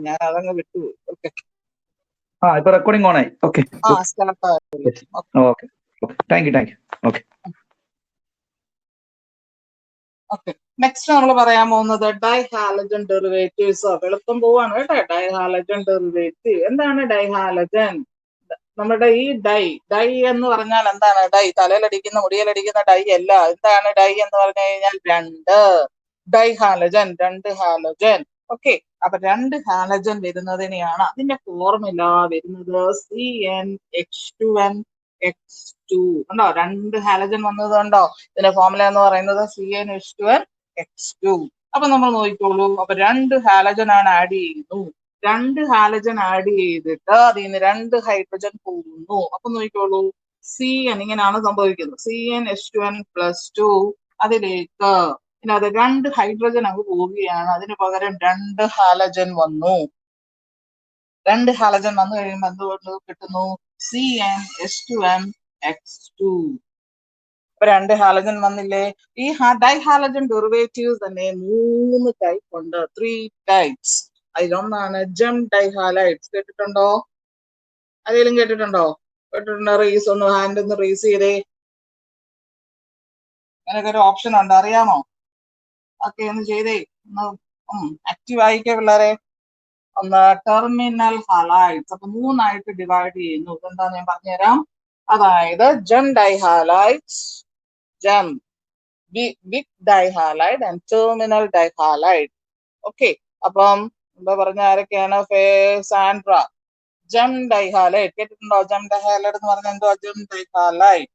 ഞാൻ അതങ്ങ് വിട്ടുപോയി. ഓക്കെ, ഇപ്പൊ റെക്കോർഡിംഗ് ഓൺ ആയി. ഓക്കെ സ്റ്റാർട്ട് ആയി. Okay thank you. Okay okay, next നമ്മൾ പറയാൻ പോകുന്നത് ഡൈഹാലജൻ ഡെറിവേറ്റീവ്സ്. എളുപ്പം പോവാണ് കേട്ടോ. ഡൈഹാലജൻ ഡെറിവേറ്റീവ് എന്താണ്? ഡൈഹാലജൻ നമ്മുടെ ഈ ഡൈ എന്ന് പറഞ്ഞാൽ എന്താണ്? ഡൈ തലയിലടിക്കുന്ന മുടിയിലടിക്കുന്ന ഡൈ അല്ല. എന്താണ് ഡൈ എന്ന് പറഞ്ഞു കഴിഞ്ഞാൽ? രണ്ട് ഡൈഹാലജൻ, രണ്ട് ഹാലജൻ. ഓക്കെ, അപ്പൊ രണ്ട് ഹാലജൻ വരുന്നതിനെയാണ് അതിന്റെ ഫോർമുല വരുന്നത് CnH2n(X2). ഉണ്ടോ? രണ്ട് ഹാലജൻ വന്നത് കണ്ടോ? ഇതിന്റെ ഫോർമുല എന്ന് പറയുന്നത് CnH2n(X2). അപ്പൊ നമ്മൾ നോക്കിക്കോളൂ. അപ്പൊ രണ്ട് ഹാലജൻ ആണ് ആഡ് ചെയ്യുന്നു. രണ്ട് ഹാലജൻ ആഡ് ചെയ്തിട്ട് അതിൽ നിന്ന് രണ്ട് ഹൈഡ്രജൻ പോകുന്നു. അപ്പൊ നോക്കിക്കോളൂ, Cn ഇങ്ങനെയാണ് സംഭവിക്കുന്നത്. CnH2n+2 അതിലേക്ക് അത് രണ്ട് ഹൈഡ്രജൻ അങ്ങ് പോവുകയാണ്. അതിന് പകരം രണ്ട് ഹാലജൻ വന്നു. രണ്ട് ഹാലജൻ വന്നു കഴിയുമ്പോൾ എന്തുകൊണ്ട് കിട്ടുന്നു? CnH2n(X2). അപ്പൊ രണ്ട് ഹാലജൻ വന്നില്ലേ? ഈ ഡൈഹാലജൻ ഡെറിവേറ്റീവ്സ് തന്നെ 3 ടൈപ്പ് ഉണ്ട്. 3 ടൈപ്സ്. അതിലൊന്നാണ് ജം ഡൈഹാലൈഡ്സ്. കേട്ടിട്ടുണ്ടോ? ആരെങ്കിലും കേട്ടിട്ടുണ്ടോ? റീസ് ഒന്ന് ഹാൻഡ് ഒന്ന് റീസ് ചെയ്തേ. അങ്ങനെയൊക്കെ ഒരു ഓപ്ഷൻ ഉണ്ട്, അറിയാമോ? ഓക്കെ, ഒന്ന് ചെയ്തേ. ഒന്ന് ആക്റ്റീവ് ആയിക്കേ പിള്ളേരെ. ഒന്ന് ടെർമിനൽ ഹാലൈഡ്സ്. അപ്പൊ 3ആയിട്ട് ഡിവൈഡ് ചെയ്യുന്നു. ഇതെന്താ ഞാൻ പറഞ്ഞുതരാം. അതായത് gem dihalides, gem vic dihalide and terminal dihalide. Okay, അപ്പം എന്താ പറഞ്ഞ ആരൊക്കെയാണ്? സാൻഡ്ര. ജം ഡൈഹാലൈഡ് കേട്ടിട്ടുണ്ടോ? ജം ഡൈഹാലൈഡ് എന്ന് പറഞ്ഞാൽ എന്തോ? ജം ഡൈഹാലൈഡ്.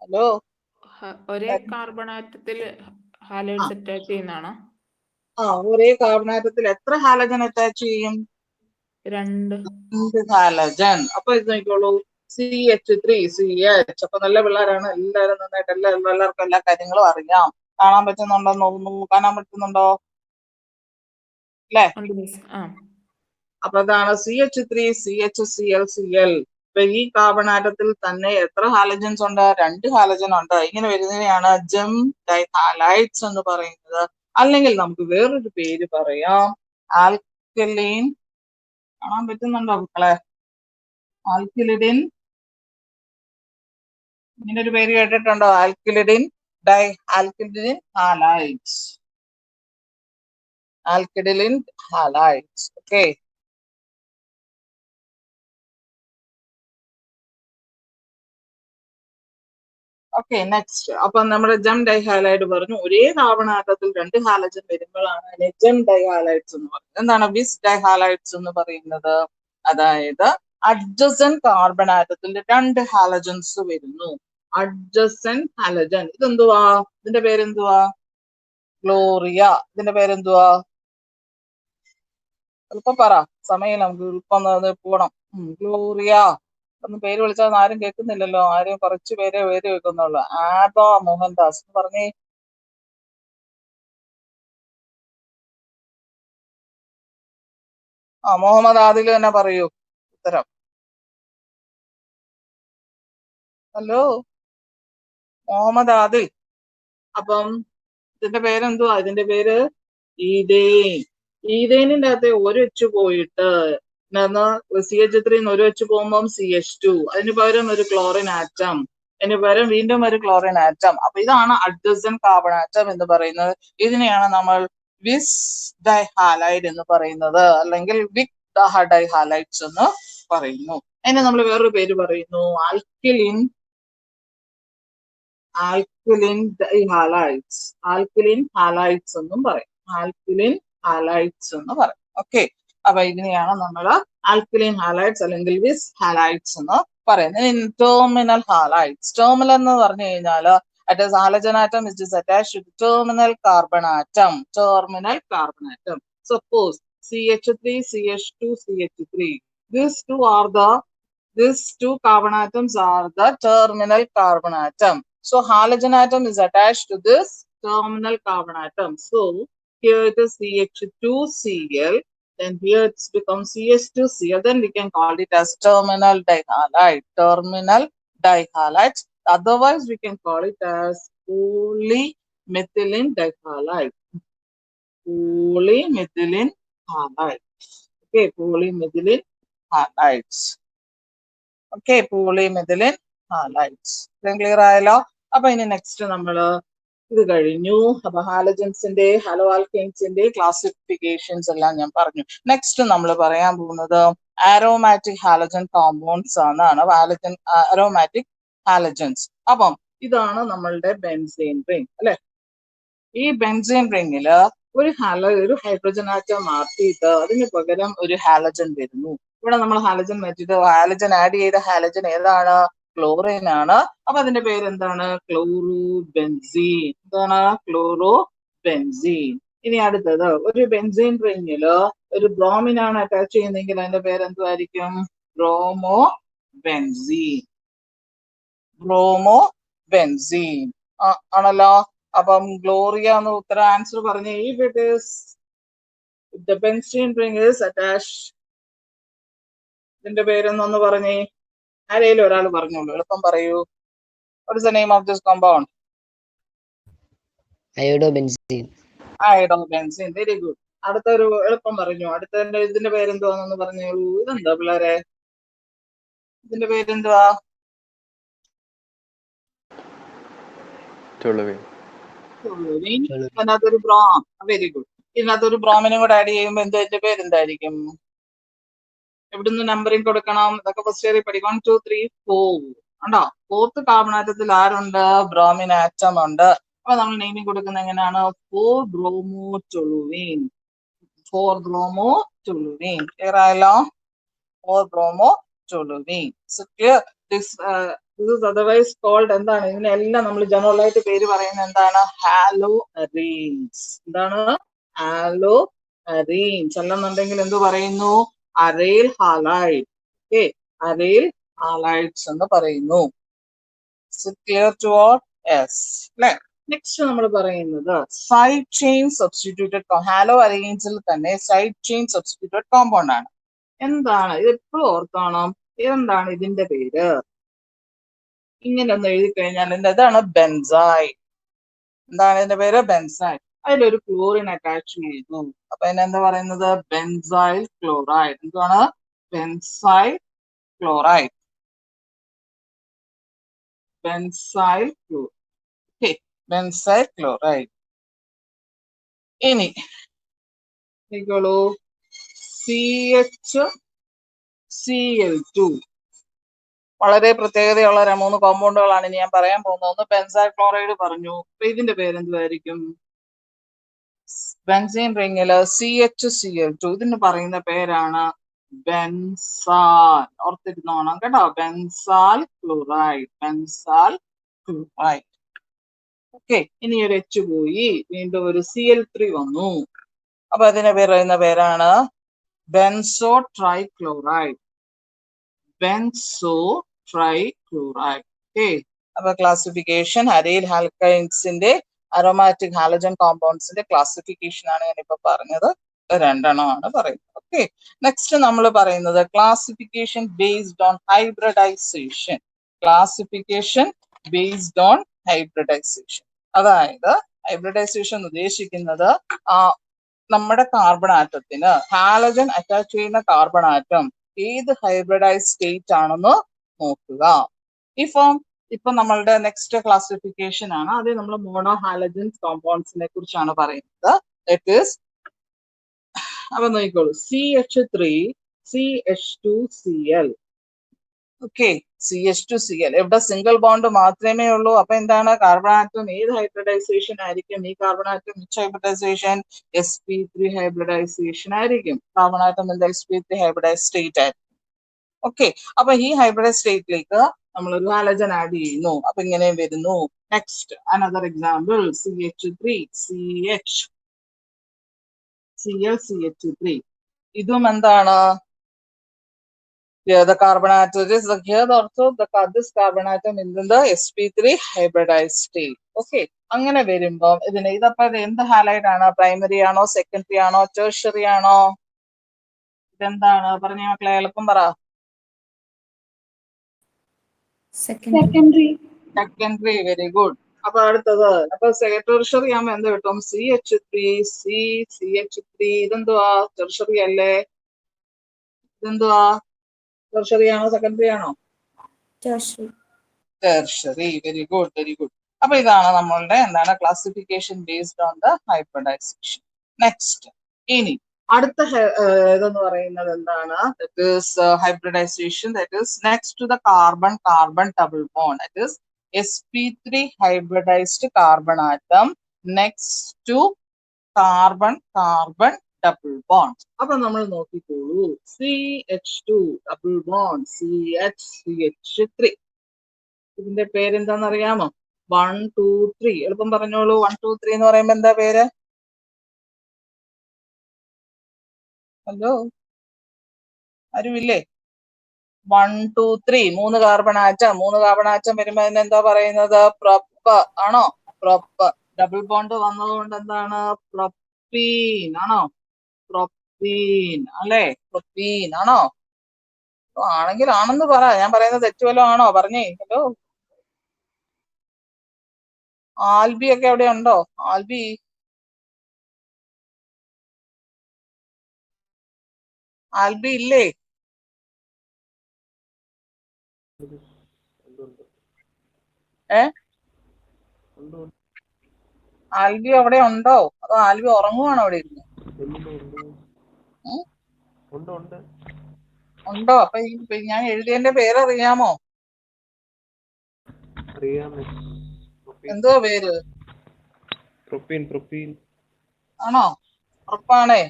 ഹലോ, ഒരേ കാർബൺ ആറ്റത്തിൽ ഹാലൈഡ്സ് അറ്റാച്ച് ചെയ്യുന്നതാണോ? ഒരേ കാർബൺ ആറ്റത്തിൽ എത്ര ഹാലജൻ അറ്റാച്ച് ചെയ്യും? രണ്ട് ഹാലജൻ. അപ്പൊ ഇത് നോക്കിക്കോളൂ, CH3 CH. അപ്പൊ നല്ല പിള്ളേരാണ് എല്ലാവരും. നന്നായിട്ട് എല്ലാവർക്കും എല്ലാ കാര്യങ്ങളും അറിയാം. കാണാൻ പറ്റുന്നുണ്ടോ നോക്കുന്നു? കാണാൻ പറ്റുന്നുണ്ടോ? അല്ലേ? അപ്പൊ അതാണ് CH3 CHCl Cl. അപ്പൊ ഈ കാർബൺ ആറ്റത്തിൽ തന്നെ എത്ര ഹാലജൻസ് ഉണ്ട്? രണ്ട് ഹാലജൻ ഉണ്ട്. ഇങ്ങനെ വരുന്നതിനെയാണ് ജം ഡൈഹാലൈഡ്സ് എന്ന് പറയുന്നത്. അല്ലെങ്കിൽ നമുക്ക് വേറൊരു പേര് പറയാം, ആൽക്കലൈൻ. കാണാൻ പറ്റുന്നുണ്ടോ മക്കളെ? ആൽക്കിലിഡിൻ. ഇങ്ങനെ ഒരു പേര് കേട്ടിട്ടുണ്ടോ? Alkylidene halides. Alkylidene halides. Okay, okay next. അപ്പൊ നമ്മുടെ ജം ഡൈഹാലൈഡ് പറഞ്ഞു. ഒരേ കാർബണാറ്റത്തിൽ രണ്ട് ഹാലജൻ വരുമ്പോഴാണ് അതിനെ ജം ഡൈഹാലൈഡ്സ് എന്ന് പറയുന്നത്. എന്താണ് വിസ് ഡൈഹാലൈഡ്സ് എന്ന് പറയുന്നത്? അതായത് അഡ്ജസൻ കാർബൺ ആറ്റത്തിൽ രണ്ട് ഹാലജൻസ് വരുന്നു. Adjacent halogen. ഇതെന്തുവാ? ഇതിന്റെ പേരെന്തുവാ? ഗ്ലോറിയ. ഇതിന്റെ പേരെന്തുവാ? എളുപ്പം പറ, സമയം നമുക്ക് എളുപ്പം പോണം. ഗ്ലോറിയ. ഒന്ന് പേര് വിളിച്ചാൽ ആരും കേൾക്കുന്നില്ലല്ലോ. ആരും കുറച്ച് പേരെ വെക്കുന്നുള്ളു. ആബ മോഹൻദാസ് എന്ന് പറഞ്ഞേ. മുഹമ്മദ് ആദിൽ തന്നെ പറയൂ ഉത്തരം. ഹലോ, മുഹമ്മദ് ആദിൽ. അപ്പം ഇതിന്റെ പേരെന്തുവാ? ഇതിന്റെ പേര് ഈഥേൻ. ഈഥേനിന്റെ അകത്ത് ഒരു എച്ച് പോയിട്ട് CH3 ഒരു എച്ച് പോകുമ്പോൾ CH2. അതിന് പകരം ഒരു ക്ലോറിൻ ആറ്റം. അതിന് പകരം വീണ്ടും ഒരു ക്ലോറിൻ ആറ്റം. അപ്പൊ ഇതാണ് അഡ്ജസൻ കാർബൺ ആറ്റം എന്ന് പറയുന്നത്. ഇതിനെയാണ് നമ്മൾ വിസ് ഡൈഹാലൈഡ് എന്ന് പറയുന്നത്, അല്ലെങ്കിൽ വിക് ഡൈഹാലൈഡ്സ് എന്ന് പറയുന്നു. അതിന് നമ്മൾ വേറൊരു പേര് പറയുന്നു, ആൽക്കലിൻ ഡൈഹാലൈഡ്സ്. ആൽക്കലിൻ ഹാലൈഡ്സ് എന്നും പറയും. ആൽക്കലിൻ ഹാലൈഡ്സ് എന്ന് പറയും. ഓക്കെ, അപ്പൊ ഇതിനെയാണ് നമ്മൾ ആൽക്കലിൻ ഹാലൈഡ്സ് അല്ലെങ്കിൽ വിസ് ഹാലൈഡ്സ് എന്ന് പറയുന്നത്. Terminal halides. ടെർമിനൽ എന്ന് പറഞ്ഞു കഴിഞ്ഞാൽ it is halogen atom which is attached to the terminal carbon atom. Terminal carbon atom. Suppose CH3 CH2 CH3. These two carbon atoms are the terminal carbon atom. So halogen atom is attached to this terminal carbon atom. So here it is CH2Cl, then here it's become CH2Cl, then we can call it as terminal dihalide. Terminal dihalide. Otherwise we can call it as methylene dihalide. Polymethylene halide. Okay, polymethylene halides. Okay, polymethylene halides. Clear ആയല്ലോ? അപ്പൊ ഇനി next നമ്മള് ഇത് കഴിഞ്ഞു. അപ്പൊ ഹാലജൻസിന്റെ hello ആൽക്കെയിൻസിന്റെ classifications എല്ലാം ഞാൻ പറഞ്ഞു. നെക്സ്റ്റ് നമ്മൾ പറയാൻ പോകുന്നത് ആരോമാറ്റിക് ഹാലജൻ കോമ്പൗണ്ട്സ് ആണ്. Aromatic halogens. അപ്പം ഇതാണ് നമ്മളുടെ ബെൻസീൻ റിംഗ് അല്ലെ. ഈ ബെൻസീൻ റിംഗില് ഒരു ഹൈഡ്രജൻ ആറ്റം മാറ്റിയിട്ട് അതിന് പകരം ഒരു ഹാലജൻ വരുന്നു. ഇവിടെ നമ്മൾ ഹാലജൻ മാറ്റിയിട്ട് ഹാലജൻ ആഡ് ചെയ്ത ഹാലജൻ ഏതാണ്? ക്ലോറിൻ ആണ്. അപ്പൊ അതിന്റെ പേര് എന്താണ്? Chlorobenzene. എന്താണ്? Chlorobenzene. ഇനി അടുത്തത് ഒരു ബെൻസീൻ റിംഗില് ഒരു ബ്രോമിൻ ആണ് അറ്റാച്ച് ചെയ്യുന്നതെങ്കിൽ അതിന്റെ പേര് എന്തുമായിരിക്കും? Bromobenzene. ബ്രോമോ ബെൻസീൻ ആണല്ലോ. അപ്പം ഗ്ലോറിയ എന്ന് ഉത്തരം ആൻസർ പറഞ്ഞ the benzene ring is attached. ഇതിന്റെ പേരെന്നൊന്ന് പറഞ്ഞേ. ആരെങ്കിലും ഒരാൾ പറഞ്ഞോളൂ, എളുപ്പം പറയൂ. What is the name of this compound? Iodobenzene. Iodobenzene. Very good. അടുത്തൊരു എളുപ്പം പറഞ്ഞു. അടുത്തതിന്റെ ഇതിന്റെ പേരെന്തുവാന്നൊന്ന് പറഞ്ഞോളൂ. ഇതെന്താ പിള്ളേരെ? ഇതിന്റെ പേരെന്തുവാ? ഇതിനകത്തൊരു ബ്രോം. Very good. ഇതിനകത്തൊരു ബ്രോമിനും കൂടെ ആഡ് ചെയ്യുമ്പോൾ ഇതിന്റെ പേരെന്തായിരിക്കും? എവിടുന്ന് നമ്പറിങ് കൊടുക്കണം? ഇതൊക്കെ ഫസ്റ്റ് ഇയറിൽ പഠിക്കും. 1 2 3 4 ഉണ്ടോ? 4th കാർബൺ ആറ്റത്തിൽ ആരുണ്ട്? ബ്രോമിൻ ആറ്റം ഉണ്ട്. അപ്പൊ നമ്മൾ നെയിമിങ് കൊടുക്കുന്നത് എങ്ങനെയാണ്? 4-bromotoluene. 4-bromotoluene. ക്ലിയർ ആയല്ലോ? 4-bromotoluene. clear. This is otherwise called എന്താണ്? ഇതിനെല്ലാം നമ്മൾ ജനറൽ ആയിട്ട് പേര് പറയുന്നത് എന്താണ്? Haloarenes. എന്താണ്? Haloarenes. അല്ലെന്നുണ്ടെങ്കിൽ എന്ത് പറയുന്നു? Aryl halide. Okay, aryl halides എന്ന് പറയുന്നു. Clear to all? യെസ് അല്ലെ. നെക്സ്റ്റ് നമ്മൾ പറയുന്നത് സൈഡ് ചെയിൻ സബ്സ്റ്റിറ്റ്യൂട്ടഡ്. ഹാലോ അറീൻസിൽ തന്നെ സൈഡ് ചെയിൻ സബ്സ്റ്റിറ്റ്യൂട്ടഡ് കോമ്പൗണ്ട് ആണ്. എന്താണ് ഇത്? എപ്പോഴും ഓർക്കണം. എന്താണ് ഇതിന്റെ പേര്? ഇങ്ങനെ ഒന്ന് എഴുതി കഴിഞ്ഞാൽ ഇതാണ് ബെൻസൈൻ. എന്താണ് ഇതിന്റെ പേര്? ബെൻസൈൻ. അതിലൊരു ക്ലോറിൻ അറ്റാച്ച് ചെയ്തു. അപ്പൊ അതിനെന്താ പറയുന്നത്? Benzyl chloride. എന്താണ്? Benzyl chloride. Benzyl chloride. Okay, benzyl chloride. ഇനി നോക്കിക്കോളൂ. CHCl2. വളരെ പ്രത്യേകതയുള്ള 3 കോമ്പൗണ്ടുകളാണ് ഇനി ഞാൻ പറയാൻ പോകുന്നത്. ഒന്ന് ബെൻസൈൽ ക്ലോറൈഡ് പറഞ്ഞു. അപ്പൊ ഇതിന്റെ പേരെന്തുമായിരിക്കും? ബെൻസീൻ റിംഗില് CHCl2 ഇതിന് പറയുന്ന പേരാണ് ബെൻസാൽ. ഓർത്തിരുന്നോണം കേട്ടോ. Benzal chloride. Benzal chloride. Okay, ഇനി ഒരു H പോയി, വീണ്ടും ഒരു Cl3 വന്നു. അപ്പൊ അതിന് പറയുന്ന പേരാണ് benzo trichloride. Benzo trichloride. Okay, അപ്പൊ ക്ലാസിഫിക്കേഷൻ അരൈൽ ആൽക്കൈൻസിന്റെ അരോമാറ്റിക് ഹാലജൻ കോമ്പൗണ്ട്സിന്റെ ക്ലാസിഫിക്കേഷൻ ആണ് ഞാനിപ്പോ പറഞ്ഞത്. 2 എണ്ണമാണ് പറയുന്നത്. ഓക്കെ, നെക്സ്റ്റ് നമ്മൾ പറയുന്നത് classification based on hybridisation. Classification based on hybridisation. അതായത് ഹൈബ്രിഡൈസേഷൻ ഉദ്ദേശിക്കുന്നത് നമ്മുടെ കാർബൺ ആറ്റത്തിന് ഹാലജൻ അറ്റാച്ച് ചെയ്യുന്ന കാർബൺ ആറ്റം ഏത് ഹൈബ്രിഡൈസ് സ്റ്റേറ്റ് ആണെന്ന് നോക്കുക. ഇപ്പൊ നമ്മളുടെ നെക്സ്റ്റ് ക്ലാസിഫിക്കേഷൻ ആണ്. അത് നമ്മൾ മോണോ ഹാലജൻ കോമ്പൗണ്ട്സിനെ കുറിച്ചാണ് പറയുന്നത്. ദാറ്റ് ഈസ്, അപ്പൊ നോക്കിക്കോളൂ. CH3 CH2Cl. Okay, CH2Cl. ഇവിടെ സിംഗിൾ ബോണ്ട് മാത്രമേ ഉള്ളൂ. അപ്പൊ എന്താണ്? കാർബൺ ആറ്റം ഏത് ഹൈബ്രിഡൈസേഷൻ ആയിരിക്കും? ഈ carbon atom which hybridisation? sp3 hybridisation ആയിരിക്കും. കാർബൺ ആറ്റം എന്താ? sp3 ഹൈബ്രിഡൈസ് സ്റ്റേറ്റ് ആയിരിക്കും. ഓക്കെ, അപ്പൊ ഈ ഹൈബ്രിഡൈസ് സ്റ്റേറ്റിലേക്ക് നമ്മൾ ഒരു ഹാലജൻ ആഡ് ചെയ്യുന്നു. അപ്പൊ ഇങ്ങനെ വരുന്നു. Next another example. CH3 CH3. ഇതും എന്താണ്? The carbon atom is here also this carbon atom in the sp3 hybridized state. Okay, അങ്ങനെ വരുമ്പോ ഇതപ്പോ എന്ത് ഹാലൈഡ് ആണ്? പ്രൈമറി ആണോ, സെക്കൻഡറി ആണോ, ടെർഷ്യറി ആണോ? ഇതെന്താണ്? പറഞ്ഞ മക്കളെ, എളുപ്പം പറ. Secondary. Secondary. Very good. അപ്പൊ അടുത്തത് അപ്പൊ ടെർഷറി ആകുമ്പോ എന്ത് കിട്ടും? CH3 CH3 ഇതെന്തുവാ? ടെർഷറി അല്ലേ? ഇതെന്തുവാ? ടെർഷറി ആണോ സെക്കൻഡറി ആണോ? Tertiary. Very good, very good. അപ്പൊ ഇതാണ് നമ്മളുടെ എന്താണ് classification based on the hybridisation. Next ഇനി അടുത്ത ഇതെന്ന് പറയുന്നത് എന്താണ്? That is hybridisation that is next to the carbon carbon double bond that is sp3 hybridized carbon atom next to carbon carbon double bond. അപ്പൊ നമ്മൾ നോക്കിക്കോളൂ, CH2 ഡബിൾ ബോണ്ട് CH3. ഇതിന്റെ പേരെന്താന്ന് അറിയാമോ? 1 2 3. എളുപ്പം പറഞ്ഞോളൂ. 1 2 3 എന്ന് പറയുമ്പോ എന്താ പേര്? ഹലോ, ആരുമില്ലേ? 1 2 3 3 കാർബൺ ആറ്റം വരുമ്പോ അതിനെന്താ പറയുന്നത്? പ്രൊപ്പ് ആണോ? പ്രൊപ്പ്. ഡബിൾ ബോണ്ട് വന്നതുകൊണ്ട് എന്താണ്? പ്രൊപ്പീൻ ആണോ? പ്രൊപ്പീൻ അല്ലേ? പ്രൊപ്പീൻ ആണോ? ആണെങ്കിൽ ആണെന്ന് പറ. ഞാൻ പറയുന്നത് തെറ്റ് വല്ലതും ആണോ? പറഞ്ഞേ. ഹലോ, ആൽബി ഒക്കെ എവിടെ ഉണ്ടോ? ആൽബി ഇല്ലേ? ആൽബി അവിടെ ഉണ്ടോ? അതോ ആൽബി ഉറങ്ങുവാണോ അവിടെ ഇരുന്ന്? ഉണ്ടോ? അപ്പൊ ഞാൻ എഴുതിയതിന്റെ പേരറിയാമോ? എന്തോ പേര്? ആണോ? ഉറപ്പാണേ?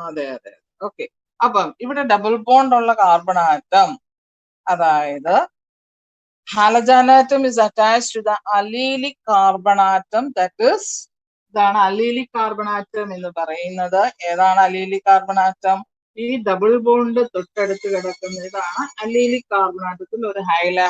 അതെ അതെ. ഓക്കെ. അപ്പം ഇവിടെ ഡബിൾ ബോണ്ട് ഉള്ള കാർബൺ ആറ്റം, അതായത് halogen atom is attached to the allylic carbon atom that is ഇതാണ് അലീലിക് കാർബൺ ആറ്റം എന്ന് പറയുന്നത്. ഏതാണ് അലീലിക് കാർബൺ ആറ്റം? ഈ ഡബിൾ ബോണ്ട് തൊട്ടടുത്ത് കിടക്കുന്ന ഇതാണ് അലീലിക് കാർബൺ ആറ്റത്തിൽ ഒരു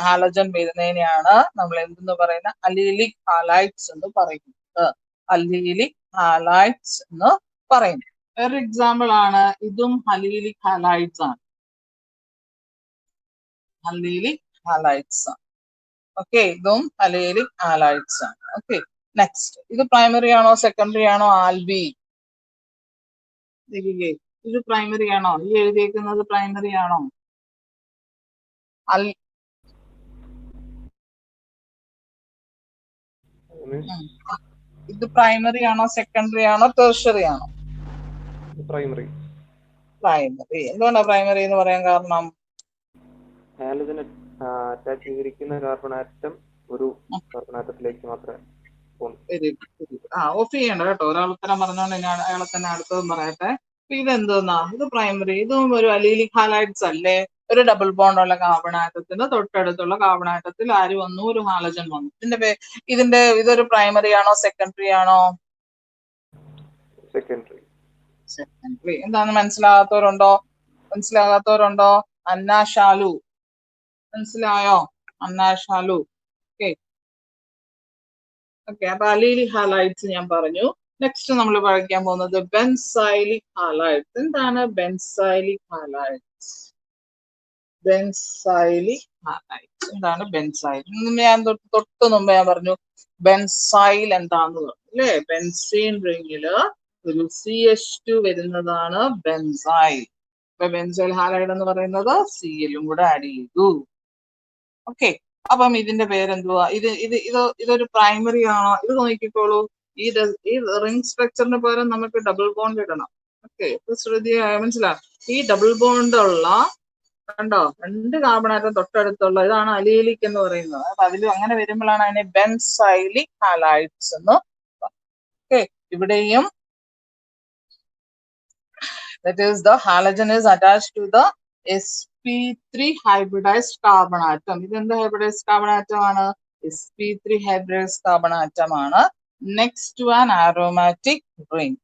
ഹാലജൻ വരുന്നതിനെയാണ് നമ്മൾ എന്തെന്ന് പറയുന്നത്? അലീലിക് ഹാലൈഡ്സ് എന്ന് പറയുന്നത്. അലീലിക് ഹാലൈഡ്സ് എന്ന് പറയുന്നത്. വേറൊരു എക്സാമ്പിൾ ആണ്, ഇതും അലീലിക് ഹാലൈഡ്സ് ആണ്. അലീലിക് ഹാലൈഡ്സ് ആണ്. ഓക്കെ, ഇതും അലീലിക് ഹാലൈഡ്സ് ആണ്. ഓക്കെ, നെക്സ്റ്റ് ഇത് പ്രൈമറി ആണോ സെക്കൻഡറി ആണോ? ആൽബി, ഇത് പ്രൈമറി ആണോ? ഈ എഴുതിയേക്കുന്നത് പ്രൈമറി ആണോ? ഇത് പ്രൈമറി ആണോ സെക്കൻഡറി ആണോ ടെർഷറി ആണോ? പ്രൈമറി. എന്തുകൊണ്ടാണ് പ്രൈമറി എന്ന് പറയാൻ കാരണം? ഹാലജൻ അറ്റാച്ച് ചെയ്തിരിക്കുന്ന കാർബൺ ആറ്റം ഒരു കാർബൺ ആറ്റത്തിലേക്ക് മാത്രമേ ഓഫ് ചെയ്യണ്ട കേട്ടോ. ഒരാൾ ഉത്തരം പറഞ്ഞോണ്ട് ഞാൻ അയാളെ തന്നെ അടുത്തതും പറയട്ടെ. ഇതെന്തോന്നാ? ഇത് പ്രൈമറി. ഇതും ഒരു അലീലിക് ഹാലൈഡ്സ് അല്ലേ? ഒരു ഡബിൾ ബോണ്ട് ഉള്ള കാർബൺ ആറ്റത്തിന് തൊട്ടടുത്തുള്ള കാർബൺ ആറ്റത്തിൽ ആര് വന്നു? ഒരു ഹാലജൻ വന്നു. ഇതൊരു പ്രൈമറി ആണോ സെക്കൻഡറി ആണോ? സെക്കൻഡറി. എന്താന്ന് മനസ്സിലാകാത്തവരുണ്ടോ? അന്ന ഷാലു മനസ്സിലായോ? അന്ന ഷാലു. ഓക്കെ, അപ്പൊ അലീലിക് ഹാലൈഡ്സ് ഞാൻ പറഞ്ഞു. നെക്സ്റ്റ് നമ്മൾ പഠിക്കാൻ പോകുന്നത് ബെൻസൈലിക് ഹാലൈഡ്സ്. എന്താണ് ബെൻസൈലിക് ഹാലൈഡ്സ്? എന്താണ് ബെൻസൈൽ? ഞാൻ തൊട്ട് മുമ്പ് ഞാൻ പറഞ്ഞു ബെൻസൈൽ എന്താന്ന് പറഞ്ഞു അല്ലേ? ബെൻസീൻ റിങ്ങില് ഒരു CH2 വരുന്നതാണ് ബെൻസൈൽ. അപ്പൊ ബെൻസൈൽ ഹാലൈഡ് എന്ന് പറയുന്നത് Cl കൂടെ ആഡ് ചെയ്തു. ഓക്കെ, അപ്പം ഇതിന്റെ പേരെന്തുവാ? ഇതൊരു പ്രൈമറി ആണോ? ഇത് നോക്കിക്കോളൂ. ഈ റിംഗ് സ്ട്രക്ചറിന് പകരം നമുക്ക് ഡബിൾ ബോണ്ട് ഇടണം. ഓക്കെ, മനസ്സിലാവും. ഈ ഡബിൾ ബോണ്ട് ഉള്ള കണ്ടോ 2 കാർബൺ ആറ്റം തൊട്ടടുത്തുള്ള ഇതാണ് അലീലിക് എന്ന് പറയുന്നത്. അപ്പൊ അതിലും അങ്ങനെ വരുമ്പോഴാണ് അതിനെ ബെൻസൈലിക് ഹാലൈഡ്സ് എന്ന്. ഓക്കെ, ഇവിടെയും that is the halogen is attached to the sp3 hybridized carbon atom. ഇതെന്ത് hybridized carbon atom ആണ്? sp3 hybridized carbon atom ആണ്. next to an aromatic ring.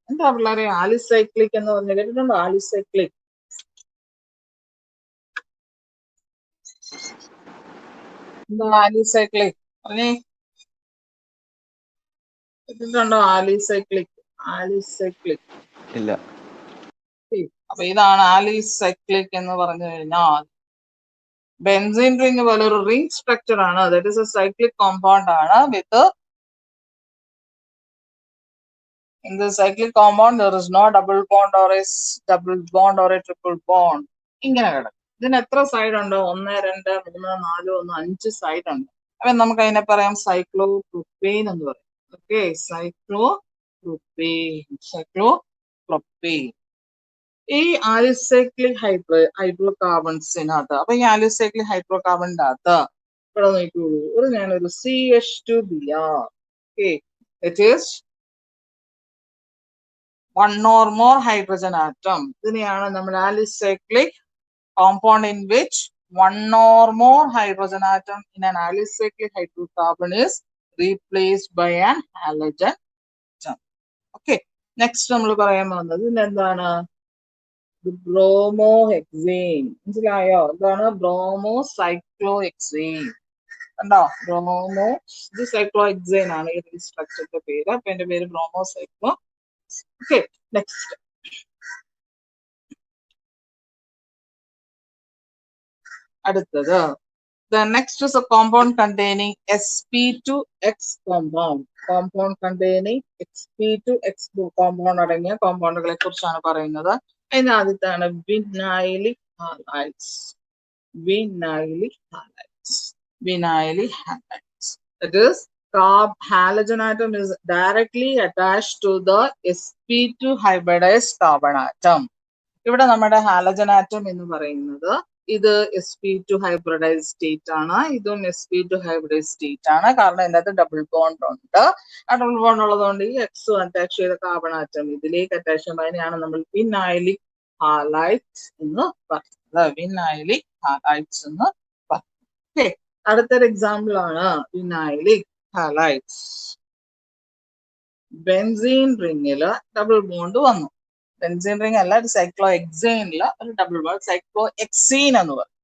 എന്താ പിള്ളേരെ ആലിസൈക്ലിക് എന്ന് പറഞ്ഞു കേട്ടിട്ടുണ്ടോ? ആലിസൈക്ലിക് എന്താ? ആലിസൈക്ലിക് പറഞ്ഞേ, കേട്ടിട്ടുണ്ടോ? ആലിസൈക്ലിക് ഇല്ല. അപ്പൊ ഇതാണ് ആലിസൈക്ലിക് എന്ന് പറഞ്ഞു കഴിഞ്ഞാൽ ബെൻസീൻ റിംഗ് പോലെ ഒരു റിംഗ് സ്ട്രക്ചർ ആണ്. That is A cyclic compound ആണ് വിത്ത് in the cyclic compound there is no double bond or a triple bond. ഇങ്ങനെ കിടക്കും. ഇതിന് എത്ര സൈഡ് ഉണ്ട്? 1 2 3 4 1 5 സൈഡ് ഉണ്ട്. അപ്പൊ നമുക്ക് അതിനെ പറയാം സൈക്ലോപ്രോപ്പെയ്ൻ എന്ന് പറയും. ഓക്കെ, സൈക്ലോപ്രോപ്പെയ്ൻ. ഈ ആലിസൈക്ലിക് ഹൈഡ്രോകാർബൺസിനകത്ത്, അപ്പൊ ഈ ആലിസൈക്ലിക് ഹൈഡ്രോകാർബണിന്റെ അകത്ത് ഇവിടെ നോക്കിക്കോളൂ, ഞാനൊരു CH2Br. Okay, it is one or more hydrogen atom. ഇതിനെയാണ് നമ്മൾ alicyclic compound in which one or more hydrogen atom in an alicyclic hydrocarbon is replaced by an halogen atom. Okay, next നമ്മൾ പറയാൻ പോകുന്നത് എന്താണ്? ബ്രോമോഹെക്സേൻ. മനസ്സിലായോ? എന്താണ് ബ്രോമോസൈക്ലോഹെക്സേൻ? കണ്ടോ? ഇത് സൈക്ലോഹെക്സേൻ ആണ് ഈ സ്ട്രക്ചറിന്റെ പേര്. അപ്പൊ എന്റെ പേര് ബ്രോമോസൈക്ലോ. Okay, next. അടുത്തത്, the next is a compound containing sp2x compound. Compound containing sp2x compound അടങ്ങിയ കോമ്പൗണ്ടുകളെ കുറിച്ചാണ് പറയുന്നത്. അതിന് ആദ്യത്താണ് vinylic halides. That is, halogen atom is directly attached to the sp2 hybridized carbon atom. ഇവിടെ നമ്മുടെ ഹാലജൻ ആറ്റം എന്ന് പറയുന്നത് ഇത് sp2 ഹൈബ്രിഡൈസ് സ്റ്റേറ്റ് ആണ്. ഇതും sp2 ഹൈബ്രിഡൈസ് സ്റ്റേറ്റ് ആണ്. കാരണം ഇതിനകത്ത് ഡബിൾ ബോണ്ട് ഉണ്ട്. ആ ഡബിൾ ബോണ്ട് ഉള്ളതുകൊണ്ട് ഈ എക്സ് അറ്റാച്ച് ചെയ്ത കാർബൺ ആറ്റം ഇതിലേക്ക് അറ്റാച്ച് ചെയ്യുമ്പോൾ അതിനെയാണ് നമ്മൾ വിനൈലിക് ഹാലൈഡ്സ് എന്ന് പറയുന്നത്. അടുത്തൊരു എക്സാമ്പിൾ ആണ് വിനൈലിക് ഹാലൈഡ്സ്. ബെൻസീൻ റിംഗില് ഡബിൾ ബോണ്ട് വന്നു. ബെൻസീൻ റിംഗ് അല്ല, സൈക്ലോഹെക്സേനില് ഒരു ഡബിൾ ബോണ്ട്, സൈക്ലോഹെക്സീൻ എന്ന് പറയും.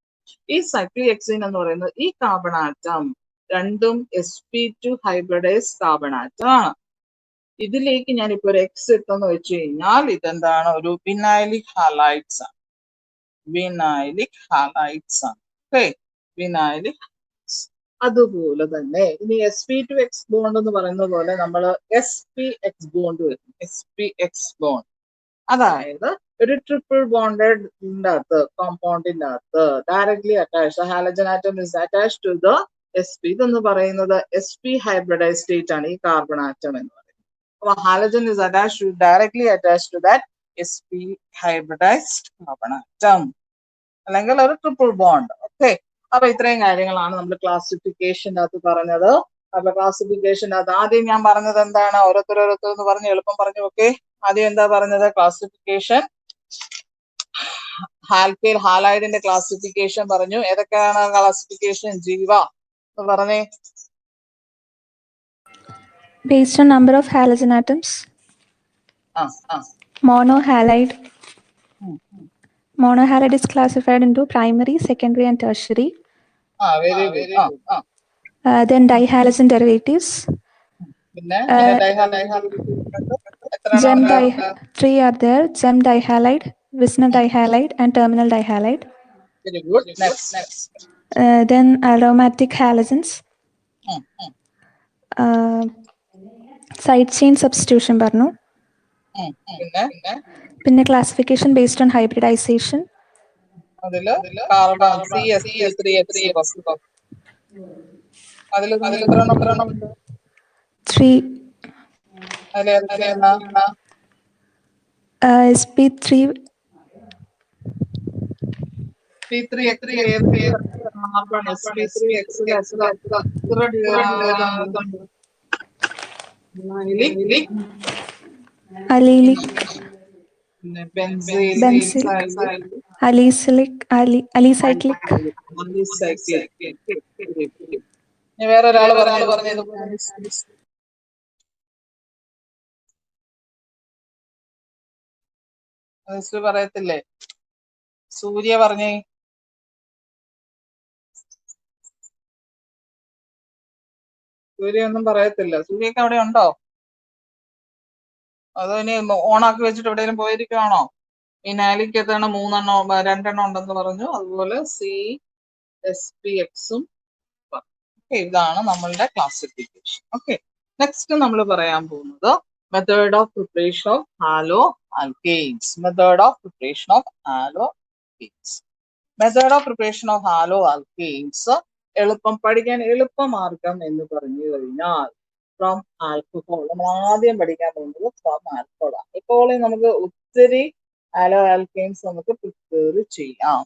ഈ സൈക്ലോഹെക്സീൻ എന്ന് പറയുന്നത് ഈ കാർബൺ ആറ്റം രണ്ടും sp2 ഹൈബ്രിഡൈസ് കാർബൺ ആറ്റം ആണ്. ഇതിലേക്ക് ഞാനിപ്പോ ഒരു എക്സ് ഇട്ടെന്ന് വെച്ച് കഴിഞ്ഞാൽ ഇതെന്താണ്? ഒരു വിനൈലിക് ഹാലൈഡ്സ് ആണ്. Okay, vinylic. അതുപോലെ തന്നെ ഇനി sp2x ബോണ്ട് എന്ന് പറയുന്ന പോലെ നമ്മൾ spx ബോണ്ട് വരും. spx ബോണ്ട് അതായത് ഒരു ട്രിപ്പിൾ ബോണ്ടഡ് കോമ്പൗണ്ടിന്റെ അകത്ത് directly attach halogen atom is attached to the sp. ഇതെന്ന് പറയുന്നത് sp ഹൈബ്രിഡൈസ് സ്റ്റേറ്റ് ആണ് ഈ കാർബൺ ആറ്റം എന്ന് പറയുന്നത്. അപ്പൊ halogen is directly attached to that sp hybridised carbon atom, അല്ലെങ്കിൽ ഒരു ട്രിപ്പിൾ ബോണ്ട്. ഓക്കെ, അപ്പൊ ഇത്രയും കാര്യങ്ങളാണ് നമ്മൾ ക്ലാസിഫിക്കേഷൻ്റെ അകത്ത് പറഞ്ഞത്. അപ്പൊ ക്ലാസിഫിക്കേഷൻ്റെ അകത്ത് ആദ്യം ഞാൻ പറഞ്ഞത് എന്താണ്? ഓരോരുത്തരോരോരുത്തരെന്ന് പറഞ്ഞ് എളുപ്പം പറഞ്ഞു. ഓക്കെ, ആദ്യം എന്താ പറഞ്ഞത്? ക്ലാസിഫിക്കേഷൻ, ആൽക്കൈൽ ഹാലൈഡിന്റെ ക്ലാസിഫിക്കേഷൻ പറഞ്ഞു. ഏതൊക്കെയാണ് ക്ലാസിഫിക്കേഷൻ? ജീവ പറഞ്ഞേ. Based on number of halogen atoms. Monohalide. Monohalide is classified into primary, secondary, and tertiary. Very good. Then dihalogen derivatives. Gem three are there: gem dihalide, Wissner dihalide, and terminal dihalide. Very good. Next. Then aromatic halogens. Side chain substitution പറഞ്ഞു. പിന്നെ classification based on hybridization. അതില് carbon CsP3x. അതില് എത്ര എണ്ണം ഉണ്ട്? 3. അതിലേതൊക്കെയാണ്? sp3. P3X carbon sp3x Allylic. Benzylic. Alicyclic. വേറെ ഒരാൾ പറഞ്ഞത് പറയത്തില്ലേ? സൂര്യ പറഞ്ഞേ. സൂര്യ ഒന്നും പറയത്തില്ല. സൂര്യക്ക് അവിടെ ഉണ്ടോ? അതോ ഇനി ഓണാക്കി വെച്ചിട്ട് എവിടെയെങ്കിലും പോയിരിക്കുവാണോ? ഫിനാലിക്ക് എത്രയാണ്? 2 ഉണ്ടെന്ന് പറഞ്ഞു. അതുപോലെ CSPXും. ഇതാണ് നമ്മളുടെ ക്ലാസിഫിക്കേഷൻ. ഓക്കെ, നെക്സ്റ്റ് നമ്മൾ പറയാൻ പോകുന്നത് method of preparation of haloalkanes. Method of preparation of haloalkanes. Method of preparation of haloalkanes പഠിക്കാൻ എളുപ്പമാർഗം എന്ന് പറഞ്ഞു കഴിഞ്ഞാൽ ഫ്രം ആൽക്കഹോൾ. നമ്മൾ ആദ്യം പഠിക്കാൻ പോകുന്നത് ഫ്രം ആൽക്കഹോൾ. ആൽക്കഹോളിൽ നമുക്ക് ഒത്തിരി ഹാലോ ആൽക്കെയ്ൻസ് നമുക്ക് പ്രിപ്പയർ ചെയ്യാം.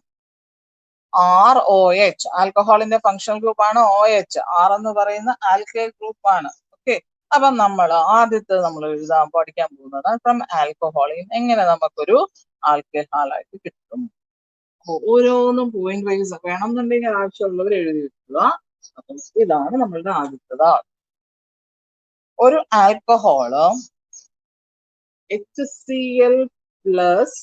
ROH ആൽക്കഹോളിന്റെ ഫങ്ഷണൽ ഗ്രൂപ്പ് ആണ് OH. R എന്ന് പറയുന്ന ആൽക്കൈൽ ഗ്രൂപ്പ് ആണ്. ഓക്കെ, അപ്പൊ നമ്മൾ ആദ്യത്തെ നമ്മൾ പഠിക്കാൻ പോകുന്നത് ഫ്രം ആൽക്കഹോളിൽ എങ്ങനെ നമുക്കൊരു ആൽക്കൈൽ ഹാലൈഡ് കിട്ടും. അപ്പൊ ഓരോന്നും പോയിന്റ് വൈസ് വേണമെന്നുണ്ടെങ്കിൽ ആവശ്യമുള്ളവർ എഴുതി വെക്കുക. അപ്പം ഇതാണ് നമ്മളുടെ ആദ്യത്തത്. ഒരു ആൽക്കഹോള് HCl പ്ലസ്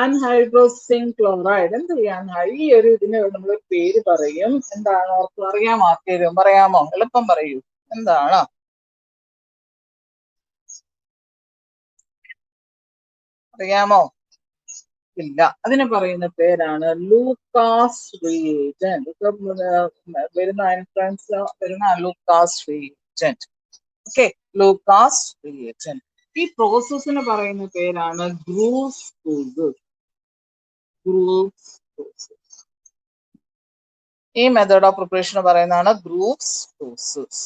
അൺഹൈഡ്രോസിൻ ക്ലോറൈഡ്. എന്ത് ചെയ്യാൻ ഈ ഒരു ഇതിന് നമ്മൾ പേര് പറയും. എന്താണ് അവർക്ക് അറിയാമോ? ആർക്കെങ്കിലും പറയാമോ? എളുപ്പം പറയൂ. എന്താണ്? അറിയാമോ? ഇല്ല. അതിന് പറയുന്ന പേരാണ് ലൂക്കാസ് റിയേജന്റ്. വരുന്ന എൻട്രൻസ് വരുന്ന Lucas reagent. Okay, Lucas reagent. ഈ പ്രോസസ്സിന് പറയുന്ന പേരാണ് ഗ്രൂവ്സ് പ്രോസസ്. Groves process. ഈ മെത്തേഡ് ഓഫ് പ്രിപ്പറേഷൻ പറയുന്നതാണ് ഗ്രൂവ്സ് പ്രോസസ്.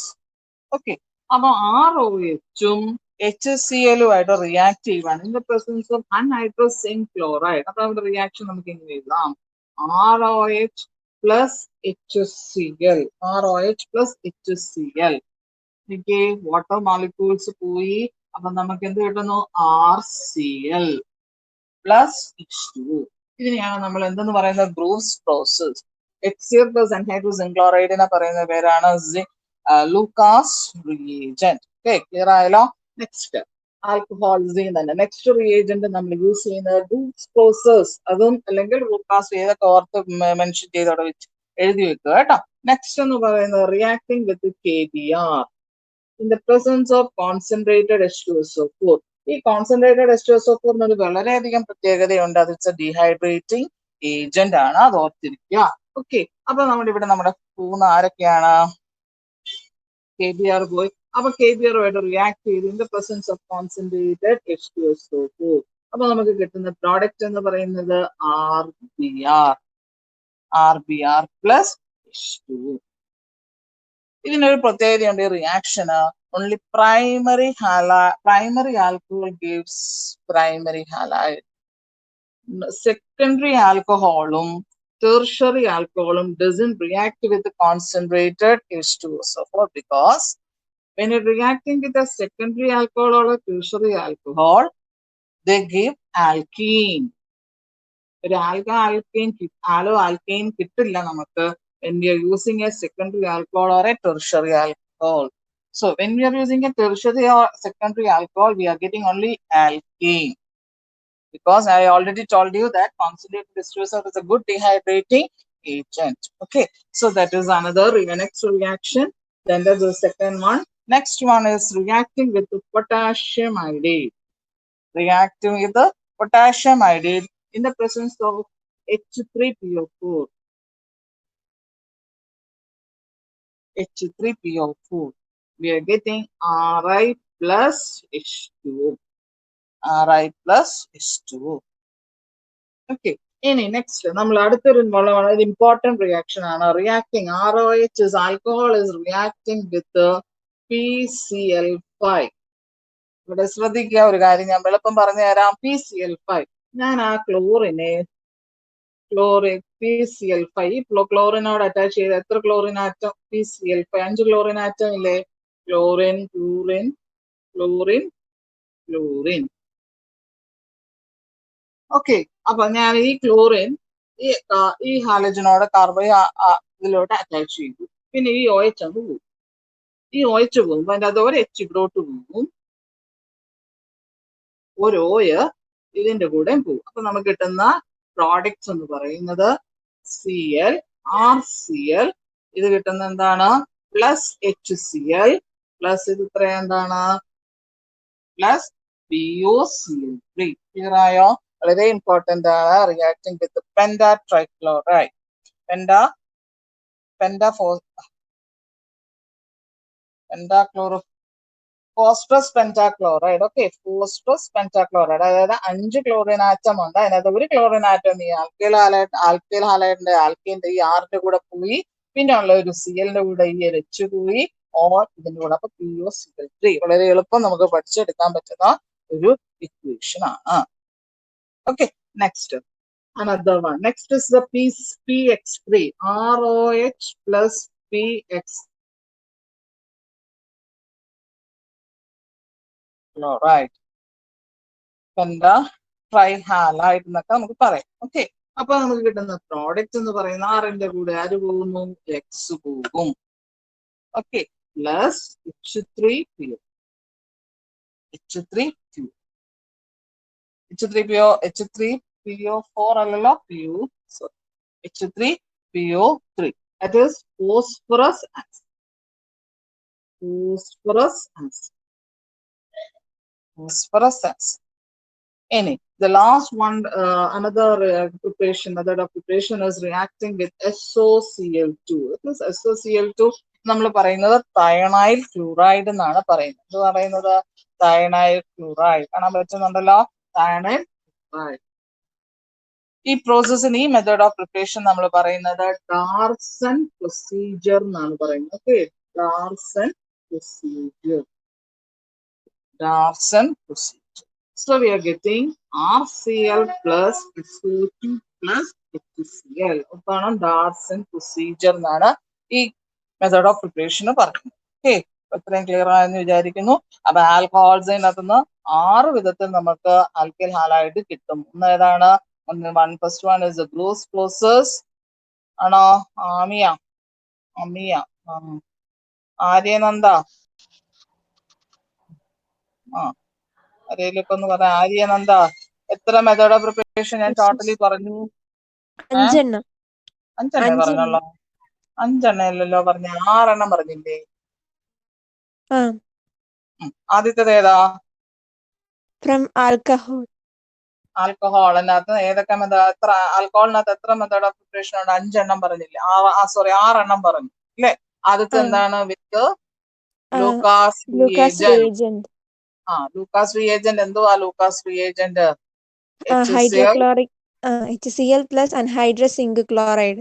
ഓക്കെ, അപ്പൊ ROHും HClുമായിട്ട് റിയാക്ട് ചെയ്യുവാണ് in the presence of anhydrous zinc chloride. അപ്പൊ അവിടെ റിയാക്ഷൻ നമുക്ക് എങ്ങനെ എഴുതാം? ROH plus HCl. ROH plus HCl. എനിക്ക് വാട്ടർ മോളിക്യൂൾസ് പോയി. അപ്പൊ നമുക്ക് എന്ത് കിട്ടുന്നു? RCl plus H2O. ഇതിനെയാണ് നമ്മൾ എന്തെന്ന് പറയുന്നത്? Groves process. HCl പ്ലസ് അൺഹൈഡ്രോസിൻ ക്ലോറൈഡിനെ പറയുന്ന പേരാണ് ലൂക്കാസ് റിയേജന്റ്. ഓക്കെ, ക്ലിയർ ആയല്ലോ? നെക്സ്റ്റ് ആൽക്കഹോൾസീൻ തന്നെ. നെക്സ്റ്റ് റിയേജന്റ് നമ്മൾ യൂസ് ചെയ്യുന്നത് ഗ്രൂവ്സ് പ്രോസസ്. അതും അല്ലെങ്കിൽ ലൂക്കാസ് ഏതൊക്കെ ഓർത്ത് മെൻഷൻ ചെയ്തോടെ വെച്ച് എഴുതി വെക്കുക കേട്ടോ. നെക്സ്റ്റ് എന്ന് പറയുന്നത് reacting with KBr in the presence of concentrated H2SO4. ഈ കോൺസെൻട്രേറ്റഡ് H2SO4 എന്നൊരു വളരെയധികം പ്രത്യേകതയുണ്ട്. അത് ഡീഹൈഡ്രേറ്റിംഗ് ഏജന്റ് ആണ്. അത് ഓർത്തിരിക്കുക. ഓക്കെ, അപ്പൊ നമ്മുടെ ഇവിടെ നമ്മുടെ പോകുന്ന ആരൊക്കെയാണ്? KBr പോയി. അപ്പൊ KBruമായിട്ട് റിയാക്ട് ചെയ്ത് in the presence of concentrated H2SO4. അപ്പൊ നമുക്ക് കിട്ടുന്ന പ്രോഡക്റ്റ് എന്ന് പറയുന്നത് RBr പ്ലസ് H2O. ഇതിനൊരു പ്രത്യേകതയുണ്ട്. ഈ റിയാക്ഷന് only primary alcohol gives primary halide. Secondary ആൽക്കഹോളും tertiary alcoholum doesn't react with the concentrated H2SO4 because when you're reacting with a secondary alcohol or a tertiary alcohol, they give alkene. ഒരു alkane കിട്ടില്ല നമുക്ക് when we are using a secondary alcohol or a tertiary alcohol. So when we are using a tertiary or secondary alcohol, we are getting only alkene. Because I already told you that concentrated H2SO4 is a good dehydrating agent. Okay, so that is another next reaction. Then there's the second one. Next one is reacting with the potassium iodide. Reacting with the potassium iodide in the presence of H3PO4. H3PO4. We are getting Ri plus H2O. Ri plus H2O. Okay. ഇനി next നമ്മൾ അടുത്തൊരു വളരെ important reaction ആണ് reacting. ROH is alcohol is reacting with PCl5. ഇവിടെ ശ്രദ്ധിക്കുക ഒരു കാര്യം, ഞാൻ എളുപ്പം പറഞ്ഞു തരാം. PCl5. ഞാൻ ആ PCl5 ക്ലോറിനോട് അറ്റാച്ച് ചെയ്ത് എത്ര ക്ലോറിൻ ആറ്റം? PCl5 5 ക്ലോറിൻ ആറ്റം ഇല്ലേ? Chlorine, chlorine, chlorine, chlorine. Okay, അപ്പൊ ഞാൻ ഈ ക്ലോറിൻ ഈ ഹാലജനോട് ഇതിലോട്ട് അറ്റാച്ച് ചെയ്തു. പിന്നെ ഈ OH അങ്ങ് പോകും. ഈ OH പോകുമ്പോ അതിൻ്റെ അത് ഒരു H ഇവിടോട്ട് പോകും, ഒരു O ഇതിന്റെ കൂടെ പോകും. അപ്പൊ നമുക്ക് കിട്ടുന്ന പ്രോഡക്ട്സ് എന്ന് പറയുന്നത് Cl, RCl. ഇത് കിട്ടുന്ന എന്താണ്? പ്ലസ് HCl പ്ലസ് ഇത് ഇത്ര എന്താണ്? Plus PuCl3. ക്ലിയർ ആയോ? വളരെ ഇമ്പോർട്ടന്റ് ആണ്. Reacting with penta trichloride. Phosphorus pentachloride. Okay, phosphorus pentachloride, അതായത് 5 ക്ലോറിൻ ആറ്റം ഉണ്ട്. അതിനകത്ത് ഒരു ക്ലോറിൻ ആറ്റം ഈ ആൽക്കൈൽ ഹാലൈഡിന്റെ ആൽക്കൈന്റെ ഈ ആറിന്റെ കൂടെ പോയി, പിന്നെ ഉള്ള ഒരു സിഎലിന്റെ കൂടെ ഈ എച്ച് പോയി, ഓർ ഇതിന്റെ കൂടെ. അപ്പൊ PuCl3 വളരെ എളുപ്പം നമുക്ക് പഠിച്ചെടുക്കാൻ പറ്റുന്ന ഒരു ഇക്വേഷൻ ആണ്. Okay, next another one. Next is the PX3, ROH plus PX chloride, penta trihalide എന്നൊക്കെ നമുക്ക് പറയാം. ഓക്കെ, അപ്പൊ നമുക്ക് കിട്ടുന്ന പ്രോഡക്റ്റ് എന്ന് പറയുന്ന ആറിന്റെ കൂടെ ആര് പോകുന്നു? എക്സ് പോകും. Okay, plus H3PO. H3PO4 അല്ലല്ലോ, H3PO3. That is phosphorus acid. Any the last one, another method of preparation is reacting with SOCl2. It is SOCl2 നമ്മൾ പറയുന്നത് തയനൈൽ ഫ്ലൂറൈഡ് എന്നാണ് പറയുന്നത്. എന്ത് പറയുന്നത്? തയനൈൽ ഫ്ലൂറൈഡ്. കാണാൻ പറ്റുന്നുണ്ടല്ലോ, തയനൈൽ ഫ്ലൂറൈഡ്. ഈ പ്രോസസ്സിന്, ഈ മെത്തേഡ് ഓഫ് പ്രിപ്പറേഷൻ നമ്മൾ പറയുന്നത് ഡാർസൺ പ്രൊസീജിയർ എന്നാണ് പറയുന്നത്. Okay, Darzens procedure. So we are getting RCl plus SO2 plus HCl. അതാണ് ഡാർസൺ പ്രൊസീജിയർ എന്നാണ് ഈ മെത്തേഡ് ഓഫ് പ്രിപ്പറേഷൻ പറയുന്നത്. ഓക്കെ, ഇത്രയും ക്ലിയർ ആയെന്ന് വിചാരിക്കുന്നു. അപ്പൊ ആൽക്കഹോൾസിനകത്തുനിന്ന് 6 വിധത്തിൽ നമുക്ക് ആൽക്കൈൽ ഹാലൈഡ് കിട്ടും. ഒന്ന് ഏതാണ്? First one is grooves process ആണോ? അമിയ ആര്യനന്ദ, അറിയില്ലൊക്കെ ഒന്ന് പറയാം. ആര്യനന്ദ, എത്ര മെത്തേഡ് ഓഫ് പ്രിപ്പറേഷൻ ഞാൻ ടോട്ടലി പറഞ്ഞു? 5 5 പറഞ്ഞല്ലോ. 5 അല്ലല്ലോ പറഞ്ഞ, 6 പറഞ്ഞില്ലേ? ആദ്യത്തേത് ഏതാ? From alcohol. ആൽക്കഹോളിനകത്ത് ഏതൊക്കെ എത്ര ആൽക്കഹോളിനകത്ത് എത്ര മെത്തേഡ് ഓഫ് പ്രിപ്പറേഷൻ ഉണ്ട്? 5 പറഞ്ഞില്ലേ? 6 പറഞ്ഞു അല്ലേ? ആദ്യത്തെ എന്താണ്? With Lucas reagent. Lucas reagent എന്തുവാ? Lucas reagent hydrochloric HCl plus anhydrous zinc chloride.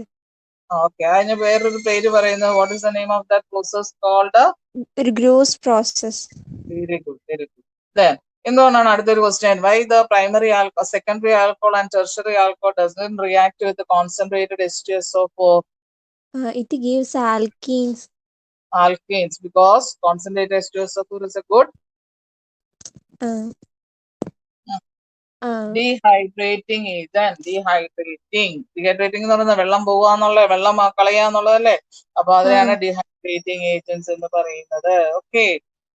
Okay, അതിന് വേറൊരു പേര് പറയുന്നത്. What is the name of that process called? ഒരു Groves process. Very good. Then എന്തുകൊണ്ടാണ് അടുത്തൊരു question? Why the primary alcohol, secondary alcohol and tertiary alcohol doesn't react with the concentrated H2SO4? It gives alkenes. Because concentrated H2SO4 is a good dehydrating agent. Dehydrating എന്ന് പറയുന്നത് വെള്ളം പോവാന്നുള്ള, വെള്ളം കളയാന്നുള്ളതല്ലേ? അപ്പൊ അതിനാണ് dehydrating agents എന്ന് പറയുന്നത്. Okay,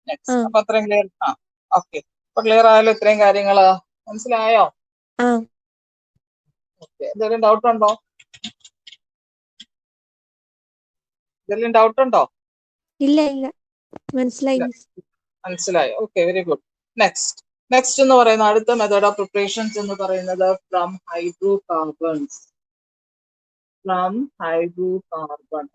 next. അപ്പൊ അത്രയും ക്ലിയർ. ഓക്കെ, അപ്പൊ ക്ലിയർ ആയാലും ഇത്രയും കാര്യങ്ങള് മനസ്സിലായോ? ഓക്കെ, എന്തെങ്കിലും ഡൗട്ട് ഉണ്ടോ? ഇല്ല, മനസ്സിലായി. Okay, very good. നെക്സ്റ്റ് എന്ന് പറയുന്ന അടുത്ത മെത്തേഡ് ഓഫ് പ്രിപ്പറേഷൻസ് എന്ന് പറയുന്നത് ഫ്രം ഹൈഡ്രോകാർബൺസ്.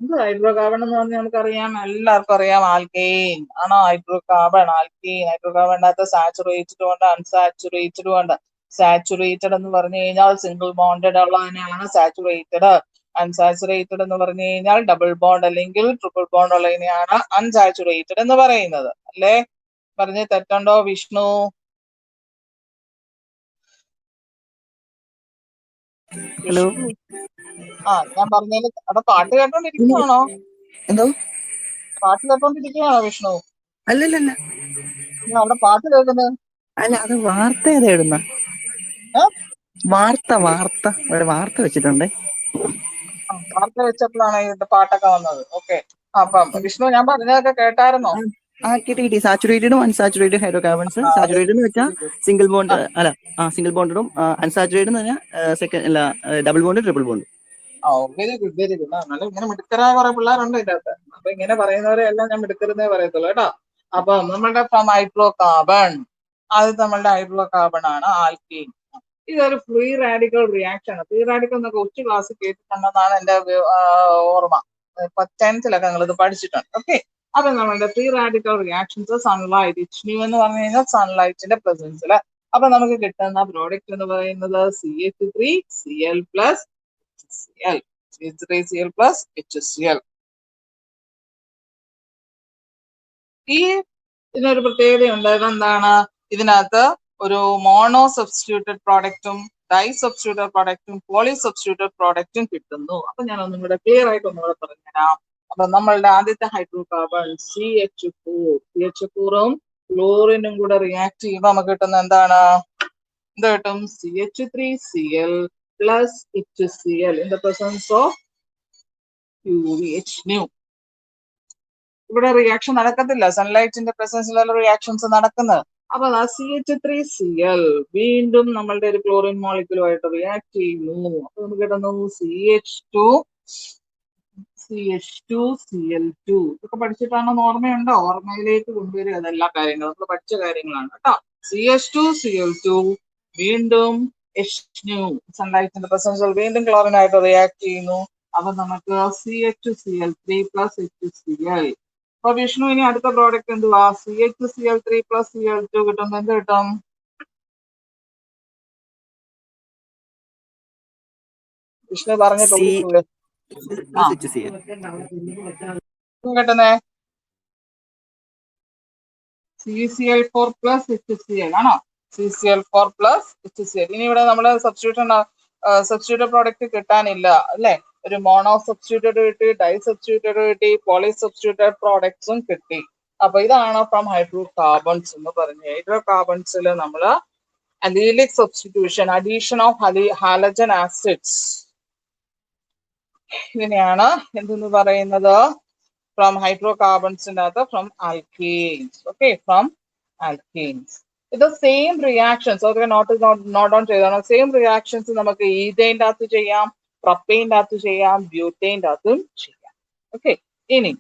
എന്ത് ഹൈഡ്രോകാർബൺ എന്ന് പറഞ്ഞാൽ നമുക്കറിയാം, എല്ലാവർക്കും അറിയാം. ആൽക്കെയിൻ ആണോ? ഹൈഡ്രോകാർബണിനകത്ത് സാച്ചുറേറ്റഡ് ഉണ്ട്, അൺസാച്ചുറേറ്റഡും ഉണ്ട്. സാച്ചുറേറ്റഡ് എന്ന് പറഞ്ഞു കഴിഞ്ഞാൽ സിംഗിൾ ബോണ്ടഡ് ഉള്ളതിനെയാണ് സാച്ചുറേറ്റഡ്. അൺസാച്ചുറേറ്റഡ് എന്ന് പറഞ്ഞു കഴിഞ്ഞാൽ ഡബിൾ ബോണ്ട് അല്ലെങ്കിൽ ട്രിപ്പിൾ ബോണ്ട് ഉള്ളതിനെയാണ് അൺസാച്ചുറേറ്റഡ് എന്ന് പറയുന്നത്. അല്ലേ? പറഞ്ഞ് തെറ്റുണ്ടോ വിഷ്ണു? ഹലോ, ഞാൻ പറഞ്ഞതിൽ അവിടെ പാട്ട് കേട്ടോണ്ടിരിക്കുകയാണോ? എന്തോ? പാട്ട് കേട്ടോണ്ടിരിക്കുകയാണോ വിഷ്ണു? അല്ലല്ല, അവിടെ പാട്ട് കേൾക്കുന്നത്? അല്ല, അത് വാർത്ത ഏതാ ഇടുന്ന? വാർത്ത ഒരു വാർത്ത വെച്ചിട്ടുണ്ടേ. വാർത്ത വെച്ചപ്പോഴാണ് ഇത് പാട്ടൊക്കെ വന്നത്. ഓക്കെ, അപ്പം വിഷ്ണു ഞാൻ പറഞ്ഞതൊക്കെ കേട്ടായിരുന്നോ? കിട്ടി. സാച്ചുറേറ്റഡും അൺസാച്ചുറേറ്റഡ് ഹൈഡ്രോകാർബൺസ്. സാച്ചുറേറ്റഡ് എന്ന് വെച്ചാൽ സിംഗിൾ ബോണ്ട്, സിംഗിൾ ബോണ്ടഡും അൺസാച്ചുറേറ്റഡ് എന്ന് പറഞ്ഞാൽ double bond, triple bond. Very good. എന്നാലും ഇങ്ങനെ മിടുക്കരായ കുറെ പിള്ളേരുണ്ട് ഇതിന്റെ അകത്ത്. അപ്പൊ ഇങ്ങനെ പറയുന്നവരെ എല്ലാം ഞാൻ മിടുക്കരുന്നേ പറയത്തുള്ളൂ കേട്ടോ. അപ്പൊ നമ്മളുടെ ഫ്രം ഹൈഡ്രോകാർബൺ ആദ്യത്തെ നമ്മളുടെ ഹൈഡ്രോ കാർബൺ ആണ് ആൽക്കീൻ. ഇതൊരു ഫ്രീ റാഡിക്കൽ റിയാക്ഷൻ ആണ്. ഫ്രീ റാഡിക്കൽ എന്നൊക്കെ ഉച്ച ക്ലാസ് കേട്ടിട്ടുണ്ടെന്നാണ് എന്റെ ഓർമ്മ. 10th നിങ്ങൾ ഇത് പഠിച്ചിട്ടുണ്ട്. ഓക്കെ, അപ്പൊ നമ്മളുടെ free radical reactions sunlight HNU എന്ന് പറഞ്ഞു കഴിഞ്ഞാൽ സൺലൈറ്റിന്റെ പ്രസൻസിൽ. അപ്പൊ നമുക്ക് കിട്ടുന്ന പ്രോഡക്റ്റ് എന്ന് പറയുന്നത് CH3Cl plus HCl. CH3Cl plus HCl. ഈ ഇതിനൊരു പ്രത്യേകതയുണ്ട്. എന്താണ്? ഇതിനകത്ത് ഒരു മോണോ സബ്സ്റ്റിറ്റ്യൂട്ടഡ് പ്രോഡക്റ്റും ഡൈ സബ്സ്റ്റിറ്റ്യൂട്ടഡ് പ്രോഡക്റ്റും പോളി സബ്സ്റ്റിറ്റ്യൂട്ടഡ് പ്രോഡക്റ്റും കിട്ടുന്നു. അപ്പൊ ഞാൻ ഒന്നും കൂടെ ക്ലിയർ ആയിട്ട് ഒന്നുകൂടെ പറഞ്ഞുതരാം. അപ്പൊ നമ്മളുടെ ആദ്യത്തെ ഹൈഡ്രോ കാർബൺ CH4ഉം ക്ലോറിനും കൂടെ റിയാക്ട് ചെയ്യുമ്പോൾ നമുക്ക് കിട്ടുന്ന എന്താണ്? എന്ത് കിട്ടും? CH3Cl plus HCl in the presence of HNU. ഇവിടെ റിയാക്ഷൻ നടക്കത്തില്ല, സൺലൈറ്റിന്റെ പ്രസൻസിലുള്ള റിയാക്ഷൻസ് നടക്കുന്നത്. അപ്പൊ CH3Cl വീണ്ടും നമ്മളുടെ ഒരു ക്ലോറിൻ മോളിക്യൂളുമായിട്ട് റിയാക്ട് ചെയ്യുന്നു. അപ്പൊ നമുക്ക് കിട്ടുന്നു CH2Cl2. ഇതൊക്കെ പഠിച്ചിട്ടാണെന്ന് ഓർമ്മയുണ്ടോ? ഓർമ്മയിലേക്ക് കൊണ്ടുവരിക അതെല്ലാ കാര്യങ്ങളും നമ്മൾ പഠിച്ച കാര്യങ്ങളാണ് കേട്ടോ. CH2Cl2 വീണ്ടും HNU സൺലൈറ്റിന്റെ പ്രസൻസിൽ വീണ്ടും ക്ലോറിനായിട്ട് റിയാക്ട് ചെയ്യുന്നു. അപ്പൊ നമുക്ക് CH2Cl3 plus HCl. അപ്പൊ വിഷ്ണു ഇനി അടുത്ത പ്രോഡക്റ്റ് എന്തുവാ? CH2Cl3 plus Cl2 കിട്ടും. എന്ത് കിട്ടും? വിഷ്ണു പറഞ്ഞിട്ട് കേട്ടുന്നേ. CCl4 plus HCl ആണോ? CCl4 plus HCl. ഇനി ഇവിടെ നമ്മള് സബ്സ്റ്റിറ്റ്യൂട്ടഡ് പ്രോഡക്റ്റ് കിട്ടാനില്ല അല്ലെ? ഒരു മോണോ സബ്സ്റ്റിറ്റ്യൂട്ടഡ് കിട്ടി, ഡൈ സബ്സ്റ്റിറ്റ്യൂട്ടഡ് കിട്ടി, പോളി സബ്സ്റ്റിറ്റ്യൂട്ടഡ് പ്രോഡക്ട്സും കിട്ടി. അപ്പൊ ഇതാണ് ഫ്രം ഹൈഡ്രോ കാർബൺസ് എന്ന് പറഞ്ഞു. ഹൈഡ്രോ കാർബൺസിൽ നമ്മള് allylic substitution, addition of halogen acids, ഇതിനെയാണ് എന്തെന്ന് പറയുന്നത്? ഫ്രം ഹൈഡ്രോകാർബൺസിന്റെ അകത്ത് from alkenes. Okay, from alkenes. ഇത് സെയിം റിയാക്ഷൻസ് നോട്ട് ഡൗൺ ചെയ്തോണം. സെയിം റിയാക്ഷൻസ് നമുക്ക് ഈഥൈൻ്റെ അകത്ത് ചെയ്യാം, പ്രൊപ്പൈൻ്റെ അകത്ത് ചെയ്യാം, ബ്യൂട്ടൈൻ്റെ അകത്തും ചെയ്യാം. ഓക്കെ, ഇനി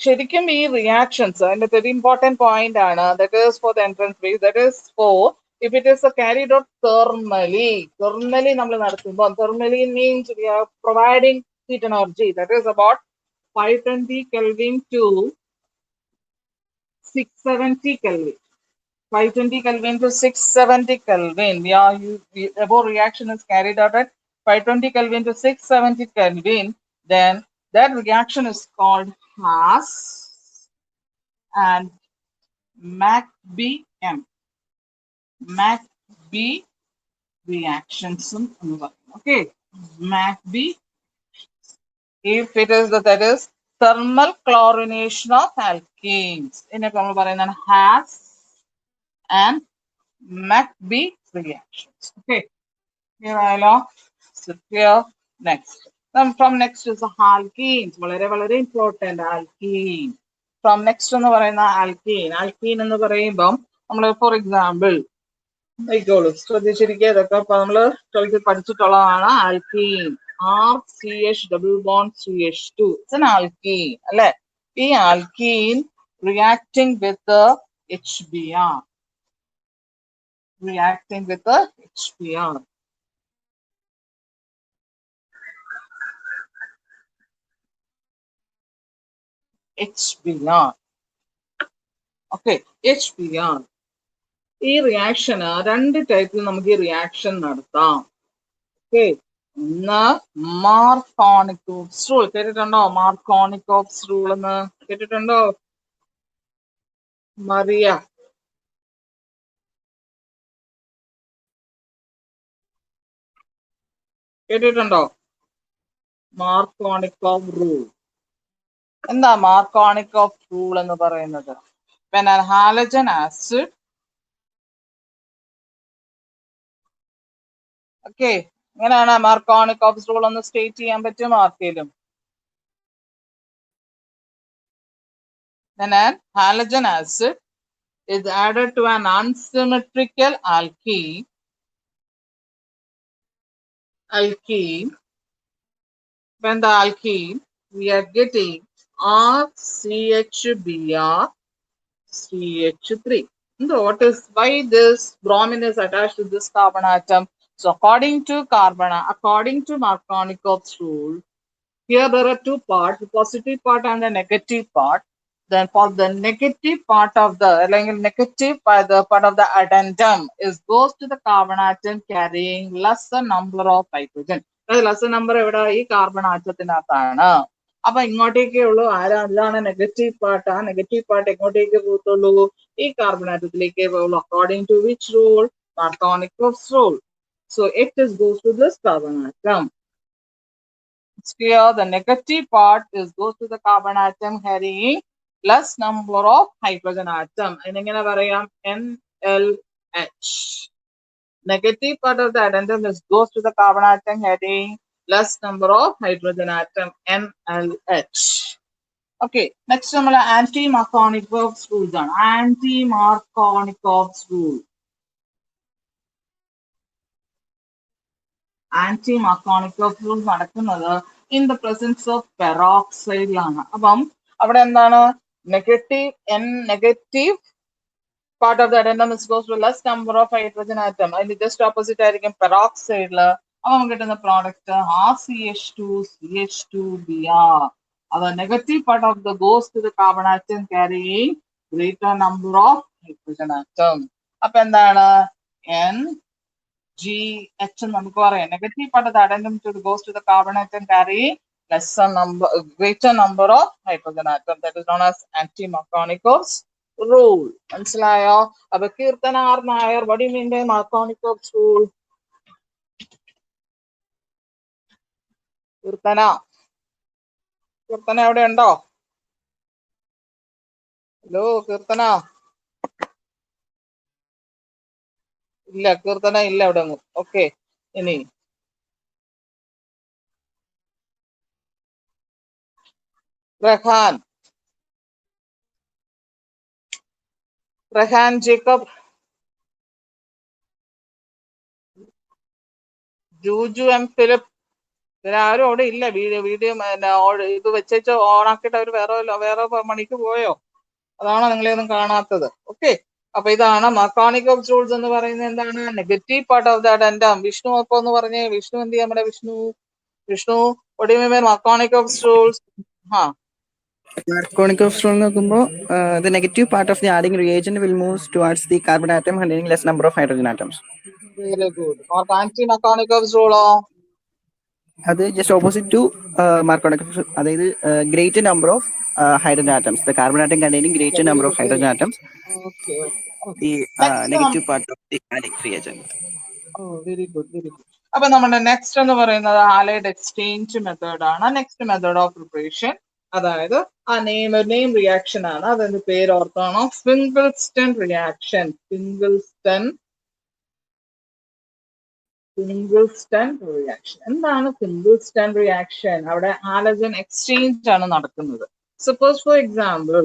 ശരിക്കും ഈ റിയാക്ഷൻസ് അതിന്റെ ഒരു ഇമ്പോർട്ടന്റ് പോയിന്റ് ആണ്. That is for the entrance phase. That is for if it is carried out thermally നമ്മൾ നടത്തുമ്പോൾ, thermally means we are providing heat energy, that is about 520 Kelvin to 670 Kelvin. 520 Kelvin to 670 Kelvin. The above reaction is carried out at 520 Kelvin to 670 Kelvin. Then that reaction is called Haas and MACBM. MACB reactions. Okay, MACB. If it is that is thermal chlorination of alkenes. In a Haas and MACB reactions. Okay, here I love. So here next. Then from next is alkenes. Very important alkene. From next to alkene. Alkene എന്ന് പറയുമ്പോൾ നമ്മൾ for example ശ്രദ്ധിച്ചിരിക്കുക. ഇതൊക്കെ ഇപ്പൊ നമ്മള് പഠിച്ചിട്ടുള്ളതാണ്. Alkene RCH double bond CH2. It's an alkene അല്ലെ? ഈ alkene reacting with the HBr. Reacting with the HBr. HBr. Okay, HBr. ഈ റിയാക്ഷന് രണ്ട് ടൈപ്പിൽ നമുക്ക് ഈ റിയാക്ഷൻ നടത്താം. ഓക്കെ, ഒന്ന് മാർക്കോണിക്കോപ്സ് റൂൾ. കേട്ടിട്ടുണ്ടോ? മാർക്കോണിക്കോപ്സ് റൂൾ എന്ന് കേട്ടിട്ടുണ്ടോ? മറിയ കേട്ടിട്ടുണ്ടോ? മാർക്കോണിക്കോവ് റൂൾ. എന്താ മാർക്കോണിക്കോവ് റൂൾ എന്ന് പറയുന്നത്? when a halogen acid, okay, എങ്ങനെയാണ് മാർക്കോണിക്കോവ് റൂൾ ഒന്ന് സ്റ്റേറ്റ് ചെയ്യാൻ പറ്റുമോ ആർക്കെങ്കിലും? when a halogen acid is added to an unsymmetrical alkene, when the alkene we are getting RCHBr CH3. What is why this bromine is attached to this carbon atom? So according to Markovnikov's rule, here there are two parts, the positive part and the negative part. Then for the negative part of the negative part of the addendum is goes to the carbon atom carrying lesser number of hydrogen. Lesser number എവിടെ ഈ carbon ആറ്റത്തിനകത്താണ്. അപ്പൊ ഇങ്ങോട്ടേക്കേ ഉള്ളൂ ഇതാണ് negative part. ആ negative part എങ്ങോട്ടേക്ക് പോകത്തുള്ളൂ? ഈ കാർബൺ ആറ്റത്തിലേക്കേ പോകുള്ളൂ. According to which rule? Markovnikov's rule. So it is goes to this carbon atom. It's clear. The negative part goes to the carbon atom carrying less number of hydrogen atom. And again, NLH. Negative part of the addendum goes to the carbon atom carrying less number of hydrogen atom, NLH. Okay, next one, anti-Markovnikov's rule. Anti-Markovnikov's rule. Anti-Markovnikov's rule നടക്കുന്നത് in the presence of peroxide ലാണ്. അപ്പം അവിടെ എന്താണ്? negative part of the addendum is goes to less number of hydrogen atom. അതിന് just opposite ആയിരിക്കും peroxide. അപ്പം നമുക്ക് കിട്ടുന്ന product RCH2CH2Br. The negative part of the goes to the carbon atom carrying greater number of hydrogen atom. അപ്പൊ എന്താണ്? NGH നമുക്ക് പറയാം. Negative part of the addendum goes to the carbon atom carrying greater number of hydrogen atom. That is known as anti-Markovnikov's rule. മനസ്സിലായോ? അപ്പൊ Keerthana R Nair, what do you mean by Markovnikov's rule? Keerthana എവിടെ ഉണ്ടോ? Hello Keerthana. ഇല്ല, കീർത്തന ഇല്ല അവിടെ. Okay, ഇനി Rahan Jacob, Juju M Philip, ഇവരാരും അവിടെ ഇല്ല. വീഡിയോ ഇത് വെച്ചേച്ച് ഓണാക്കിയിട്ട് അവർ വേറെ മണിക്ക് പോയോ? അതാണോ നിങ്ങളെയൊന്നും കാണാത്തത്? ഓക്കെ, അപ്പൊ ഇതാണ് Markovnikov's റൂൾസ് എന്ന് പറയുന്നത്. എന്താണ്? Negative part of the addendum. Vishnu അപ്പൊ എന്ന് പറഞ്ഞേ. വിഷ്ണു എന്ത് ചെയ്യാൻ? നമ്മുടെ Vishnu what do you mean by Markovnikov's rules? Markovnikov's rule നോക്കുമ്പോൾ the negative part of the adding reagent will move towards the carbon atom containing less number of hydrogen atoms. Very good. Anti-Markovnikov's rule അത് just opposite to Markovnikov's, അതായത് greater number of hydrogen atoms. The carbon atom containing greater number of hydrogen atoms. Okay. The negative part of the adding reagent. Very good. അപ്പൊ നമ്മുടെ next എന്ന് പറയുന്നത് halide exchange method ആണ്. Next method of preparation, അതായത് ആ name reaction ആണ്. അതിന്റെ പേര് ഓർത്താണോ? ഫിംഗിൾസ്റ്റൺ റിയാക്ഷൻ. ഫിംഗിൾസ്റ്റൺ റിയാക്ഷൻ. എന്താണ് ഫിംഗിൾസ്റ്റൺ റിയാക്ഷൻ? അവിടെ ഹാലജൻ എക്സ്ചേഞ്ച് ആണ് നടക്കുന്നത്. Suppose for example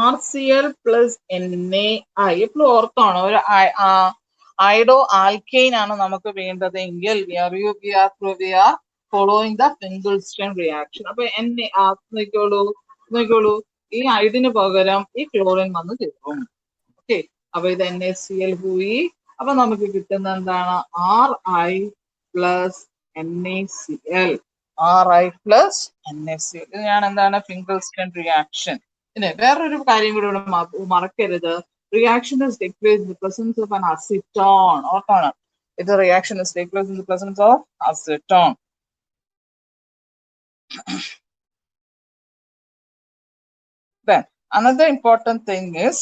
RCl plus NaI. എപ്പോഴും ഓർത്താണോ? ഒരു ഐഡോ ആൽക്കെയിൻ ആണ് നമുക്ക് വേണ്ടതെങ്കിൽ we are following the Finkelstein reaction. അപ്പൊ നോക്കിക്കോളൂ, ഈ ഐഡിന് പകരം ഈ ക്ലോറിൻ വന്ന് ചേർക്കും. ഓക്കെ, അപ്പൊ ഇത് NaCl പോയി. അപ്പൊ നമുക്ക് കിട്ടുന്ന എന്താണ്? Ri plus NaCl. ഇതിനാണ് എന്താണ്? Finkelstein reaction. പിന്നെ വേറൊരു കാര്യം കൂടി ഇവിടെ മറക്കരുത്. Reaction is take place in the presence of an acetone. ഓർക്കണം, ഇത് reaction is take place in the presence of acetone. Then another important thing is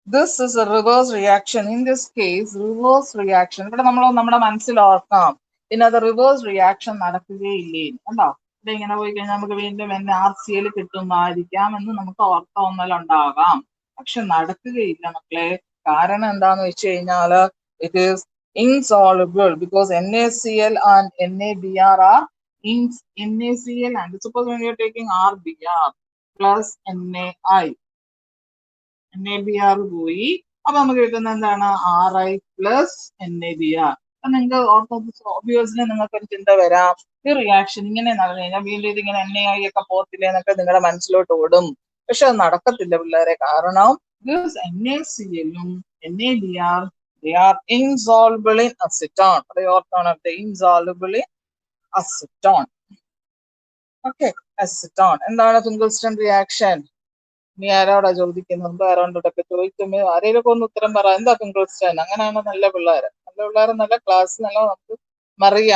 this is a reverse reaction. In this case, reverse reaction ഇവിടെ നമ്മൾ നമ്മുടെ മനസ്സിൽ ഓർക്കാം. പിന്നെ അത് reverse reaction നടക്കുകയില്ലേ ഉണ്ടോ? ഇത് ഇങ്ങനെ പോയി കഴിഞ്ഞാൽ നമുക്ക് വീണ്ടും NaCl കിട്ടുമായിരിക്കാം എന്ന് നമുക്ക് ഓർക്കാവുന്നതിലുണ്ടാകാം. പക്ഷെ നടക്കുകയില്ല മക്കളെ. കാരണം എന്താന്ന് വെച്ച് കഴിഞ്ഞാല് it is insoluble because NaCl and NaBr are NaCl and suppose when you are taking RBr plus NaI, NaBr പോയി. അപ്പൊ നമുക്ക് കിട്ടുന്ന എന്താണ്? Ri plus NaBr. നിങ്ങൾക്ക് ഓബ്വിയസ്ലി നിങ്ങൾക്ക് ഒരു ചിന്ത വരാം, ഈ റിയാക്ഷൻ ഇങ്ങനെ നടന്നു കഴിഞ്ഞാൽ വീണ്ടും ഇതിങ്ങനെ NaI ഒക്കെ പോകത്തില്ലേ എന്നൊക്കെ നിങ്ങളുടെ മനസ്സിലോട്ട് ഓടും. പക്ഷെ അത് നടക്കത്തില്ല പിള്ളേരെ. കാരണം This NaCl ഉം NaBr, they are insoluble in acetone. They insoluble in acetone. Okay, acetone. എന്താണ് tungsten reaction? നീ ആരോടാ ചോദിക്കുന്നത്? മുമ്പ് ആരോണ്ടൊക്കെ ചോദിക്കുമ്പോ ആരെയൊക്കെ ഒന്ന് ഉത്തരം പറ. എന്താ tungsten? അങ്ങനെയാണ് നല്ല പിള്ളേര്. നല്ല പിള്ളേർ നല്ല ക്ലാസ് നല്ല നമുക്ക് മറിയ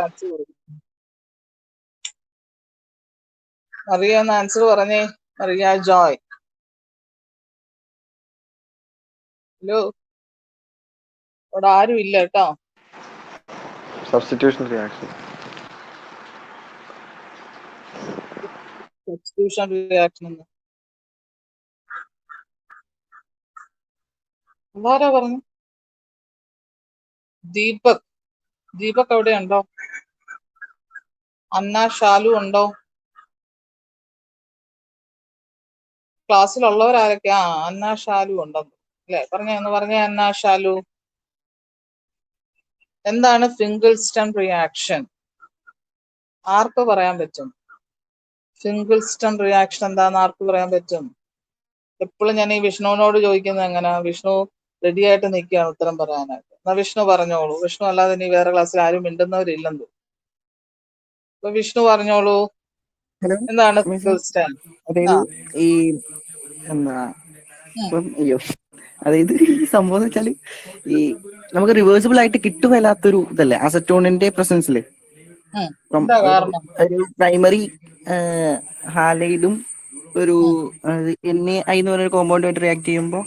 ആൻസർ കൊടുക്കും. മറിയ ഒന്ന് ആൻസർ പറഞ്ഞേ. മറിയ ജോയ്. ഹലോ, ഇവിടെ ആരും ഇല്ല കേട്ടോ. Substitution reaction. സബ്സ്റ്റിറ്റ്യൂഷൻ റിയാക്ഷൻ ആരാ പറഞ്ഞു? ദീപക് അവിടെ ഉണ്ടോ? അന്ന ഷാലു ഉണ്ടോ? ക്ലാസ്സിലുള്ളവരാരൊക്കെ? അന്ന ഷാലു ഉണ്ടെന്ന് അല്ലെ? പറഞ്ഞേ അന്ന ഷാലു. എന്താണ് ഫിംഗിൾസ്റ്റൺ റിയാക്ഷൻ? ആർക്ക് പറയാൻ പറ്റും? ഫിംഗിൾസ്റ്റൺ റിയാക്ഷൻ എന്താന്ന് ആർക്ക് പറയാൻ പറ്റും? എപ്പോഴും ഞാൻ ഈ വിഷ്ണുവിനോട് ചോദിക്കുന്നത് എങ്ങനെയാ? വിഷ്ണു റെഡി ആയിട്ട് നിൽക്കുകയാണ് ഉത്തരം പറയാനായിട്ട്. എന്നാ വിഷ്ണു പറഞ്ഞോളൂ. വിഷ്ണു അല്ലാതെ ഇനി വേറെ ക്ലാസ്സിൽ ആരും മിണ്ടുന്നവരില്ലെന്ന്. അപ്പൊ വിഷ്ണു പറഞ്ഞോളൂ. ഹലോ എന്താണ് മിസ്, ഫിംഗിൾസ്റ്റൺ? അതായത് ഈ എന്താ ഇപ്പം അതായത് ഈ സംഭവം എന്ന് വെച്ചാല് ഈ നമുക്ക് റിവേഴ്സിബിൾ ആയിട്ട് കിട്ടുമല്ലാത്തൊരു ഇതല്ലേ അസറ്റോണിന്റെ പ്രസൻസില്. ഇപ്പം എന്താ കാരണം? ഒരു പ്രൈമറി ഹാലൈഡും ഒരു NaI എന്ന് പറയുന്ന കോമ്പൗണ്ടുമായിട്ട് റിയാക്ട് ചെയ്യുമ്പോൾ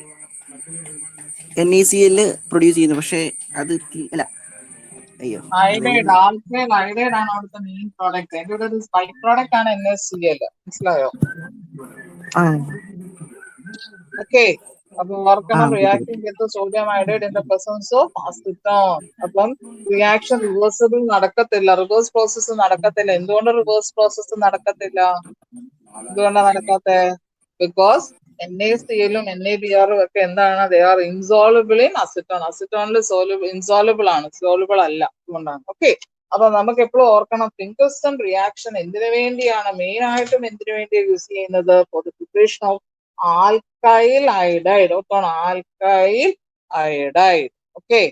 NaCl പ്രൊഡ്യൂസ് ചെയ്യുന്നു. പക്ഷെ അത് അല്ല, അയ്യോ, അയോഡൈഡ് ആണ് അവിടുത്തെ മെയിൻ പ്രോഡക്റ്റ്. അതിന്റെ കൂടെ ഒരു ബൈ പ്രോഡക്റ്റ് ആണ് NaCl. മനസ്സിലായോ? ഓക്കെ, അപ്പൊ ഓർക്കണം, reacting with sodium iodide in the presence of acetone. അപ്പം റിയാക്ഷൻ റിവേഴ്സിബിൾ നടക്കത്തില്ല, റിവേഴ്സ് പ്രോസസ്സ് നടക്കത്തില്ല. എന്തുകൊണ്ട് റിവേഴ്സ് പ്രോസസ്സ് നടക്കത്തില്ല? എന്തുകൊണ്ടാണ് നടക്കാത്തെ? ബിക്കോസ് NaCl ഉം NaBr ഉം ഒക്കെ എന്താണ്? They are insoluble in acetone. അസിറ്റോണിൽ ഇൻസോളുബിൾ ആണ്, സോളുബിൾ അല്ല. അതുകൊണ്ടാണ്. ഓക്കെ, അപ്പൊ നമുക്ക് എപ്പോഴും ഓർക്കണം, ഫിംഗിൾസ്റ്റൺ റിയാക്ഷൻ എന്തിനു വേണ്ടിയാണ് മെയിൻ ആയിട്ടും എന്തിനു വേണ്ടിയാണ് യൂസ് ചെയ്യുന്നത്? Four the preparation of alkyl iodide. ഓർക്കണം, ആൽക്കൈൽ അയഡൈഡ്. ഓക്കെ,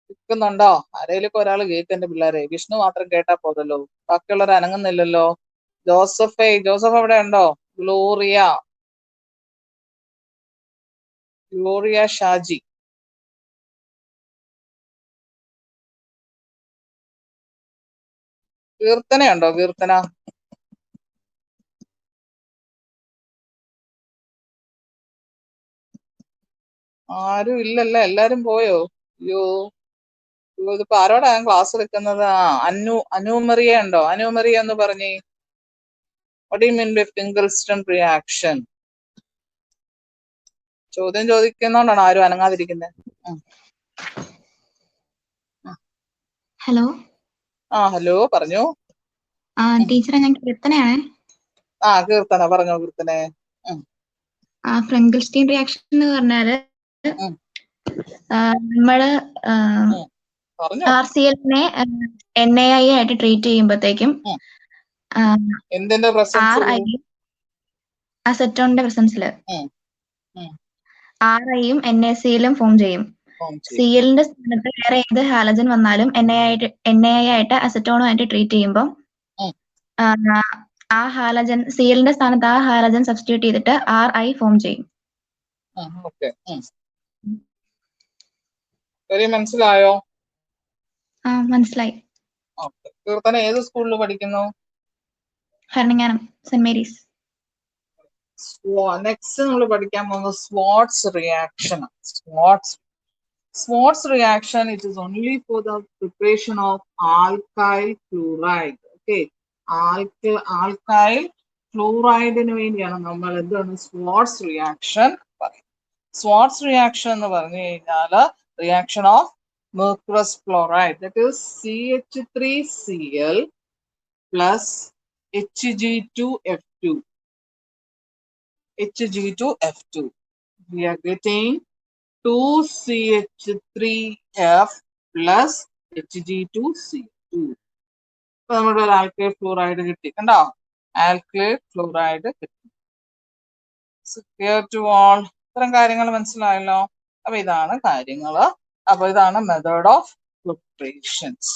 കേൾക്കുന്നുണ്ടോ? ആരെയിലൊക്കെ ഒരാൾ കേൾക്കെന്റെ പിള്ളേരെ. വിഷ്ണു മാത്രം കേട്ടാ പോതല്ലോ, ബാക്കിയുള്ളവർ അനങ്ങുന്നില്ലല്ലോ. ജോസഫ് അവിടെ ഉണ്ടോ? ഗ്ലോറിയ ഷാജി. കീർത്തനയുണ്ടോ? കീർത്തന ആരും ഇല്ലല്ലോ, എല്ലാരും പോയോ? അയ്യോ, ഇതിപ്പോ ആരോടാ ഞാൻ ക്ലാസ് എടുക്കുന്നത്? അനുമറിയ ഉണ്ടോ? അനുമറിയ എന്ന് പറഞ്ഞേ. What do you mean by Finkelstein reaction? ചോദ്യം ചോദിക്കുന്നോണ്ടാണ് ആരും അനങ്ങാതിരിക്കുന്നത്. ഹലോ. ഹലോ, പറഞ്ഞു. ടീച്ചറെ, ഞാൻ കീർത്തനയാണേ. കീർത്തന പറഞ്ഞോ. കീർത്തനെ, ഫിംഗിൾസ്റ്റീൻ റിയാക്ഷൻ എന്ന് പറഞ്ഞാല് നമ്മള് RCl-നെ NaI ആയിട്ട് ട്രീറ്റ് ചെയ്യുമ്പോഴത്തേക്കും എന്തിന്റെ പ്രസൻസിൽ? അസറ്റോണിന്റെ പ്രസൻസില് RIയും NaCl-ഉം ഫോം ചെയ്യും. Cl-ന്റെ സ്ഥാനത്ത് വേറെ ഏത് ഹാലജൻ വന്നാലും NaI ആയിട്ട് അസറ്റോണുമായിട്ട് ട്രീറ്റ് ചെയ്യുമ്പോൾ ആ ഹാലജൻ, Cl-ന്റെ സ്ഥാനത്ത് ആ ഹാലജൻ സബ്സ്റ്റിറ്റ്യൂട്ട് ചെയ്തിട്ട് RI ഫോം ചെയ്യും. മനസ്സിലായോ? മനസ്സിലായി. കീർത്തന ഏത് സ്കൂളിൽ പഠിക്കുന്നു? Bharananganam, saint Mary's. നെക്സ്റ്റ് നമ്മൾ പഠിക്കാൻ പോകുന്നത് Swarts reaction. Swarts reaction, it is only for the preparation of alkyl fluoride. Okay, alkyl ഫ്ലൂറൈഡിന് വേണ്ടിയാണ് നമ്മൾ എന്താണ് സ്വാർട്സ് റിയാക്ഷൻ പറയുന്നത്. സ്വാർട്സ് റിയാക്ഷൻ എന്ന് പറഞ്ഞു കഴിഞ്ഞാൽ reaction of mercurous chloride, that is CH3Cl plus Hg2F2. We are getting 2CH3F plus Hg2Cl2. അപ്പൊ നമ്മുടെ ഒരു ആൽക്കൈൽ ഫ്ലൂറൈഡ് കിട്ടി. കണ്ടോ? ആൽക്കൈൽ ഫ്ലൂറൈഡ് കിട്ടി. clear to all. ഇത്തരം കാര്യങ്ങൾ മനസ്സിലായല്ലോ. അപ്പൊ ഇതാണ് കാര്യങ്ങള്. അപ്പൊ ഇതാണ് മെത്തേഡ് ഓഫ് പ്രിപ്പറേഷൻസ്.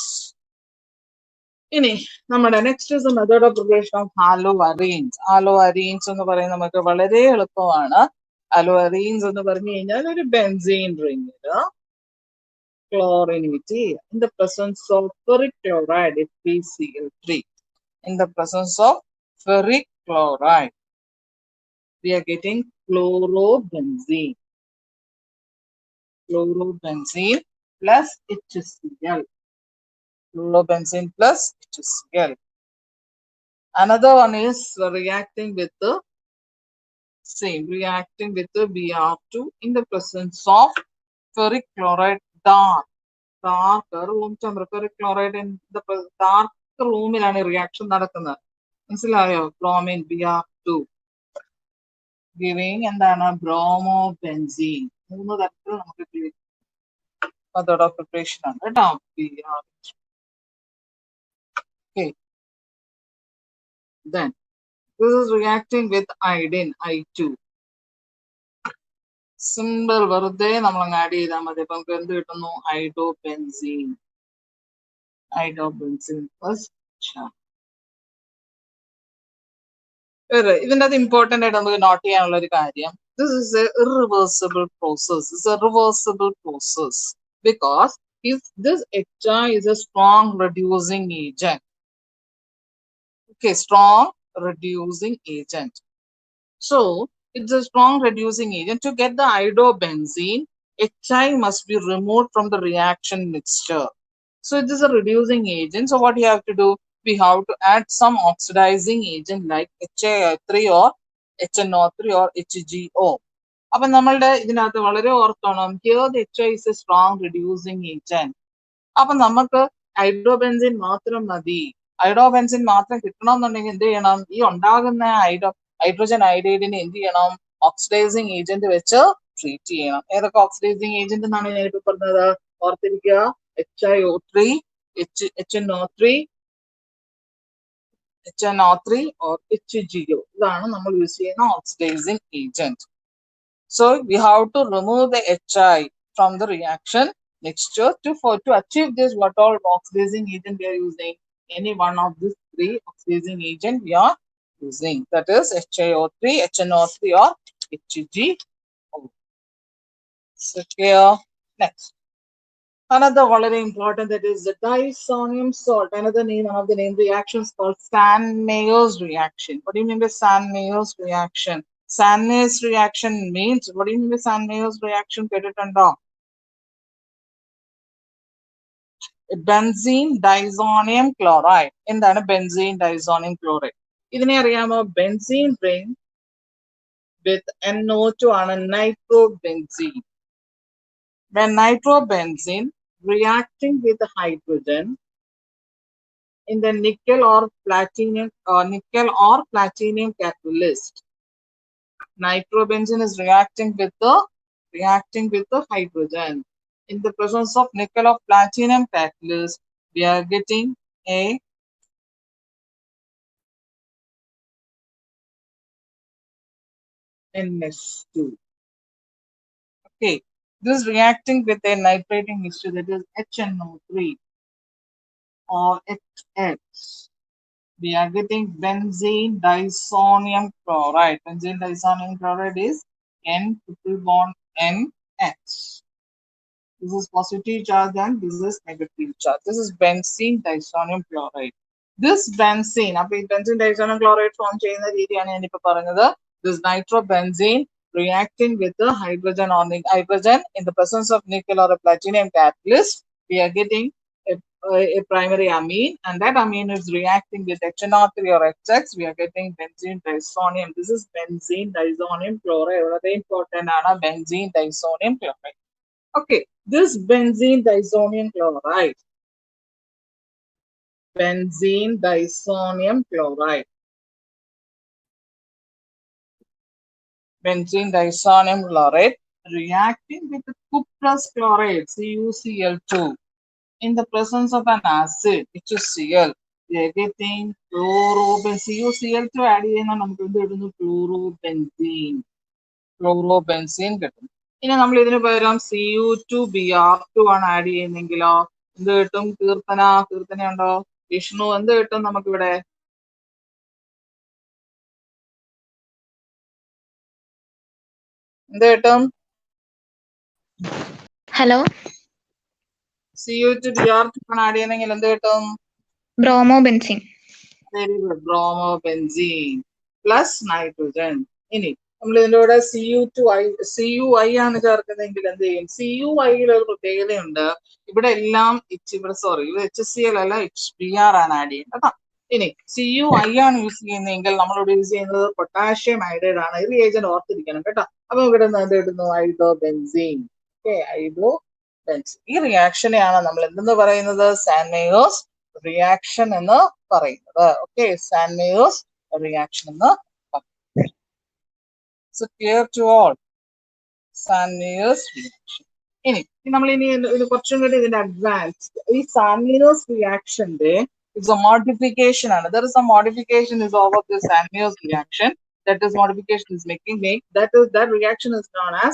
ഇനി നമ്മുടെ next is method of preparation of haloarenes. Haloarenes എന്ന് പറയുന്നത് നമുക്ക് വളരെ എളുപ്പമാണ്. ഹാലോ അറീൻസ് എന്ന് പറഞ്ഞു കഴിഞ്ഞാൽ ഒരു benzene റിംഗില് chlorinity in the presence of ferric chloride, FeCl3. In the presence of ferric chloride, we are getting chlorobenzene. Chlorobenzene plus HCl. Chlorobenzene plus HCl. Another one is reacting with the same, reacting with the Br2 in the presence of ferric chloride dark room temperature. Ferric chloride in the dark റൂമിലാണ് reaction നടക്കുന്നത്. മനസ്സിലായോ? Bromine Br2 giving എന്താണ്? ബ്രോമോബെൻസീൻ. 3 തരത്തിൽ നമുക്ക് method of preparation ആണ് കേട്ടോ. Okay. Then this is reacting with iodine I2. Simple, വെറുതെ നമ്മൾ ആഡ് ചെയ്താൽ മതി. അപ്പൊ നമുക്ക് എന്ത് കിട്ടുന്നു? ഐഡോബെൻസീൻ. ഐഡോബെൻസീൻ പ്ലസ് ഇതിൻ്റെ അത് ഇമ്പോർട്ടന്റ് ആയിട്ട് നമുക്ക് നോട്ട് ചെയ്യാനുള്ള ഒരു കാര്യം, this is a irreversible process. It's a reversible process because if this HI is a strong reducing agent. Okay, strong reducing agent. So it's a strong reducing agent. To get the iodobenzene, HI must be removed from the reaction mixture. So it is a reducing agent. So what you have to do? We have to add some oxidizing agent like HAI3 or HNO3 or HGO. അപ്പൊ നമ്മളുടെ ഇതിനകത്ത് വളരെ ഓർത്തോണം, here the HI is a strong reducing agent. അപ്പൊ നമുക്ക് ഹൈഡ്രോബെൻസിൻ മാത്രം മതി. ഹൈഡ്രോബെൻസിൻ മാത്രം കിട്ടണമെന്നുണ്ടെങ്കിൽ എന്ത് ചെയ്യണം? ഈ ഉണ്ടാകുന്ന ഹൈഡ്രോജൻ അയോഡൈഡിനെ എന്ത് ചെയ്യണം? ഓക്സിഡൈസിങ് ഏജന്റ് വെച്ച് ട്രീറ്റ് ചെയ്യണം. ഏതൊക്കെ ഓക്സിഡൈസിങ് ഏജന്റ് എന്നാണ് ഞാനിപ്പോ പറഞ്ഞത്? ഓർത്തിരിക്കുക, HIO3, HNO3 or HGO. ഇതാണ് നമ്മൾ യൂസ് ചെയ്യുന്ന oxidising agent. So we have to remove the HI from the reaction mixture. To achieve this, what all oxidizing agent we are using? Any one of these 3 oxidizing agent we are using. That is HIO3, HNO3 or HGO. So here, next. Another very important, that is the disonium salt. Another name, one of the name reactions called Sand-Meyer's reaction. What do you mean by Sand-Meyer's reaction? Sand-Meyer's reaction means, what do you mean by Sand-Meyer's reaction? Benzene disonium chloride. എന്താണ് benzene disonium chloride? ഇതിനെ അറിയാമോ? benzene ring with NO2 ആണ് nitrobenzene. When nitrobenzene reacting with hydrogen in the nickel or platinum catalyst, nitrobenzene is reacting with the hydrogen. In the presence of nickel or platinum catalyst, we are getting a NH2. Okay, this is reacting with a nitrating mixture, that is HNO3 or HX. We are getting benzene disonium chloride. Benzene disonium chloride is N triple bond NH. This is positive charge and this is negative charge. This is benzene disonium chloride. This benzene, benzene disonium chloride form ചെയ്യുന്ന രീതിയാണ് ഞാൻ ഇപ്പോൾ പറഞ്ഞത്. This nitrobenzene reacting with the hydrogen in the presence of nickel or a platinum catalyst, we are getting a primary amine, and that amine is reacting with HNO3 or HX. We are getting benzene disonium. This is benzene disonium chloride. Very important ആണ് benzene disonium chloride. Okay, this benzene disonium chloride. Benzene disonium chloride. Benzene disonium chloride reacting with the cuprous chloride, CuCl2, in the presence of an acid, which is Cl. We are getting CuCl2 add ചെയ്യുന്ന നമുക്ക് എന്ത് കിട്ടുന്നു? Chlorobenzene. Chlorobenzene കിട്ടും. ഇനി നമ്മൾ ഇതിന് പകരം Cu2Br2 ആണ് ആഡ് ചെയ്യുന്നെങ്കിലോ എന്ത് കിട്ടും? കീർത്തനയുണ്ടോ? വിഷ്ണു എന്ത് കിട്ടും നമുക്കിവിടെ? എന്ത് കിട്ടും? ഹലോ, Cu2Br2 ആണ് ആഡ് ചെയ്യുന്നെങ്കിൽ എന്ത് കിട്ടും? Bromobenzene. Very good, bromobenzene plus nitrogen. ഇനി നമ്മൾ ഇതിന്റെ കൂടെ Cui ആണ് ചേർക്കുന്നതെങ്കിൽ എന്ത് ചെയ്യും? Cui ഒരു പ്രത്യേകതയുണ്ട്. ഇവിടെ എല്ലാം HCl അല്ല HBr ആണ് ആഡ് ചെയ്യുന്നത് കേട്ടോ. ഇനി Cui ആണ് യൂസ് ചെയ്യുന്നതെങ്കിൽ നമ്മളിവിടെ യൂസ് ചെയ്യുന്നത് പൊട്ടാഷ്യം ഹൈഡ്രൈഡ് ആണ്. ഈ റിയേജന്റ് ഓർത്തിരിക്കണം കേട്ടോ. അപ്പൊ ഇവിടെ നിന്ന് എന്ത് കിട്ടുന്നു? ഐഡോബെൻസീൻ. ഓക്കെ, ഐഡോബെൻസീൻ. ഈ റിയാക്ഷനെയാണ് നമ്മൾ എന്തെന്ന് പറയുന്നത്? സാൻ-മേയേഴ്സ് റിയാക്ഷൻ എന്ന് പറയുന്നത്. ഓക്കെ, സാൻ-മേയേഴ്സ് റിയാക്ഷൻ എന്ന് പറയുന്നത്. So clear to all. San-Mayers reaction. ഇനി നമ്മൾ ഇത് കുറച്ചും കൂടി ഇതിന്റെ അഡ്വാൻസ്ഡ്. ഈ സാൻ-മേയേഴ്സ് റിയാക്ഷന്റെ is a modification ആണ്. There is a modification is over the Samuel's reaction. That is modification is that reaction is known as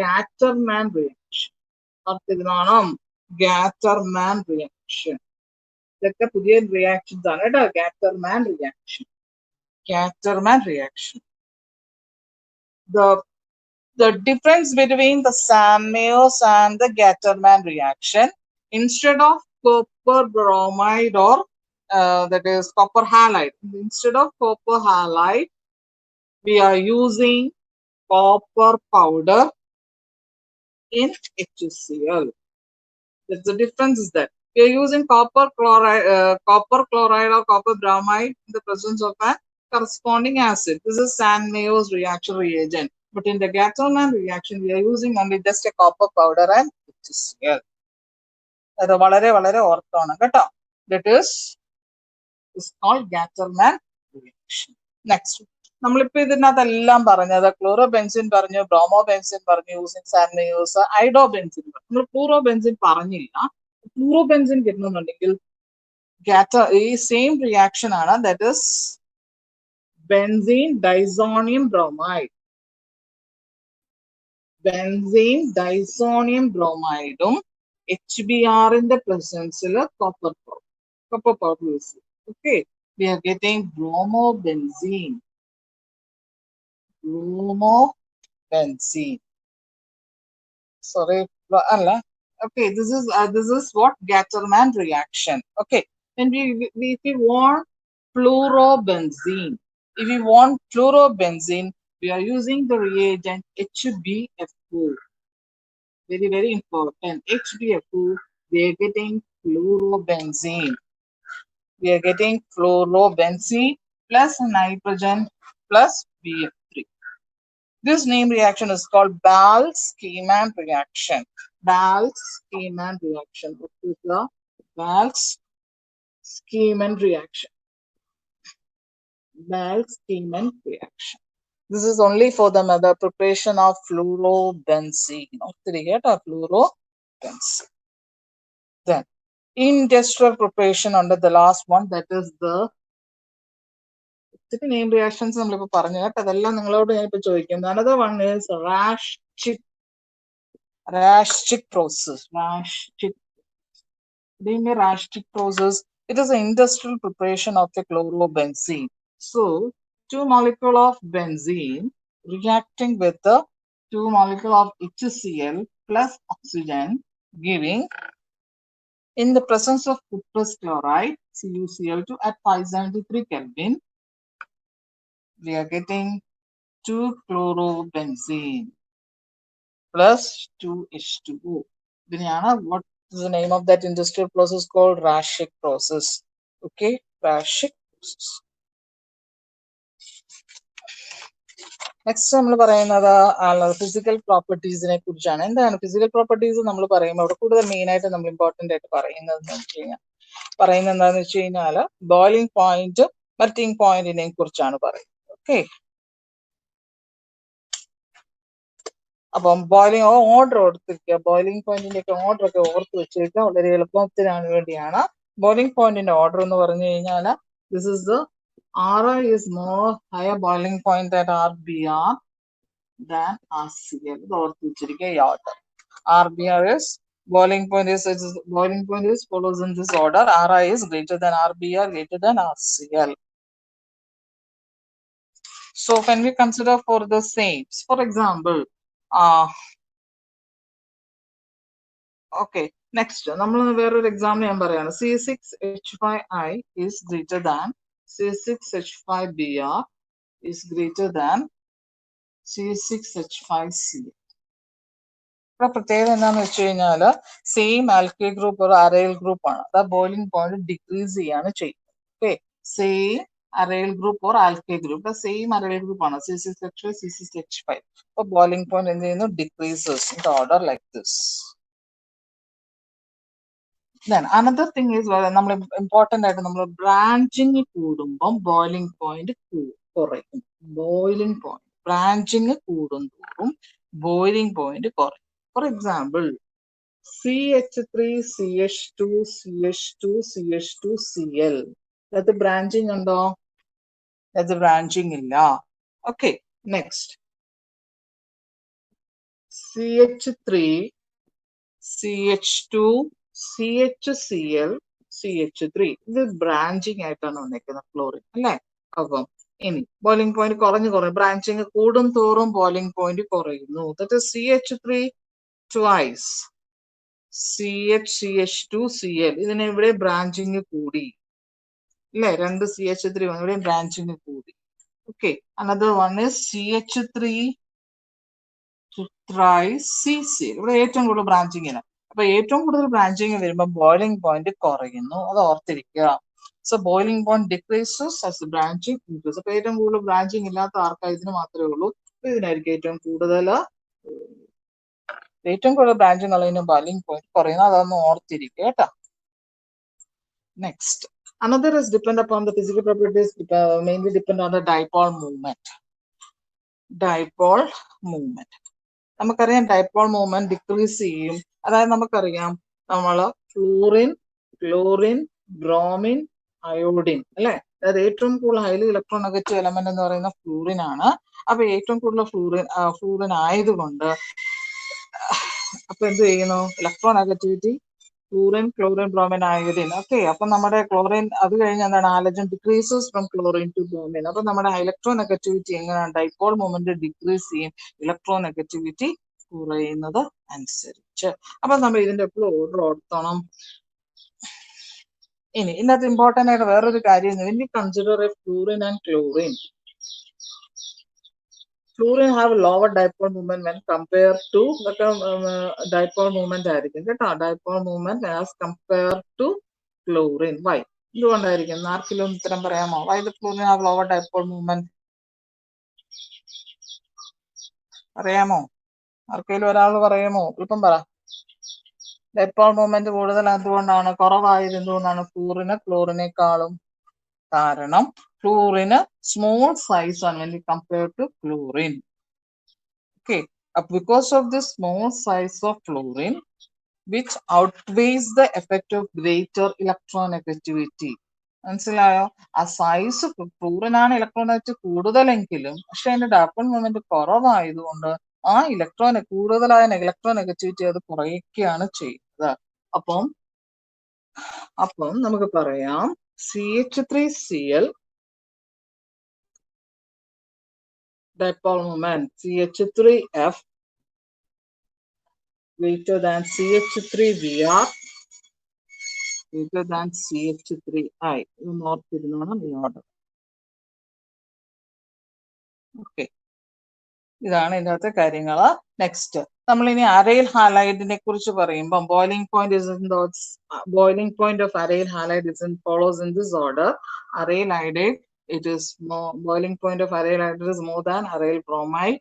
Gattermann reaction. അർത്ഥം Gattermann reaction. ഇതൊക്കെ പുതിയ റിയാക്ഷൻസ് ആണ് കേട്ടോ. Gattermann reaction. Gattermann reaction. The difference between the Samuel's and the Gattermann reaction, instead of copper bromide or that is copper halide, instead of copper halide we are using copper powder in HCl. That's the difference is that we are using copper chloride or copper bromide in the presence of a corresponding acid. This is Saint-Mayo's reaction reagent. But in the Gattermann reaction, we are using only just a copper powder and HCl. That is called Gattermann reaction. Next, നമ്മളിപ്പോ ഇതിനകത്തെല്ലാം പറഞ്ഞത് chlorobenzene പറഞ്ഞു, ബ്രോമോബെൻസിൻ പറഞ്ഞു, using San-Mayers, ഐഡോബെൻസിൻ പറഞ്ഞു. നമ്മൾ ഫ്ലൂറോബെൻസിൻ പറഞ്ഞില്ല. Fluorobenzene കിട്ടുന്നുണ്ടെങ്കിൽ ഈ same reaction ആണ്. That is benzene diazonium bromide. Benzene diazonium ബ്രോമൈഡും HBrന്റെ പ്രസൻസിൽ കോപ്പർ പൗഡർ യൂസ് ചെയ്യും. Okay, we are getting bromobenzene. Sorry, Allah. Okay, this is what Gattermann reaction. Okay, and if we want fluorobenzene, we are using the reagent HbF2. Very, very important. HbF2, we are getting fluorobenzene. We are getting fluorobenzene plus nitrogen plus BF3. This name reaction is called Ball-Schiemann reaction. Ball-Schiemann reaction. What is the Ball-Schiemann reaction? Ball-Schiemann reaction. This is only for the preparation of fluorobenzene. Fluorobenzene. Then, industrial preparation under the last one, that is the name reactions. Another one is Raschig process. Raschig process. It is an industrial preparation of the chlorobenzene. So, 2 molecules of benzene reacting with the 2 molecules of HCl plus oxygen, giving in the presence of cuprous chloride, CuCl2 at 573 Kelvin, we are getting 2 chlorobenzene plus 2 H2O. What is the name of that industrial process called? Raschig process. Okay, Raschig process. Next, we will talk physical properties. Physical properties are main important. Boiling point, melting point. Okay. Boiling order. Boiling point in the order. Boiling point in the order. This is the Ra is more higher boiling point than RBr. than RCl. ഇത് ഓർത്ത് വെച്ചിരിക്കുക ഈ order. RBr is boiling point is follows in this order. Ri is greater than RBr, greater than RCl. So when we consider for the same, for example, okay, next നമ്മൾ വേറൊരു example ഞാൻ പറയാണ്. C6H5I is greater than C6H5Br is greater than C6H5Cl. ഇവിടെ പ്രത്യേകത എന്താന്ന് വെച്ച് കഴിഞ്ഞാല് same alkyl group ഒരു അറൈൽ ഗ്രൂപ്പ് ആണ്. അത് ബോയിലിംഗ് പോയിന്റ് ഡിക്രീസ് ചെയ്യാണ് ചെയ്യുന്നത്. Okay, same aryl group or alkyl group same aryl group ആണ് C6H5 C6H5. അപ്പൊ ബോയിലിംഗ് പോയിന്റ് എന്ത് ചെയ്യുന്നു? Decreases in the order like this. Then another thing is നമ്മൾ ഇമ്പോർട്ടന്റ് ആയിട്ട് നമ്മൾ ബ്രാഞ്ചിങ് കൂടുമ്പം ബോയിലിംഗ് പോയിന്റ് കുറയും. ബോയിലിംഗ് പോയിന്റ് ബ്രാഞ്ചിങ് കൂടുന്തോറും ബോയിലിംഗ് പോയിന്റ് കുറയും. For example CH3 CH2 CH2 CH2 Cl. അത് ബ്രാഞ്ചിങ് ഉണ്ടോ? അത് ബ്രാഞ്ചിങ് ഇല്ല. Okay, next CH3 CH2 CHCl CH3. ഇത് ബ്രാഞ്ചിങ് ആയിട്ടാണ് വന്നിരിക്കുന്നത് ഫ്ലോറിൻ അല്ലേ? അപ്പം ഇനി ബോയിലിംഗ് പോയിന്റ് കുറഞ്ഞു ബ്രാഞ്ചിങ് കൂടും തോറും ബോയിലിംഗ് പോയിന്റ് കുറയുന്നു. That is CH3 twice CH2Cl. ഇതിന് ഇവിടെ ബ്രാഞ്ചിങ് കൂടി അല്ലെ? രണ്ട് CH3 ഇവിടെ ബ്രാഞ്ചിങ് കൂടി. Okay, another one is CH3 thrice CCl. ഇവിടെ ഏറ്റവും കൂടുതൽ ബ്രാഞ്ചിങ്ങിന്. അപ്പൊ ഏറ്റവും കൂടുതൽ ബ്രാഞ്ചിങ് വരുമ്പോൾ ബോയിലിംഗ് പോയിന്റ് കുറയുന്നു. അത് ഓർത്തിരിക്കുക. So boiling point decreases as branching increase. അപ്പൊ ഏറ്റവും കൂടുതൽ ബ്രാഞ്ചിങ് ഇല്ലാത്ത ആർക്കാ? ഇതിന് മാത്രമേ ഉള്ളൂ. ഇതിനായിരിക്കും ഏറ്റവും കൂടുതൽ ബ്രാഞ്ചിങ് ഉള്ളതിന് ബോയിലിംഗ് പോയിന്റ് കുറയുന്നു. അതൊന്ന് ഓർത്തിരിക്കുക കേട്ടോ. Next, another is depend upon the physical properties, mainly depend on the dipole movement. Dipole movement നമുക്കറിയാം. ഡൈപോൾ മൂവ്മെന്റ് ഡിക്രീസ് ചെയ്യും. അതായത് നമുക്കറിയാം നമ്മള് ഫ്ലൂറിൻ, ക്ലോറിൻ, ബ്രോമിൻ, അയോഡിൻ അല്ലെ? അതായത് ഏറ്റവും കൂടുതൽ ഹൈലി ഇലക്ട്രോൺ നെഗറ്റീവ് എലമെന്റ് എന്ന് പറയുന്ന ഫ്ലൂറിൻ ആണ്. അപ്പൊ ഏറ്റവും കൂടുതൽ ഫ്ലൂറിൻ ആയതുകൊണ്ട് അപ്പൊ എന്ത് ചെയ്യുന്നു? Electronegativity fluorine, chlorine, bromine, iodine. Okay, അപ്പൊ നമ്മുടെ ക്ലോറിൻ അത് കഴിഞ്ഞ് എന്താണ്? Halogen decreases from chlorine to bromine. അപ്പൊ നമ്മുടെ ഇലക്ട്രോ നെഗറ്റിവിറ്റി എങ്ങനെയാണ്? ഡൈപോൾ മൂവ്മെന്റ് ഡിക്രീസ് ചെയ്യും ഇലക്ട്രോ നെഗറ്റിവിറ്റി കുറയുന്നത് അനുസരിച്ച്. അപ്പൊ നമ്മൾ ഇതിന്റെ എപ്പോഴും ഓർഡർ ഓർത്തണം. ഇനി ഇതിനകത്ത് ഇമ്പോർട്ടന്റ് ആയിട്ട് വേറൊരു കാര്യം, when we consider a fluorine and chlorine, fluorine have lower dipole moment when compared to dipole moment ആയിരിക്കും കേട്ടോ. dipole moment as compared to chlorine. Why? എന്തുകൊണ്ടായിരിക്കും? ആർക്കെങ്കിലും ഉത്തരം പറയാമോ? Why the fluorine have lower dipole moment? അറിയാമോ? ആർക്കെങ്കിലും ഒരാൾ പറയാമോ? എളുപ്പം പറ. ഡൈപോൾ മൂവ്മെന്റ് കൂടുതൽ എന്തുകൊണ്ടാണ്? കുറവായത് എന്തുകൊണ്ടാണ്? ഫ്ലൂറിന് ക്ലോറിനേക്കാളും. കാരണം ഫ്ലൂറിന് സ്മോൾ സൈസ് ആണ് when we compare to chlorine. Okay, because of this small size of fluorine, which outweighs the effect of greater electronegativity. മനസ്സിലായോ? ആ സൈസ് ഫ്ലൂറിൻ ആണ് ഇലക്ട്രോനെഗറ്റിവിറ്റി കൂടുതലെങ്കിലും പക്ഷെ അതിന്റെ ഡൈപോൾ മൂവ്മെന്റ് കുറവായതുകൊണ്ട് ആ കൂടുതലായ ഇലക്ട്രോനെഗറ്റിവിറ്റി അത് കുറയ്ക്കുകയാണ് ചെയ്യുന്നത്. അപ്പം നമുക്ക് പറയാം CH3Cl dipole moment CH3F greater than CH3Br greater than CH3I. ഇത് ഓർത്തിരുന്നോണം ഈ ഓർഡർ. ഓക്കെ, ഇതാണ് ഇതിനകത്തെ കാര്യങ്ങള്. നെക്സ്റ്റ് നമ്മൾ ഇനി അരൈൽ ഹാലൈഡിനെ കുറിച്ച് പറയുമ്പോൾ boiling point of aryl halide follows in this order. Aryl iodide, it is more, boiling point of aryl iodide is more than aryl bromide,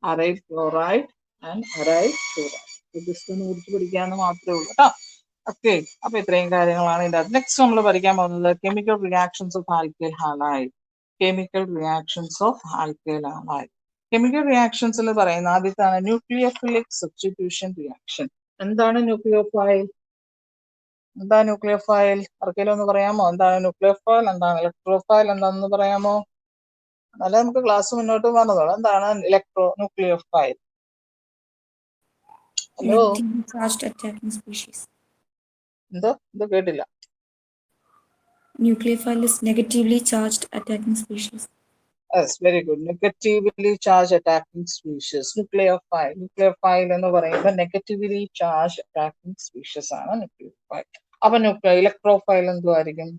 aryl chloride and aryl fluoride. Just ഒന്ന് കുറിച്ച് പഠിക്കാന്ന് മാത്രമേ ഉള്ളൂ കേട്ടോ. Okay, അപ്പൊ ഇത്രയും കാര്യങ്ങളാണ് ഇതിന്റെ. Next നമ്മൾ പഠിക്കാൻ പോകുന്നത് chemical reactions of alkyl halide. Chemical reactions of alkyl halide. Chemical റിയാക്ഷൻസിൽ പറയുന്ന ആദ്യത്താണ് ന്യൂക്ലിയോഫിലിക് സബ്സ്റ്റിറ്റ്യൂഷൻ റിയാക്ഷൻ. എന്താണ് ന്യൂക്ലിയോഫൈൽ? ആർക്കെങ്കിലും ഒന്ന് പറയാമോ? എന്താണ് ന്യൂക്ലിയോഫൈൽ? എന്താണ് ഇലക്ട്രോഫൈൽ? എന്താണെന്ന് പറയാമോ? എന്നാലേ നമുക്ക് ക്ലാസ് മുന്നോട്ട് പോകുന്നതോളം. എന്താണ് electro nucleophile? Hello, Negatively charged attacking species. എന്തോ കേട്ടില്ല. Nucleophile is negatively charged attacking species. Yes, very good. Negatively charged attacking species. Nucleophile. Nucleophile എന്ന് പറയുമ്പോൾ നെഗറ്റീവ്ലി ചാർജ് അറ്റാക്കിംഗ് സ്പീഷീസ് ആണ് ന്യൂക്ലിയോഫൈൽ. അപ്പൊ ഇലക്ട്രോഫൈൽ എന്തുമായിരിക്കും?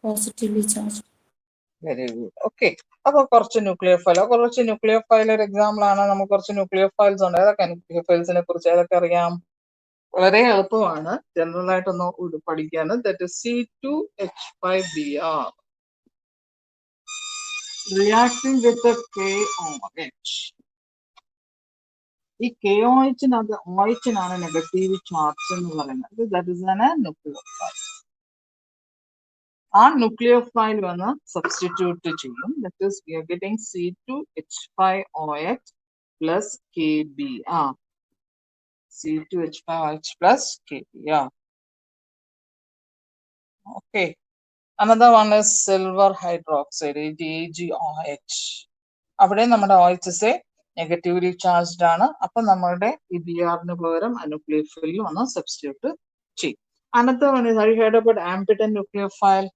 Positively charged. Very good. Okay, അപ്പൊ കുറച്ച് nucleophile ഒരു എക്സാമ്പിൾ ആണ്. നമുക്ക് കുറച്ച് ന്യൂക്ലിയോഫൈൽസ് ഉണ്ട്. ഏതൊക്കെ ന്യൂക്ലിയോഫൈൽസിനെ കുറിച്ച് ഏതൊക്കെ അറിയാം? വളരെ എളുപ്പമാണ്, ജനറൽ ആയിട്ടൊന്ന് പഠിക്കാണ്. That is C2H5Br reacting with KOH. ഈ KOH-നത് OH-നാണ് നെഗറ്റീവ് ചാർജ് എന്ന് പറയുന്നത്. That is nucleophile. ആ ന്യൂക്ലിയോഫൈൽ വന്ന് സബ്സ്റ്റിറ്റ്യൂട്ട് ചെയ്യും. That is we are getting C2H5OH plus KBr. C2H5OH plus KBr. Okay. Another one is silver hydroxide, AgOH. അവിടെ നമ്മുടെ OHs നെഗറ്റീവ്ലി ചാർജ്ഡ് ആണ്. അപ്പൊ നമ്മുടെ ഈ BR-ന് പകരം ന്യൂക്ലിയോഫൈൽ വന്ന് സബ്സ്റ്റിറ്റ്യൂട്ട് ചെയ്യും. Another one is, have you heard about amphibian nucleophile?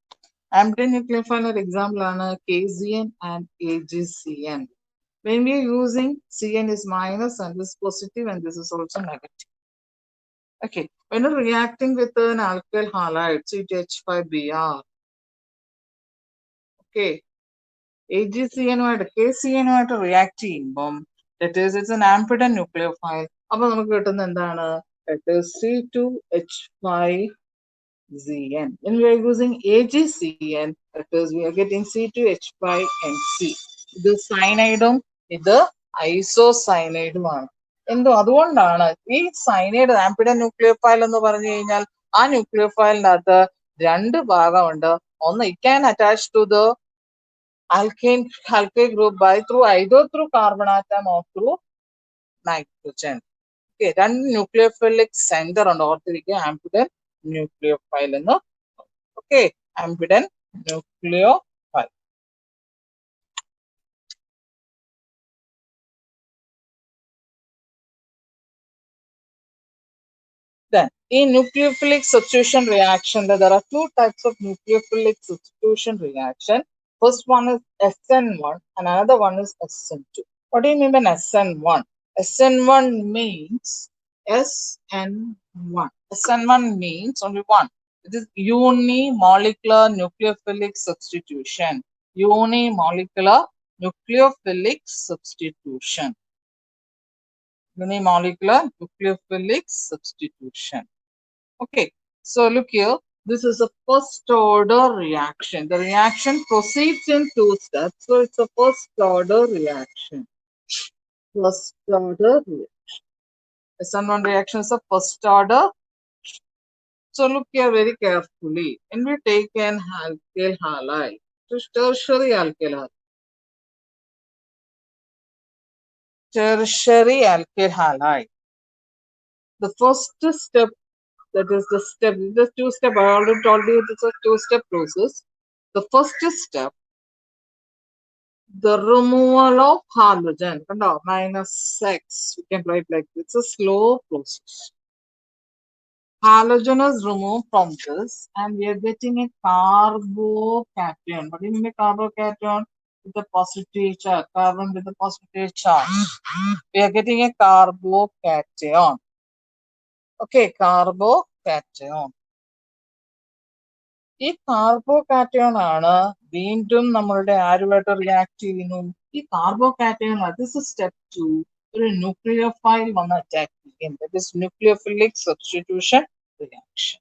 Amphibian nucleophile ഒരു എക്സാമ്പിൾ ആണ് KZN and AgCN. When we are using CN is minus and this is positive and this is also negative. Okay, when you're reacting with an alkyl halide, C2H5Br, okay, AgCN-ആയിട്ട് KCN-ആയിട്ട് react ചെയ്യുമ്പം that is it's an amphibian nucleophile. അപ്പൊ നമുക്ക് കിട്ടുന്ന എന്താണ്? That is C2H5ZN. When we are using AgCN, that is we are getting C2H5NC. ഇത് സൈനൈഡും ഇത് ഐസോസൈനൈഡുമാണ്. അതുകൊണ്ടാണ് ഈ സൈനൈഡ് ആംഫിബിയൻ ന്യൂക്ലിയോഫൈൽ എന്ന് പറഞ്ഞു കഴിഞ്ഞാൽ ആ ന്യൂക്ലിയോഫൈലിന്റെ അകത്ത് രണ്ട് ഭാഗമുണ്ട്. ഒന്ന് it can attach to the alkyl group by either through carbon atom or through nitrogen. Okay, രണ്ട് ന്യൂക്ലിയോഫിലിക് സെന്റർ ഉണ്ട്. ഓർത്തിരിക്കുക, ആംഫിബിയൻ ന്യൂക്ലിയോഫൈൽ എന്ന്. Okay, amphibian nucleophile. Then, in nucleophilic substitution reaction, there are two types of nucleophilic substitution reaction. First one is SN1 and another one is SN2. What do you mean by SN1? SN1 means SN1. SN1 means only one. It is unimolecular nucleophilic substitution. Unimolecular nucleophilic substitution. Unimolecular nucleophilic substitution. Okay, so look here, this is a first order reaction. The reaction proceeds in two steps, so it's a first order reaction. First order reaction. SN1 reaction is a first order. So look here very carefully. When we take an alkyl halide, tertiary alkyl halide. Tertiary alkyl halide. The first step, that is the step, the two-step, I already told you it's a two-step process. The first step, the removal of halogen, -X, we can write like this. It's a slow process. Halogen is removed from this and we are getting a carbocation. What do you mean by carbocation? With a positive charge, carbon with a positive charge. We are getting a carbocation. Okay, carbocation. ഈ carbocation ആണ് വീണ്ടും നമ്മളുടെ ആരുമായിട്ട് react ചെയ്യുന്നു. ഈ carbocation, this is step 2, ഒരു nucleophile വന്ന് attack ചെയ്യും. That is nucleophilic substitution reaction.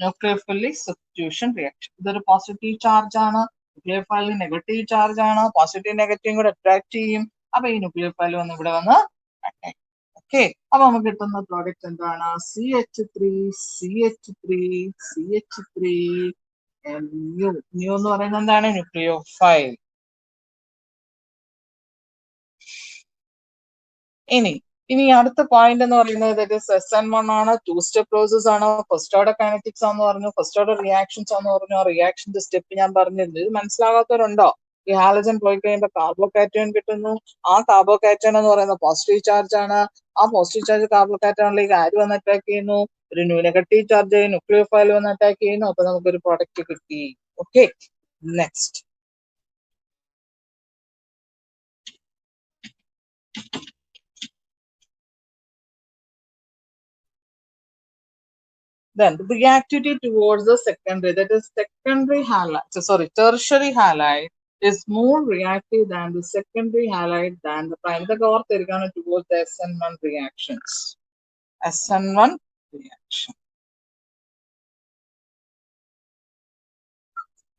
Nucleophilic substitution reaction. ഇതൊരു പോസിറ്റീവ് ചാർജ് ആണ്, ന്യൂക്ലിയോഫൈലിന് നെഗറ്റീവ് ചാർജ് ആണ്. പോസിറ്റീവ് നെഗറ്റീവും കൂടെ അട്രാക്ട് ചെയ്യും. അപ്പൊ ഈ ന്യൂക്ലിയോഫൈൽ വന്ന് ഇവിടെ വന്ന് അറ്റാക്ക്. ഓക്കെ, അപ്പൊ നമുക്ക് കിട്ടുന്ന പ്രോഡക്റ്റ് എന്താണ്? CH3 ന്യൂ എന്ന് പറയുന്നത് എന്താണ്? ന്യൂക്ലിയോഫൈൽ. ഇനി ഇനി അടുത്ത പോയിന്റ് എന്ന് പറയുന്നത് ദാറ്റ് ഈസ് SN1 ആണ്, 2-step പ്രോസസ് ആണ്, ഫസ്റ്റ് ഓർഡർ കൈനറ്റിക്സ് ആണെന്ന് പറഞ്ഞു, ഫസ്റ്റ് ഓർഡർ റിയാക്ഷൻസ് ആണെന്ന് പറഞ്ഞു. ആ റിയാക്ഷന്റെ സ്റ്റെപ്പ് ഞാൻ പറഞ്ഞിരുന്നു. ഇത് മനസ്സിലാകാത്തവരുണ്ടോ? ഈ ഹാലജൻ പോയി കഴിയുമ്പോൾ കാർബോകാറ്റയോൺ കിട്ടുന്നു. ആ കാർബോകാറ്റയോൺ എന്ന് പറയുന്നത് പോസിറ്റീവ് ചാർജ് ആണ്. ആ പോസിറ്റീവ് ചാർജ് കാർബോകാറ്റയോണിലേക്ക് ആര് വന്ന് അറ്റാക്ക് ചെയ്യുന്നു? ഒരു നെഗറ്റീവ് ചാർജ് ന്യൂക്ലിയോഫൈൽ വന്ന് അറ്റാക്ക് ചെയ്യുന്നു. അപ്പൊ നമുക്കൊരു പ്രൊഡക്റ്റ് കിട്ടി. Okay, next. Then the reactivity towards the secondary, that is tertiary halide is more reactive than the secondary halide than the primary. The ഓർത്തിരിക്കുകയാണ് towards the SN1 reactions. SN1 reaction.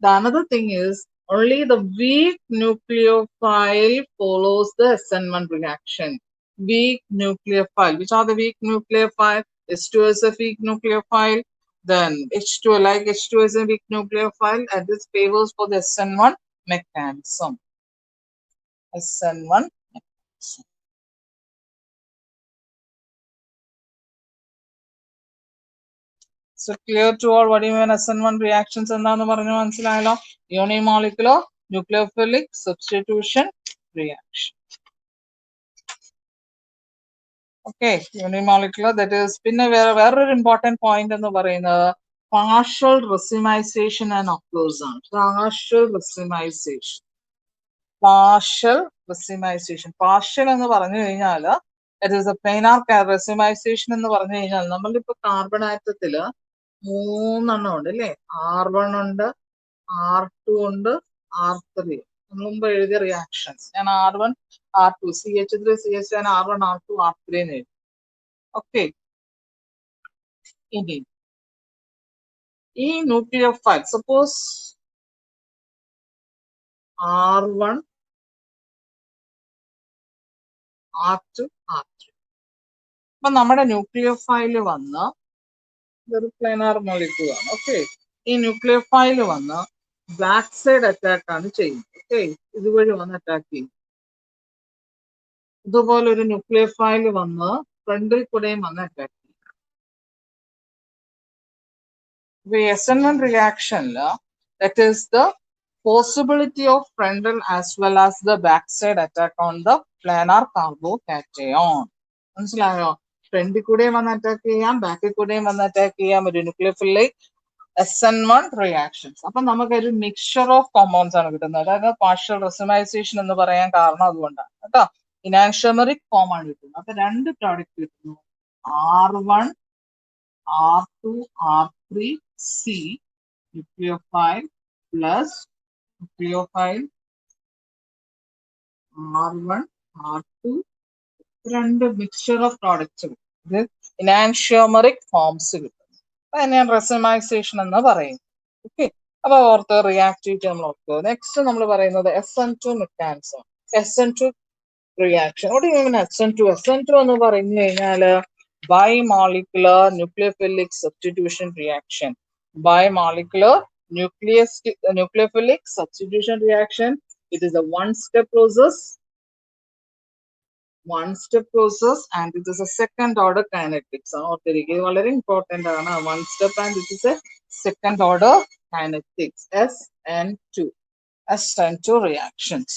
The another thing is only the weak nucleophile follows the SN1 reaction. Weak nucleophile. Which are the weak nucleophile? H2 is a weak nucleophile. Then H2, like H2 is a weak nucleophile, and this favors for the SN1 mechanism. SN1 mechanism. So clear to all what do you mean SN1 reactions എന്താണെന്ന് പറഞ്ഞു മനസ്സിലായല്ലോ? Unimolecular nucleophilic substitution reaction. Okay, unimolecular, that is പിന്നെ വേറൊരു important point എന്ന് പറയുന്നത് partial racemization and occurs ആണ്. Partial racemization. Partial എന്ന് പറഞ്ഞു കഴിഞ്ഞാൽ it is a planar racemization എന്ന് പറഞ്ഞു കഴിഞ്ഞാൽ നമ്മളിപ്പോ കാർബൺ ആറ്റത്തില് 3 എണ്ണം ഉണ്ട് അല്ലേ? R1 ഉണ്ട്, R2 ഉണ്ട്, R3. നമ്മൾ മുമ്പ് എഴുതിയ റിയാക്ഷൻസ് ഞാൻ R1 R2 CH3 CH ഞാൻ R1 R2 R3 എന്ന് എഴുതി. ഓക്കെ, ഇനി ഈ nucleophile suppose R1 R2 R3. അപ്പൊ നമ്മുടെ ന്യൂക്ലിയോഫൈല് വന്ന് ഇതൊരു പ്ലാനാർ മോളിക്യൂൾ ആണ്. ഓക്കെ, ഈ ന്യൂക്ലിയോഫൈല് വന്ന് ബാക്ക് സൈഡ് അറ്റാക്ക് ആണ് ചെയ്യുന്നത്. ഓക്കെ, ഇതുവഴി വന്ന് അറ്റാക്ക് ചെയ്യും. ഇതുപോലെ ഒരു ന്യൂക്ലിയോഫൈല് വന്ന് ഫ്രണ്ടിൽ കൂടെയും വന്ന് അറ്റാക്ക് ചെയ്യും. ഇപ്പൊ SN1 റിയാക്ഷനില് that is the possibility of frontal as well as the backside attack on the planar carbocation. മനസ്സിലായോ? ഫ്രണ്ടിൽ കൂടെയും വന്ന് അറ്റാക്ക് ചെയ്യാം, ബാക്കിൽ കൂടെയും വന്ന് അറ്റാക്ക് ചെയ്യാം ഒരു ന്യൂക്ലിയോഫിലിക് SN1 റിയാക്ഷൻസ്. അപ്പൊ നമുക്കൊരു മിക്സ്ചർ ഓഫ് കോമ്പൗണ്ട്സ് ആണ് കിട്ടുന്നത്. അതായത് പാർഷ്യൽ റെസിമൈസേഷൻ എന്ന് പറയാൻ കാരണം അതുകൊണ്ടാണ് കേട്ടോ. ഇനാൻഷമറിക് ഫോം ആണ് കിട്ടുന്നത്. അപ്പൊ രണ്ട് പ്രോഡക്റ്റ് കിട്ടുന്നു, R1 R2 R3 C nucleophile plus nucleophile R1 R2, രണ്ട് മിക്സ്ചർ ഓഫ് പ്രോഡക്ട്സ് കിട്ടും. ഇത് ഇനാൻഷ്യോമറിക് ഫോംസ് കിട്ടും. അതിനെയാണ് റെസിമൈസേഷൻ എന്ന് പറയുന്നത്. ഓക്കെ, അപ്പൊ ഓർത്ത് റിയാക്ടിവിറ്റി നമ്മൾ ഓർക്കുക. നെക്സ്റ്റ് നമ്മൾ പറയുന്നത് SN2 മെക്കാനിസം. SN2 reaction. ഇവിടെ SN2 എന്ന് പറഞ്ഞു കഴിഞ്ഞാല് bimolecular nucleophilic substitution reaction. Bimolecular nucleophilic substitution reaction. It is a one-step process. And it is a second order kinetics. Very important. One step and it is a second order kinetics. SN2 reactions.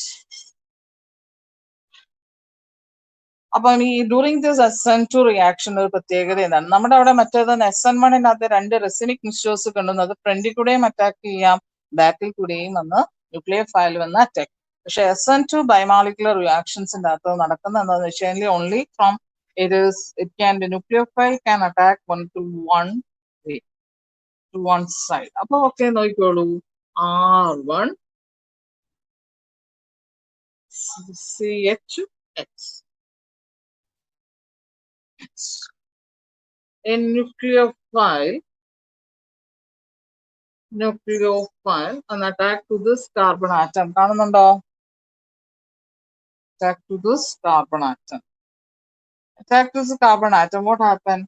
അപ്പൊ ഈ during this SN2 reaction ഒരു പ്രത്യേകത എന്താണ്? നമ്മുടെ അവിടെ മറ്റേത് SN1-നകത്ത് രണ്ട് റെസിനിക് mixtures കണ്ടുന്നത് ഫ്രണ്ടിൽ കൂടെയും അറ്റാക്ക് ചെയ്യാം, ബാക്കിൽ കൂടെയും വന്ന് ന്യൂക്ലിയോഫൈൽ വന്ന് അറ്റാക്ക്. പക്ഷെ SN2 ബൈമോളിക്കുലർ റിയാക്ഷൻസിന്റെ അകത്ത് നടക്കുന്ന എന്താണെന്ന് വെച്ചാൽ only from nucleophile can attack to one side. അപ്പൊ ഓക്കെ നോക്കിക്കോളൂ, R1 CH a nucleophile an attack to this carbon atom. കാണുന്നുണ്ടോ? Attack to this carbon atom. What happened?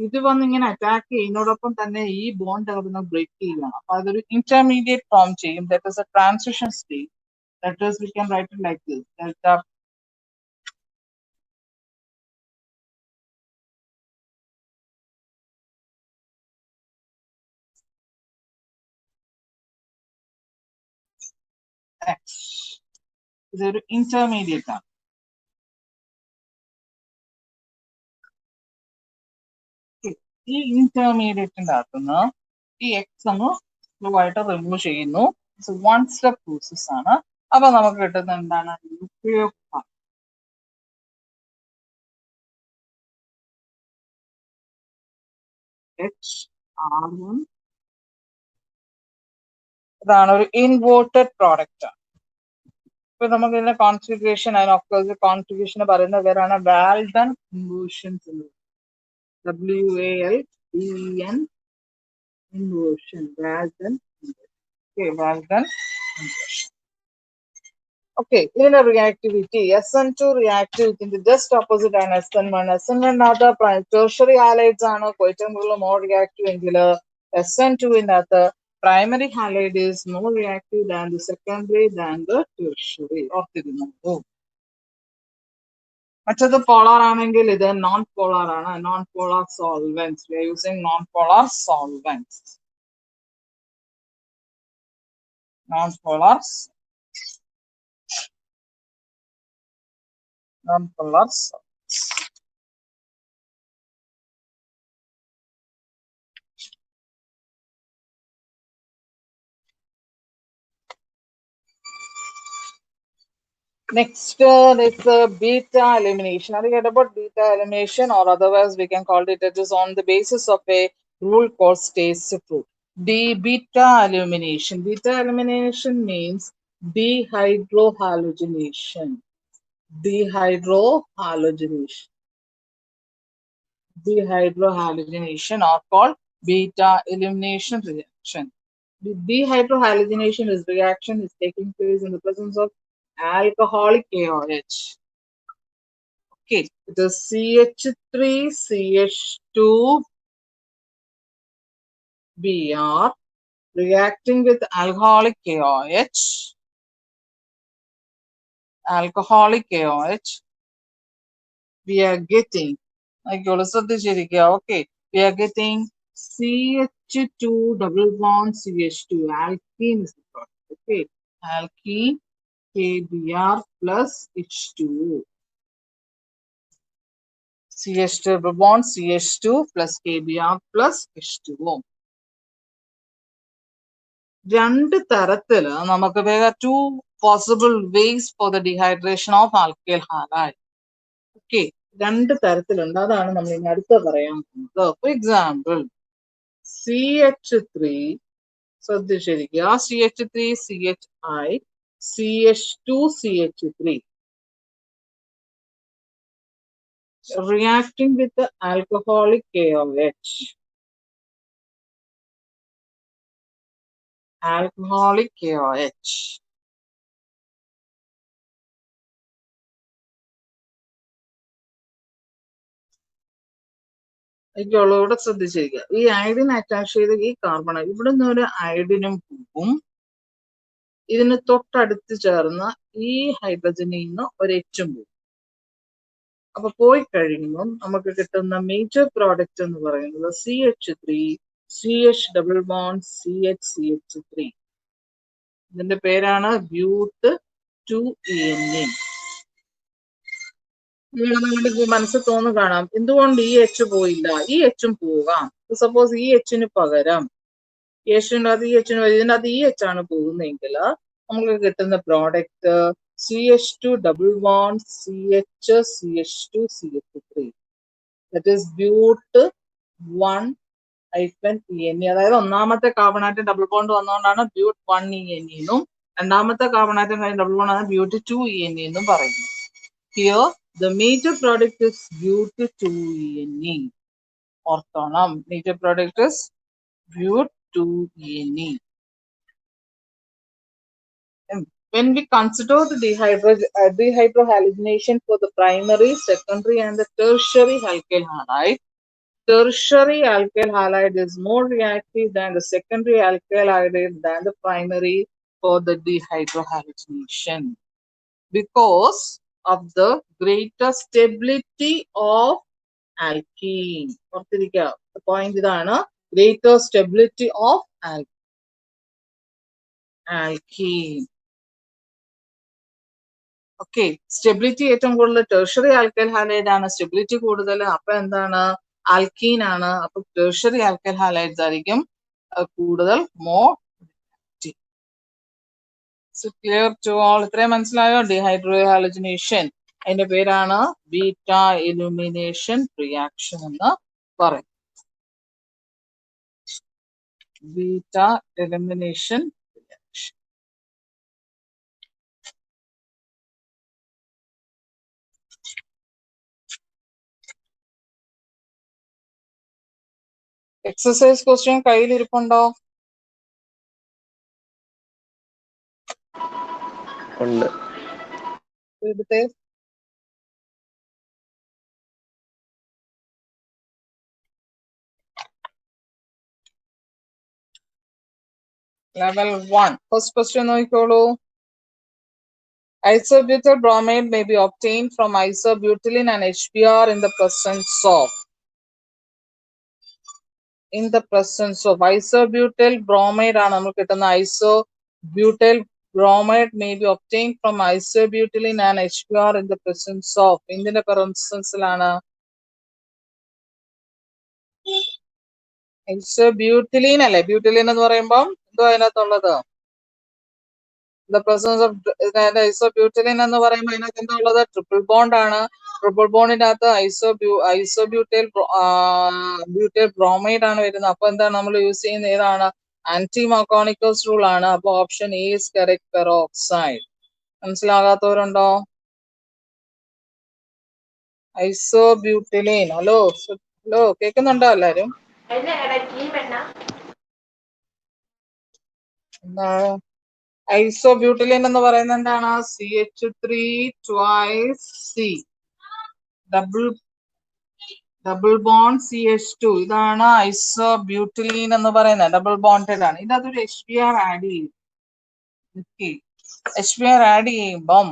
ഇത് വന്ന് ഇങ്ങനെ അറ്റാക്ക് ചെയ്യുന്നതോടൊപ്പം തന്നെ ഈ ബോണ്ട് അവിടെ ബ്രേക്ക് ചെയ്യുകയാണ്. അപ്പൊ അതൊരു ഇന്റർമീഡിയറ്റ് ഫോം ചെയ്യും. That is A transition state. That is, we can write it like this. Delta Next, ഇതൊരു ഇന്റർമീഡിയറ്റ് ആണ്. ഈ ഇന്റർമീഡിയറ്റിന്റെ അകത്തുനിന്ന് ഈ എക്സ് ഒന്ന് ആയിട്ട് റിമൂവ് ചെയ്യുന്നു. വൺ സ്റ്റെപ്പ് പ്രോസസ് ആണ്. അപ്പൊ നമുക്ക് കിട്ടുന്ന എന്താണ്? ന്യൂക്ലിയോഫൈൽ. HR1. ഇതാണ് ഒരു ഇൻവേർട്ടഡ് പ്രോഡക്റ്റ്. ഇപ്പൊ നമുക്ക് ഇതിന്റെ കോൺഫിഗറേഷൻ കോൺഫിഗറേഷൻ പറയുന്ന പേരാണ് വാൽഡൺ inversions. WALDEN inversion. Walden inversion. Okay, Walden inversion. Okay, linear reactivity. SN2 reactivity is just opposite and SN1. SN1 other tertiary halides are quite more reactive in SN2 in the primary halide is more reactive than the secondary than the tertiary of the remove. മറ്റത് polar ആണെങ്കിൽ ഇത് non polar ആണ്. Non polar solvents. We are using non polar solvents. Non polar solvents. Next is beta elimination. Have you heard about beta elimination, or otherwise we can call it is on the basis of a rule called Stay's rule. Beta elimination. Beta elimination means dehydrohalogenation. Dehydrohalogenation are called beta elimination reaction. The dehydrohalogenation reaction is taking place in the presence of alcoholic KOH. Okay, it is CH3CH2Br reacting with alcoholic KOH. We are getting, okay, we are getting CH2 double bond CH2. Alkene is the product. Okay, alkene KBr plus H2O. CH2 double bond CH2 plus KBr plus H2O. രണ്ട് തരത്തില് നമുക്ക് two possible ways for the dehydration of alkyl halide. Okay, രണ്ട് തരത്തിലുണ്ട്. അതാണ് നമ്മൾ ഇനി അടുത്ത പറയാൻ പോകുന്നത്. ഫോർ എക്സാമ്പിൾ CH3 ശ്രദ്ധിച്ചിരിക്കുക. CH3 CHI CH2 CH3 reacting with the alcoholic KOH. Alcoholic KOH. ഇവിടെ ശ്രദ്ധിച്ചിരിക്കുക. ഈ അയഡിൻ അറ്റാച്ച് ചെയ്ത ഈ കാർബൺ ഇവിടെ നിന്ന് ഒരു അയഡിനും പോകും. ഇതിന് തൊട്ടടുത്ത് ചേർന്ന ഈ ഹൈഡ്രജനിൽ നിന്ന് ഒരു എച്ചും പോകും. അപ്പൊ പോയി കഴിയുമ്പം നമുക്ക് കിട്ടുന്ന മേജർ പ്രോഡക്റ്റ് എന്ന് പറയുന്നത് CH3 CH double bond CH3. ഇതിന്റെ പേരാണ് ബ്യൂട്ട് 2ENA. നിങ്ങൾക്ക് മനസ്സിൽ തോന്നു കാണാം എന്തുകൊണ്ട് ഈ എച്ച് പോയില്ല, ഈ എച്ചും പോകാം. സപ്പോസ് ഈ എച്ചിന് പകരം ഇതിനകത്ത് ഈ എച്ച് ആണ് പോകുന്നതെങ്കിൽ നമുക്ക് കിട്ടുന്ന product CH2 double bond CH2 CH3. That is ബ്യൂട്ട് 1-ENA. അതായത് ഒന്നാമത്തെ കാർബണാറ്റ് ഡബിൾ ബോണ്ട് വന്നുകൊണ്ടാണ് ബ്യൂട്ട് 1ENA എന്നും രണ്ടാമത്തെ കാർബണാറ്റ് ഡബിൾ ബോണ്ട് ആണ് ബ്യൂട്ട് 2ENA എന്നും പറയുന്നത്. Here the major product is bute 2ENA. Orthonom. Major product is bute 2ENA. When we consider the dehydrohalogenation for the primary, secondary, and the tertiary alkyl halide, tertiary alkyl halide is more reactive than the secondary alkyl halide than the primary for the dehydrohalogenation because of the greater stability of alkene. The point is greater stability of alkene. Okay, stability ഏറ്റവും കൂടുതൽ tertiary alkyl halide ആണ്, stability കൂടുതൽ. അപ്പൊ എന്താണ്? Alkene ആണ്. അപ്പൊ tertiary alkyl halides ആയിരിക്കും കൂടുതൽ മോർ. Clear to all? ഇത്രയും മനസ്സിലായോ? ഡീഹൈഡ്രോ ഹാലജനേഷൻ അതിന്റെ പേരാണ് ബീറ്റ ഇലുമിനേഷൻ റിയാക്ഷൻ എന്ന് പറയും. Beta elimination reaction. Exercise question കയ്യിലിരിപ്പുണ്ടോ? ഉണ്ട്. എടുത്തേ. Level 1. First question നോക്കിക്കോളൂ. Isobutyl bromide may be obtained from isobutylene and HBr in the presence of. Isobutyl bromide ആണ് നമുക്ക് കിട്ടുന്ന. Isobutyl bromide may be obtained from isobutylene and HBr in the presence of. എന്തിന്റെ പ്രസൻസിലാണ്? ഐസോബ്യൂട്ടിലീൻ അല്ലേ? Butylene എന്ന് പറയുമ്പോൾ എന്തോ അതിനകത്തുള്ളത്? The presence of isobutylene എന്ന് പറയുമ്പോൾ അതിനകത്ത് എന്താ ഉള്ളത്? ട്രിപ്പിൾ ബോണ്ട് ആണ്. ട്രിപ്പിൾ ബോണ്ടിന്റെ അകത്ത് isobutyl butyl bromide ആണ് വരുന്നത്. അപ്പൊ എന്താണ് നമ്മൾ യൂസ് ചെയ്യുന്ന? ഏതാണ്? ആന്റി മക്കോണിക്കോസ് റൂൾ ആണ്. അപ്പൊ option A is correct, peroxide. മനസ്സിലാകാത്തവരുണ്ടോ? ഐസോബ്യൂട്ടിലീൻ. ഹലോ കേൾക്കുന്നുണ്ടോ എല്ലാരും? എന്താണ് ഐസോബ്യൂട്ടിലിൻ എന്ന് പറയുന്നത്? എന്താണ്? CH3 double bond CH2. ഇതാണ് ഐസോബ്യൂട്ടിലീൻ എന്ന് പറയുന്നത്. ഡബിൾ ബോണ്ടഡ് ആണ്. ഇതൊരു HBr ആഡ് ചെയ്യും. HBr ആഡ് ചെയ്യുമ്പം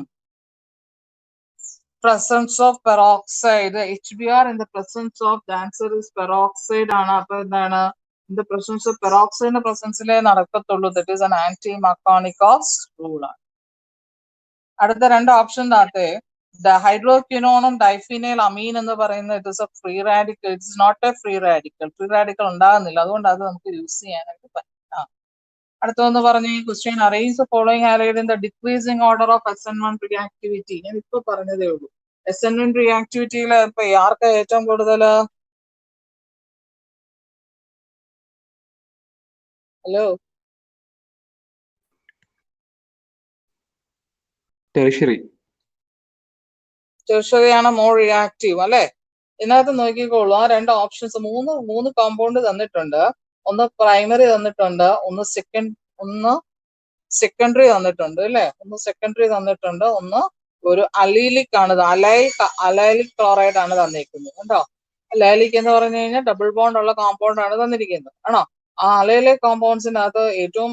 presence of peroxide, HBr in the presence of, the answer is peroxide ആണ്. അപ്പൊ എന്താണ്? in the presence of peroxide പ്രസൻസിലേ നടക്കത്തുള്ളൂ. that is an anti-Markovnikov rule ആണ്. അടുത്ത രണ്ട് ഓപ്ഷനകത്ത് ഹൈഡ്രോക്വിനോണും ഡൈഫിനൈൽ അമീൻ എന്ന് പറയുന്നത് it is a free radical. It is not a free radical. Free radical ഉണ്ടാകുന്നില്ല. അതുകൊണ്ട് അത് നമുക്ക് യൂസ് ചെയ്യാനായിട്ട് പറ്റാം. അടുത്തൊന്ന് പറഞ്ഞ question, arrange the following halide in the decreasing order of SN1 reactivity. ഞാൻ ഇപ്പൊ പറഞ്ഞതേ ഉള്ളൂ. SN1 റിയാക്ടിവിറ്റിയിൽ ഇപ്പൊ ആർക്കാ ഏറ്റവും കൂടുതൽ? Hello, tertiary. ടെർഷ്യറി ആണ് മോർ റിയാക്റ്റീവ് അല്ലെ? ഇതിനകത്ത് നോക്കിക്കോളൂ. ആ രണ്ട് ഓപ്ഷൻസ്, മൂന്ന് കോമ്പൗണ്ട് തന്നിട്ടുണ്ട്. ഒന്ന് പ്രൈമറി തന്നിട്ടുണ്ട്, ഒന്ന് സെക്കൻഡറി തന്നിട്ടുണ്ട് അല്ലെ? ഒന്ന് സെക്കൻഡറി തന്നിട്ടുണ്ട്, ഒന്ന് ഒരു അലീലിക് ആണ്. അലൈലിക് ക്ലോറൈഡ് ആണ് തന്നിരിക്കുന്നത് കേട്ടോ. അലൈലിക് എന്ന് പറഞ്ഞു കഴിഞ്ഞാൽ ഡബിൾ ബോണ്ട് ഉള്ള കോമ്പൗണ്ട് ആണ് തന്നിരിക്കുന്നത് ആണോ? ആ അലൈലിക് കോമ്പൗണ്ട്സിനകത്ത് ഏറ്റവും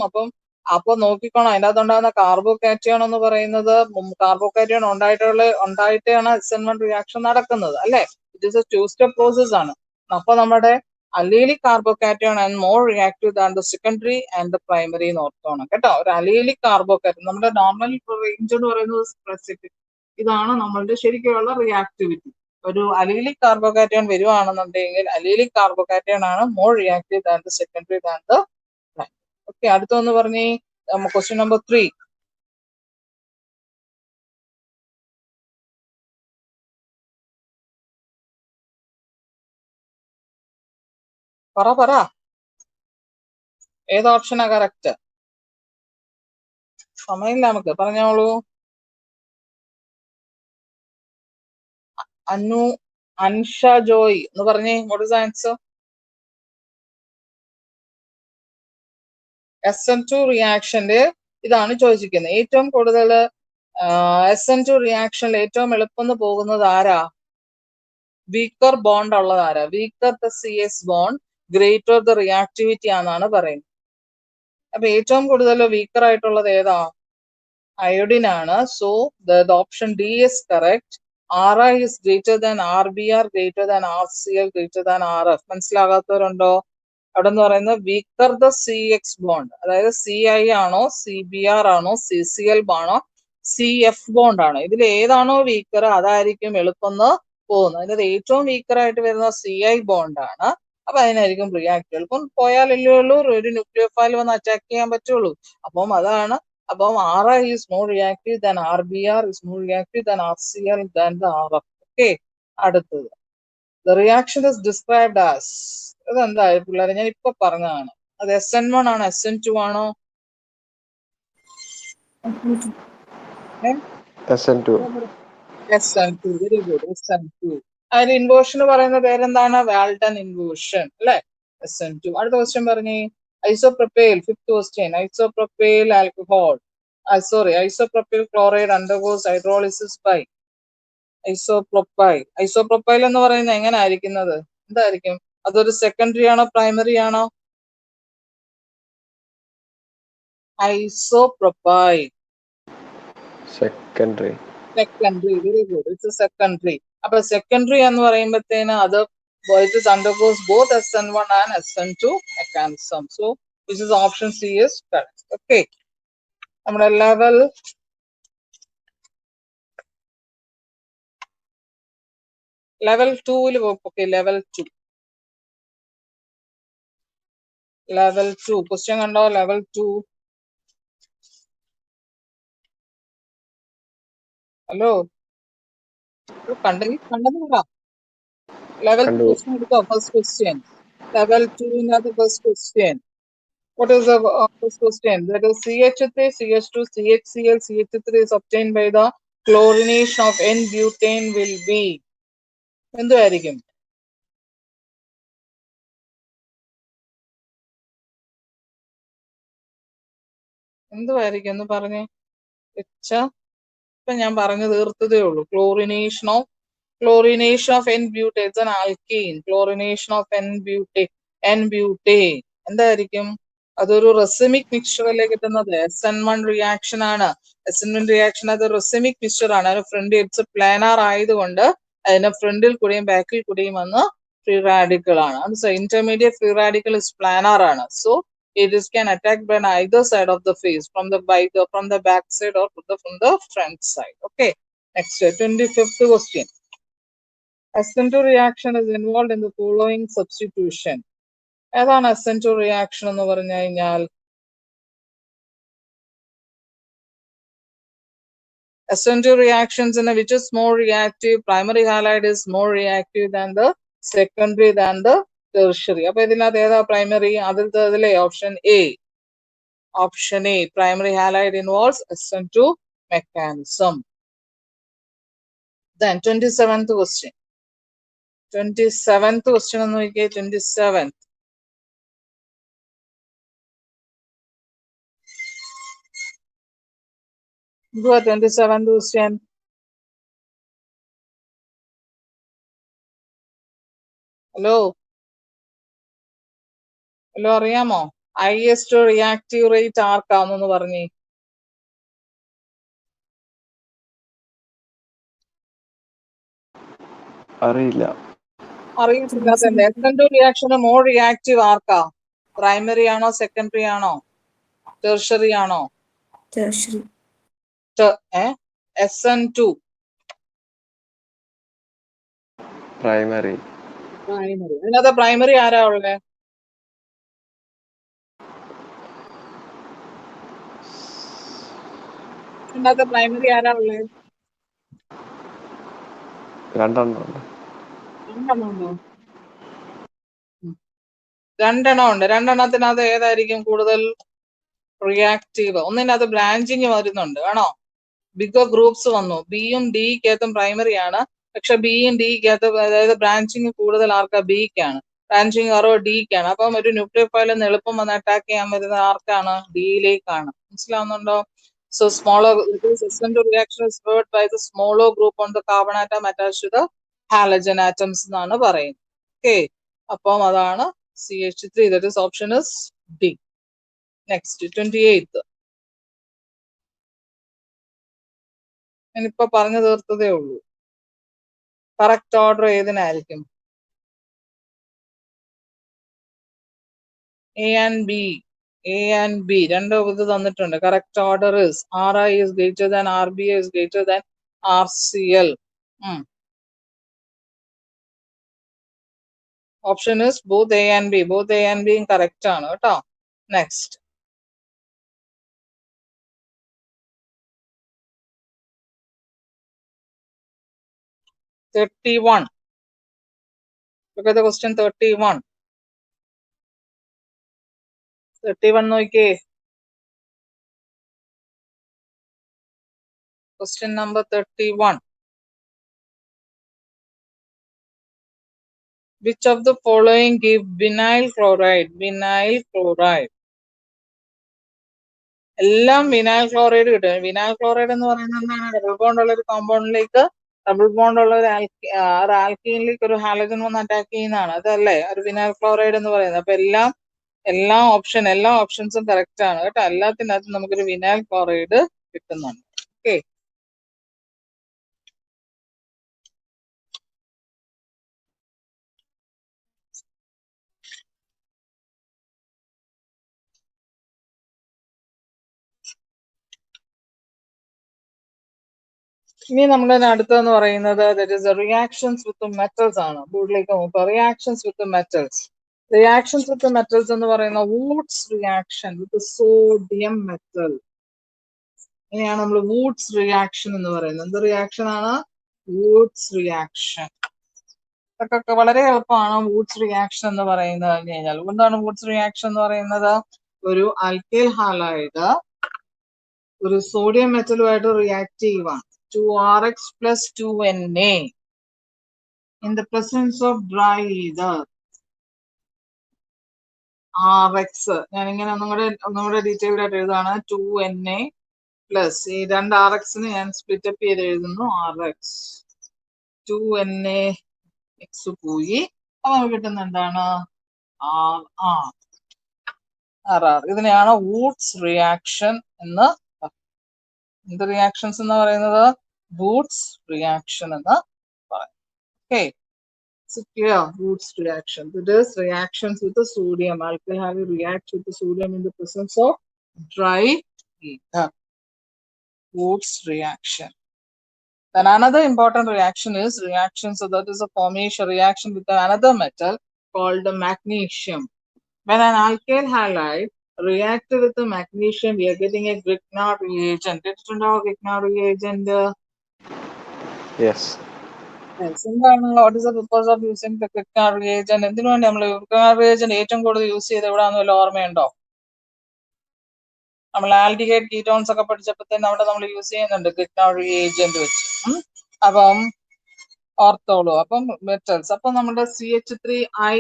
അപ്പൊ നോക്കിക്കോണം, അതിൻ്റെ അകത്ത് ഉണ്ടാകുന്ന കാർബോകാറ്റയോൺ എന്ന് പറയുന്നത്, കാർബോകാറ്റയോൺ ഉണ്ടായിട്ടാണ് SN1 റിയാക്ഷൻ നടക്കുന്നത് അല്ലെ? It is A 2-step process ആണ്. അപ്പൊ നമ്മുടെ allylic carbocation and more reactive than the secondary and the primary എന്ന് ഓർത്തോണം കേട്ടോ. ഒരു അലീലിക് കാർബോകാറ്റയോൺ, നമ്മുടെ നോർമൽ റേഞ്ച് എന്ന് പറയുന്നത് സ്പെസിഫിക്. ഇതാണ് നമ്മളുടെ ശരിക്കുള്ള റിയാക്ടിവിറ്റി. ഒരു അലീലിക് കാർബോകാറ്റയോൺ വരുവാണെന്നുണ്ടെങ്കിൽ അലീലിക് കാർബോകാറ്റയോൺ ആണ് more reactive than the secondary than the primary. Okay, അടുത്തൊന്ന് പറഞ്ഞേ. Question number 3. പറ ഏത് ഓപ്ഷനാ കറക്റ്റ്? സമയമില്ല നമുക്ക്, പറഞ്ഞോളൂ. അൻഷ ജോയ് എന്ന് പറഞ്ഞേ. What is answer? SN2 റിയാക്ഷന്റെ ഇതാണ് ചോദിച്ചിരിക്കുന്നത്. ഏറ്റവും കൂടുതൽ SN2 റിയാക്ഷനിൽ ഏറ്റവും എളുപ്പം പോകുന്നത് ആരാ? വീക്കർ ബോണ്ട് ഉള്ളത് ആരാ? Weaker the CS bond, greater the reactivity ആണെന്നാണ് പറയുന്നത്. അപ്പൊ ഏറ്റവും കൂടുതൽ വീക്കർ ആയിട്ടുള്ളത് ഏതാ? അയോഡിൻ ആണ്. So the option D is correct. RI is greater than RBr, greater than RCl, greater than RF. മനസ്സിലാകാത്തവരുണ്ടോ? അവിടെ എന്ന് പറയുന്നത് വീക്കർ ദ CX ബോണ്ട്, അതായത് CI ആണോ CBr ആണോ CCl ആണോ CF ബോണ്ട് ആണ്. ഇതിൽ ഏതാണോ വീക്കർ അതായിരിക്കും എളുപ്പം പോകുന്നത്. അതിന്റെ ഏറ്റവും വീക്കർ ആയിട്ട് വരുന്ന CI ബോണ്ട് ആണ്. അപ്പൊ അതിനായിരിക്കും റിയാക്ട് എളുപ്പം പോയാലല്ലേ ഉള്ളൂ ഒരു ന്യൂക്ലിയോഫൈൽ വന്ന് അറ്റാക്ക് ചെയ്യാൻ പറ്റുള്ളൂ. അപ്പം അതാണ്. അപ്പം RI is more reactive than RBr is more reactive than RCl than the RF. Okay, അടുത്തത് the reaction is described as, ഇതെന്താ പിള്ളേരെ ഞാൻ ഇപ്പൊ പറഞ്ഞതാണ്. അത് SN1 ആണോ SN2 ആണോ? SN2. SN2, very good. SN2. അതിന്റെ ഇൻവേർഷൻ പറയുന്ന പേരെന്താണ്? വാൽഡൻ ഇൻവേർഷൻ അല്ലെ? SN2. അടുത്ത ക്വസ്റ്റ്യൻ പറഞ്ഞേ. Isopropyl, fifth question. Isopropyl alcohol, isopropyl chloride undergoes hydrolysis by isopropyl. Isopropyl എന്ന് പറയുന്നത് എങ്ങനെ ആയിരിക്കുന്നത്? എന്തായിരിക്കും? അതൊരു സെക്കൻഡറി ആണോ പ്രൈമറി ആണോ? Isopropyl Secondary. Secondary, very good. It's secondary. അപ്പൊ സെക്കൻഡറി എന്ന് പറയുമ്പോഴത്തേന് അത് it is undergoes both SN1 and SN2 mechanism. So this is option C is correct. Okay, നമ്മുടെ level level 2 okay. Level 2 question കണ്ടോ? Level 2. Hello, കണ്ടെന്ന് പറ. Level 2 question എടുത്തോ? First question level 2 first question. What is the first question? That is CH3, CH2, CHCl, CH3 is obtained by the chlorination of N-butane will be. എന്തുവായിരിക്കും? എന്തുവായിരിക്കും എന്ന് പറഞ്ഞേ. ഇപ്പൊ ഞാൻ പറഞ്ഞു തീർത്തതേ ഉള്ളൂ. Chlorination of N-butane. It's an alkene. Chlorination of N-butane എന്തായിരിക്കും? അതൊരു racemic മിക്സ്ചറിലേക്ക് കിട്ടുന്നത് SN1 റിയാക്ഷൻ ആണ്. SN1 റിയാക്ഷൻ അത് റെസിമിക് മിക്സ്ചർ ആണ്. അതിന് ഫ്രണ്ട് ഇറ്റ്സ് പ്ലാനാർ ആയതുകൊണ്ട് അതിന്റെ ഫ്രണ്ടിൽ കൂടിയും ബാക്കിൽ കൂടിയും വന്ന് ഫ്രീ റാഡിക്കൽ ആണ്. So intermediate free radical is planar ആണ്. So it is can attack by either side of the face, from the back side or from the front side. Okay, next 25th question. SN2 reaction is involved in the following substitution. ഏതാണ് SN2 reaction എന്ന് പറഞ്ഞു കഴിഞ്ഞാൽ? SN2 reactions in which is more reactive? Primary halide is more reactive than the secondary than the tertiary. അപ്പൊ ഇതിനകത്ത് ഏതാ primary? അതിലെ option A. Option A, primary halide involves SN2 mechanism. Then 27th question. 27th question എന്ന് നോക്കിയേ. 27th. എന്തുവാ 27th question? Hello, അറിയാമോ? Highest reactive rate ആർക്കാന്നൊന്ന് പറഞ്ഞേ. അറിയില്ല. അറിയത്തില്ലാത്തല്ലേ? SN2 റിയാക്ഷന് മോർ റിയാക്റ്റീവ് ആർക്കാ? പ്രൈമറി ആണോ സെക്കൻഡറി ആണോ ടെർഷറി ആണോ? Tertiary. SN2 Primary. അതിനകത്ത് പ്രൈമറി ആരാ ഉള്ളത്? ഇതിനകത്ത് പ്രൈമറി ആരാ ഉള്ളത്? രണ്ടെണ്ണം ഉണ്ട്. രണ്ടെണ്ണം ഉണ്ട്. രണ്ടെണ്ണത്തിനകത്ത് ഏതായിരിക്കും കൂടുതൽ റിയാക്റ്റീവ്? ഒന്നിനകത്ത് ബ്രാഞ്ചിങ് വരുന്നുണ്ട്, ആണോ? ബിഗർ ഗ്രൂപ്പ്സ് വന്നു. ബിയും ഡിക്കകത്തും പ്രൈമറി ആണ്. പക്ഷെ ബിയും ഡിക്കകത്ത് അതായത് ബ്രാഞ്ചിങ് കൂടുതൽ ആർക്കാ? ബിക്കാണ്. ബ്രാഞ്ചിങ് കുറവ് ഡിക്കാണ്. അപ്പം ഒരു ന്യൂക്ലിയോഫൈൽ എളുപ്പം വന്ന് അറ്റാക്ക് ചെയ്യാൻ വരുന്നത് ആർക്കാണ്? ഡിയിലേക്കാണ്. മനസ്സിലാവുന്നുണ്ടോ? So smaller SN2 reaction is spurred by the smaller group on the carbon atom attached to the halogen atoms എന്നാണ് പറയുന്നത്. ഓക്കെ, അപ്പം അതാണ് CH3. That is option is D. Next 28th. ഞാനിപ്പോ പറഞ്ഞു തീർത്തതേ ഉള്ളൂ. കറക്റ്റ് ഓർഡർ ഏതിനായിരിക്കും? A and B. A and B രണ്ടും ഇത് തന്നിട്ടുണ്ട്. Correct order is RI is greater than RBI is greater than RCL. Option is both A and B. both A and B correct ആണ് കേട്ടോ. Next (31). Look at the question 31. 31 നോക്കിയേ. Question number 31. Which of the following give vinyl chloride? Vinyl chloride. എല്ലാം vinyl chloride കിട്ടും. Vinyl chloride എന്ന് പറയുന്നത് എന്താണ്? Double bond ഉള്ള ഒരു കോമ്പൗണ്ടിലേക്ക് ഡബിൾ ബോണ്ട് ഉള്ള ഒരു ആൽക്കീനിലേക്ക് ഒരു ഹാലജൻ വന്ന് അറ്റാക്ക് ചെയ്യുന്നതാണ്. അതല്ലേ ഒരു വിനൈൽ ക്ലോറൈഡ് എന്ന് പറയുന്നത്. അപ്പൊ എല്ലാ ഓപ്ഷൻസും കറക്റ്റ് ആണ് കേട്ടോ. എല്ലാത്തിനകത്തും നമുക്കൊരു വിനൈൽ ക്ലോറൈഡ് കിട്ടുന്നുണ്ട്. ഓക്കെ, ഇനി നമ്മുടെ അടുത്തെന്ന് പറയുന്നത് that is reactions with metals ആണ്. ബോർഡിലേക്ക് നോക്കുക. റിയാക്ഷൻസ് വിത്ത് മെറ്റൽസ്. റിയാക്ഷൻസ് വിത്ത് മെറ്റൽസ് എന്ന് പറയുന്ന woods reaction with sodium metal. ഇങ്ങനെയാണ് നമ്മൾ വൂഡ്സ് റിയാക്ഷൻ എന്ന് പറയുന്നത്. എന്ത് റിയാക്ഷൻ ആണ്? Woods reaction. ഇതൊക്കെ വളരെ എളുപ്പമാണ്. വൂഡ്സ് റിയാക്ഷൻ എന്ന് പറയുന്നത് കഴിഞ്ഞാൽ എന്താണ് വൂഡ്സ് റിയാക്ഷൻ എന്ന് പറയുന്നത്? ഒരു ആൽക്കൈൽ ഹാലൈഡ് ഒരു സോഡിയം മെറ്റലുമായിട്ട് റിയാക്റ്റീവ് ആണ്. 2RX plus 2Na in the presence of dry ether. RX ഞാനിങ്ങനെ ഒന്നുകൂടെ ഡീറ്റെയിൽഡ് ആയിട്ട് എഴുതാണ്. 2Na പ്ലസ് ഈ രണ്ട് RXന് ഞാൻ സ്പ്ലിറ്റപ്പ് ചെയ്ത് എഴുതുന്നു. RX 2NaX പോയി. അപ്പൊ നമുക്ക് കിട്ടുന്ന എന്താണ്? RR. ഇതിനെയാണ് വൂഡ്സ് റിയാക്ഷൻ എന്ന് എന്ത് റിയാക്ഷൻസ് എന്ന് പറയുന്നത്? വൂഡ്സ് റിയാക്ഷൻ എന്ന് പറയും. Okay, Woods reaction. It is reactions with the sodium. Alkyl halide reacts with the sodium in the presence of dry ether. Woods reaction. Then another important reaction is reaction. So that is a formation reaction with another metal called the magnesium. When an alkyl halide reacted with the magnesium, we are getting a Grignard reagent. Did you know Grignard reagent? Yes. What is the purpose of using the Grignard reagent? എന്തിനുവേണ്ടി നമ്മൾ Grignard reagent ഏറ്റവും കൂടുതൽ use ചെയ്ത് എവിടെയാണെന്ന് വല്ല ഓർമ്മയുണ്ടോ? നമ്മൾ aldehyde ketones ഒക്കെ പഠിച്ചപ്പോഴത്തേന് അവിടെ നമ്മൾ യൂസ് ചെയ്യുന്നുണ്ട് Grignard reagent വെച്ച്. അപ്പം ഓർത്തോളൂ. അപ്പം മെറ്റൽസ്. അപ്പം നമ്മുടെ CH3I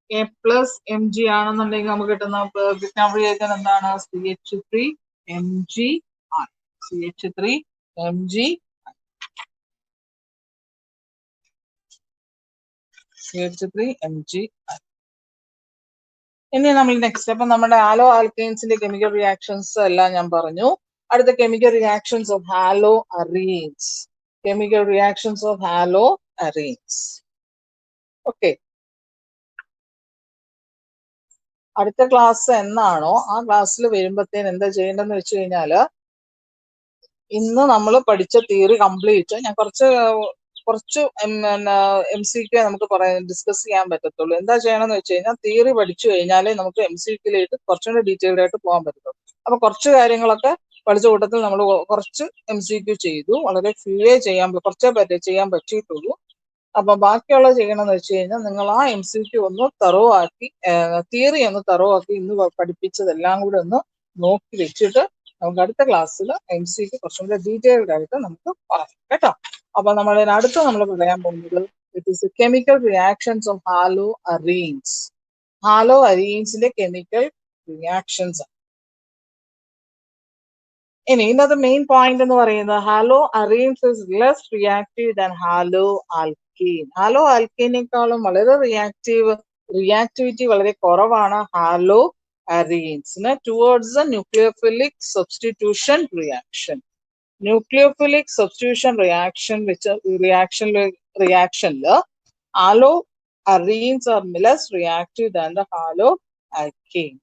A plus Mg ആണെന്നുണ്ടെങ്കിൽ നമുക്ക് കിട്ടുന്ന Grignard reagent എന്താണ്? CH3Mgi. CH3Mgi. CH3Mgi. ഇനി നമ്മൾ നെക്സ്റ്റ് അപ്പം നമ്മുടെ ഹാലോ ആൽക്കെയിൻസിന്റെ കെമിക്കൽ റിയാക്ഷൻസ് എല്ലാം ഞാൻ പറഞ്ഞു. അടുത്ത chemical reactions of haloarenes. Chemical reactions of haloarenes. Okay, അടുത്ത ക്ലാസ് എന്നാണോ ആ ക്ലാസ്സിൽ വരുമ്പോഴത്തേന് എന്താ ചെയ്യേണ്ടതെന്ന് വെച്ച് കഴിഞ്ഞാല് ഇന്ന് നമ്മൾ പഠിച്ച തിയറി കംപ്ലീറ്റ് ഞാൻ കുറച്ച് MCQ നമുക്ക് ഡിസ്കസ് ചെയ്യാൻ പറ്റത്തുള്ളൂ. എന്താ ചെയ്യണമെന്ന് വെച്ച് കഴിഞ്ഞാൽ തിയറി പഠിച്ചു കഴിഞ്ഞാലേ നമുക്ക് MCQയിലേക്ക് കുറച്ചുകൂടി ഡീറ്റെയിൽഡ് ആയിട്ട് പോകാൻ പറ്റത്തുള്ളൂ. അപ്പൊ കുറച്ച് കാര്യങ്ങളൊക്കെ പഠിച്ച കൂട്ടത്തിൽ നമ്മൾ കുറച്ച് MCQ ചെയ്തു. വളരെ ഫ്യൂവേ കുറച്ചേ ചെയ്യാൻ പറ്റിയിട്ടുള്ളൂ. അപ്പൊ ബാക്കിയുള്ള ചെയ്യണമെന്ന് വെച്ച് കഴിഞ്ഞാൽ നിങ്ങൾ ആ MCQ ഒന്ന് തറവാക്കി തിയറി ഒന്ന് തറവാക്കി ഇന്ന് പഠിപ്പിച്ചതെല്ലാം കൂടെ ഒന്ന് നോക്കി വെച്ചിട്ട് നമുക്ക് അടുത്ത ക്ലാസ്സിൽ MCQ കുറച്ചും കൂടെ ഡീറ്റെയിൽഡ് ആയിട്ട് നമുക്ക് പറയാം കേട്ടോ. അപ്പൊ നമ്മൾ നമ്മൾ പറയാൻ പോകുന്നത് it is chemical reactions of haloarenes. ഹാലോ അറീൻസിന്റെ കെമിക്കൽ റിയാക്ഷൻസ്. ഇനി ഇന്നത്തെ മെയിൻ പോയിന്റ് എന്ന് പറയുന്നത് haloarenes is less reactive than haloalkene. ഹാലോ ആൽക്കീനേക്കാളും വളരെ റിയാക്ടിവിറ്റി വളരെ കുറവാണ് ഹാലോ അറീൻസിന് towards the nucleophilic substitution reaction. Nucleophilic substitution റിയാക്ഷനില് haloarenes are less reactive than the haloalkene.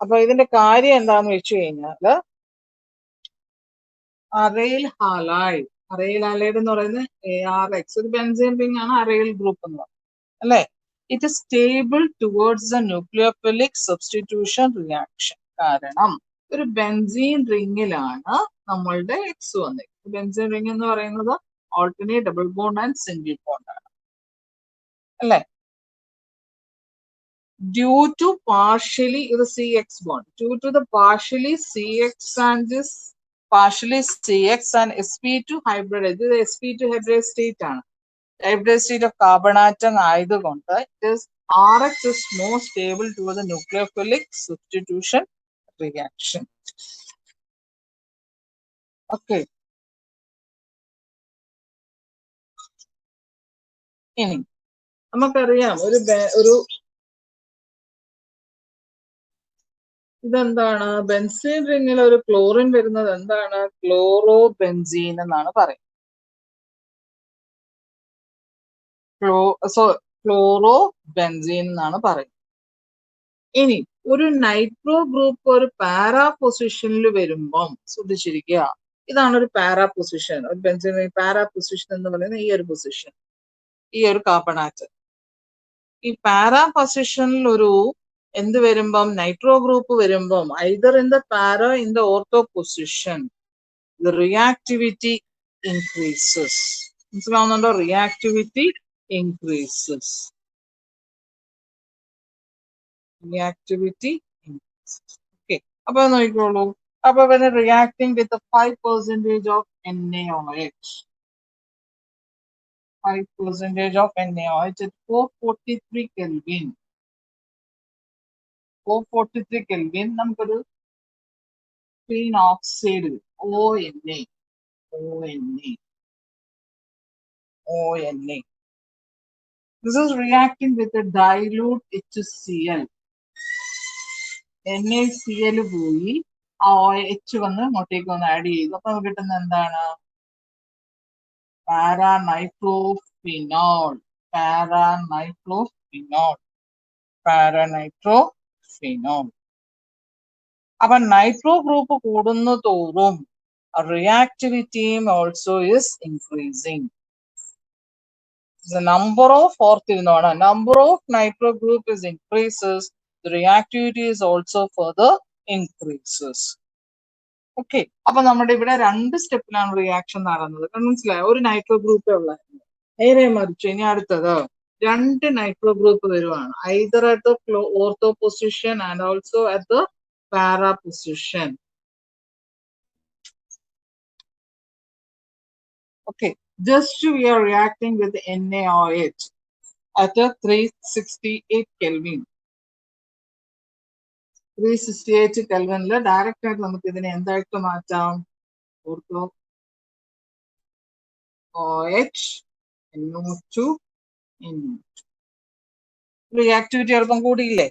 അപ്പൊ ഇതിന്റെ കാര്യം എന്താന്ന് വെച്ച് കഴിഞ്ഞാല് അറൈൽ ഹാലൈഡ്, അറൈൽ ഹാലൈഡ് എന്ന് പറയുന്നത് ARX ഒരു ബെൻസീൻ റിംഗ് ആണ് അറൈൽ ഗ്രൂപ്പ് എന്ന് പറയുന്നത് അല്ലെ. It is stable towards the nucleophilic substitution reaction. കാരണം ഒരു ബെൻസീൻ റിംഗിലാണ് നമ്മളുടെ എക്സ് വന്നിരിക്കുന്നത്. ബെൻസീൻ റിംഗ് എന്ന് പറയുന്നത് alternate double bond and single bond ആണ് അല്ലെ. Due to partially the CX bond, due to the partially CX and this partially CX and sp2 hybrid, ഇത് sp2 hybrid state ആണ്. Hybrid state of carbon atom ആയതുകൊണ്ട് it is RX is more stable to the nucleophilic substitution reaction. Okay. ഇനി നമുക്കറിയാം ഒരു ഇതെന്താണ്, benzene റിംഗിൽ ഒരു chlorine വരുന്നത് എന്താണ്, ക്ലോറോ ബെൻസീൻ എന്നാണ് പറയുന്നത്. ക്ലോറോ ബെൻസീൻ എന്നാണ് പറയുന്നത്. ഇനി ഒരു നൈട്രോ ഗ്രൂപ്പ് ഒരു പാരാ പൊസിഷനിൽ വരുമ്പം ശ്രദ്ധിച്ചിരിക്കുക, ഇതാണ് ഒരു പാരാ പൊസിഷൻ. ഒരു ബെൻസീൻ പാരാ പൊസിഷൻ എന്ന് പറയുന്നത് ഈ ഒരു പൊസിഷൻ, ഈ ഒരു കാർബൺ ആറ്റം. ഈ പാരാ പൊസിഷനിൽ ഒരു എന്ത് വരുമ്പം, നൈട്രോ ഗ്രൂപ്പ് വരുമ്പം either in the para in the ortho position the reactivity increases. മനസ്സിലാവുന്നുണ്ടോ? Reactivity increases. Reactivity increases. Okay, അപ്പൊ നോക്കിക്കോളൂ. അപ്പൊ പിന്നെ reacting with 5% of NaOH, 5% of NaOH at 443 Kelvin. 443 Kelvin നമുക്കൊരു clean oxide ONA. This is reacting with a dilute HCl. NaCl പോയി ആ OH വന്ന് ഇങ്ങോട്ടേക്ക് വന്ന് ആഡ് ചെയ്തു. അപ്പൊ നമുക്ക് കിട്ടുന്ന എന്താണ്, പാരാനൈട്രോഫിനോൾ. അപ്പൊ നൈട്രോ ഗ്രൂപ്പ് കൂടുന്ന തോറും റിയാക്ടിവിറ്റിയും also is increasing. The number of number of nitro group is increases, the reactivity is also further increases. Okay, അപ്പൊ നമ്മുടെ ഇവിടെ 2 സ്റ്റെപ്പിലാണ് റിയാക്ഷൻ നടന്നത്. മനസ്സിലായോ? ഒരു നൈട്രോ ഗ്രൂപ്പേ ഉള്ളായിരുന്നു. നേരെ മറിച്ച് ഇനി അടുത്തത് 2 നൈട്രോ ഗ്രൂപ്പ് വരുവാണ്, either at the ortho position and also at the para position. Okay, just we are reacting with NaOH at a 368 Kelvin. 368 Kelvinല് direct ആയിട്ട് നമുക്ക് ഇതിനെ എന്തായിട്ട് മാറ്റാം, ഓർത്തോ OH NO2 റിയാക്ടിവിറ്റി അല്പം കൂടിയില്ലേ?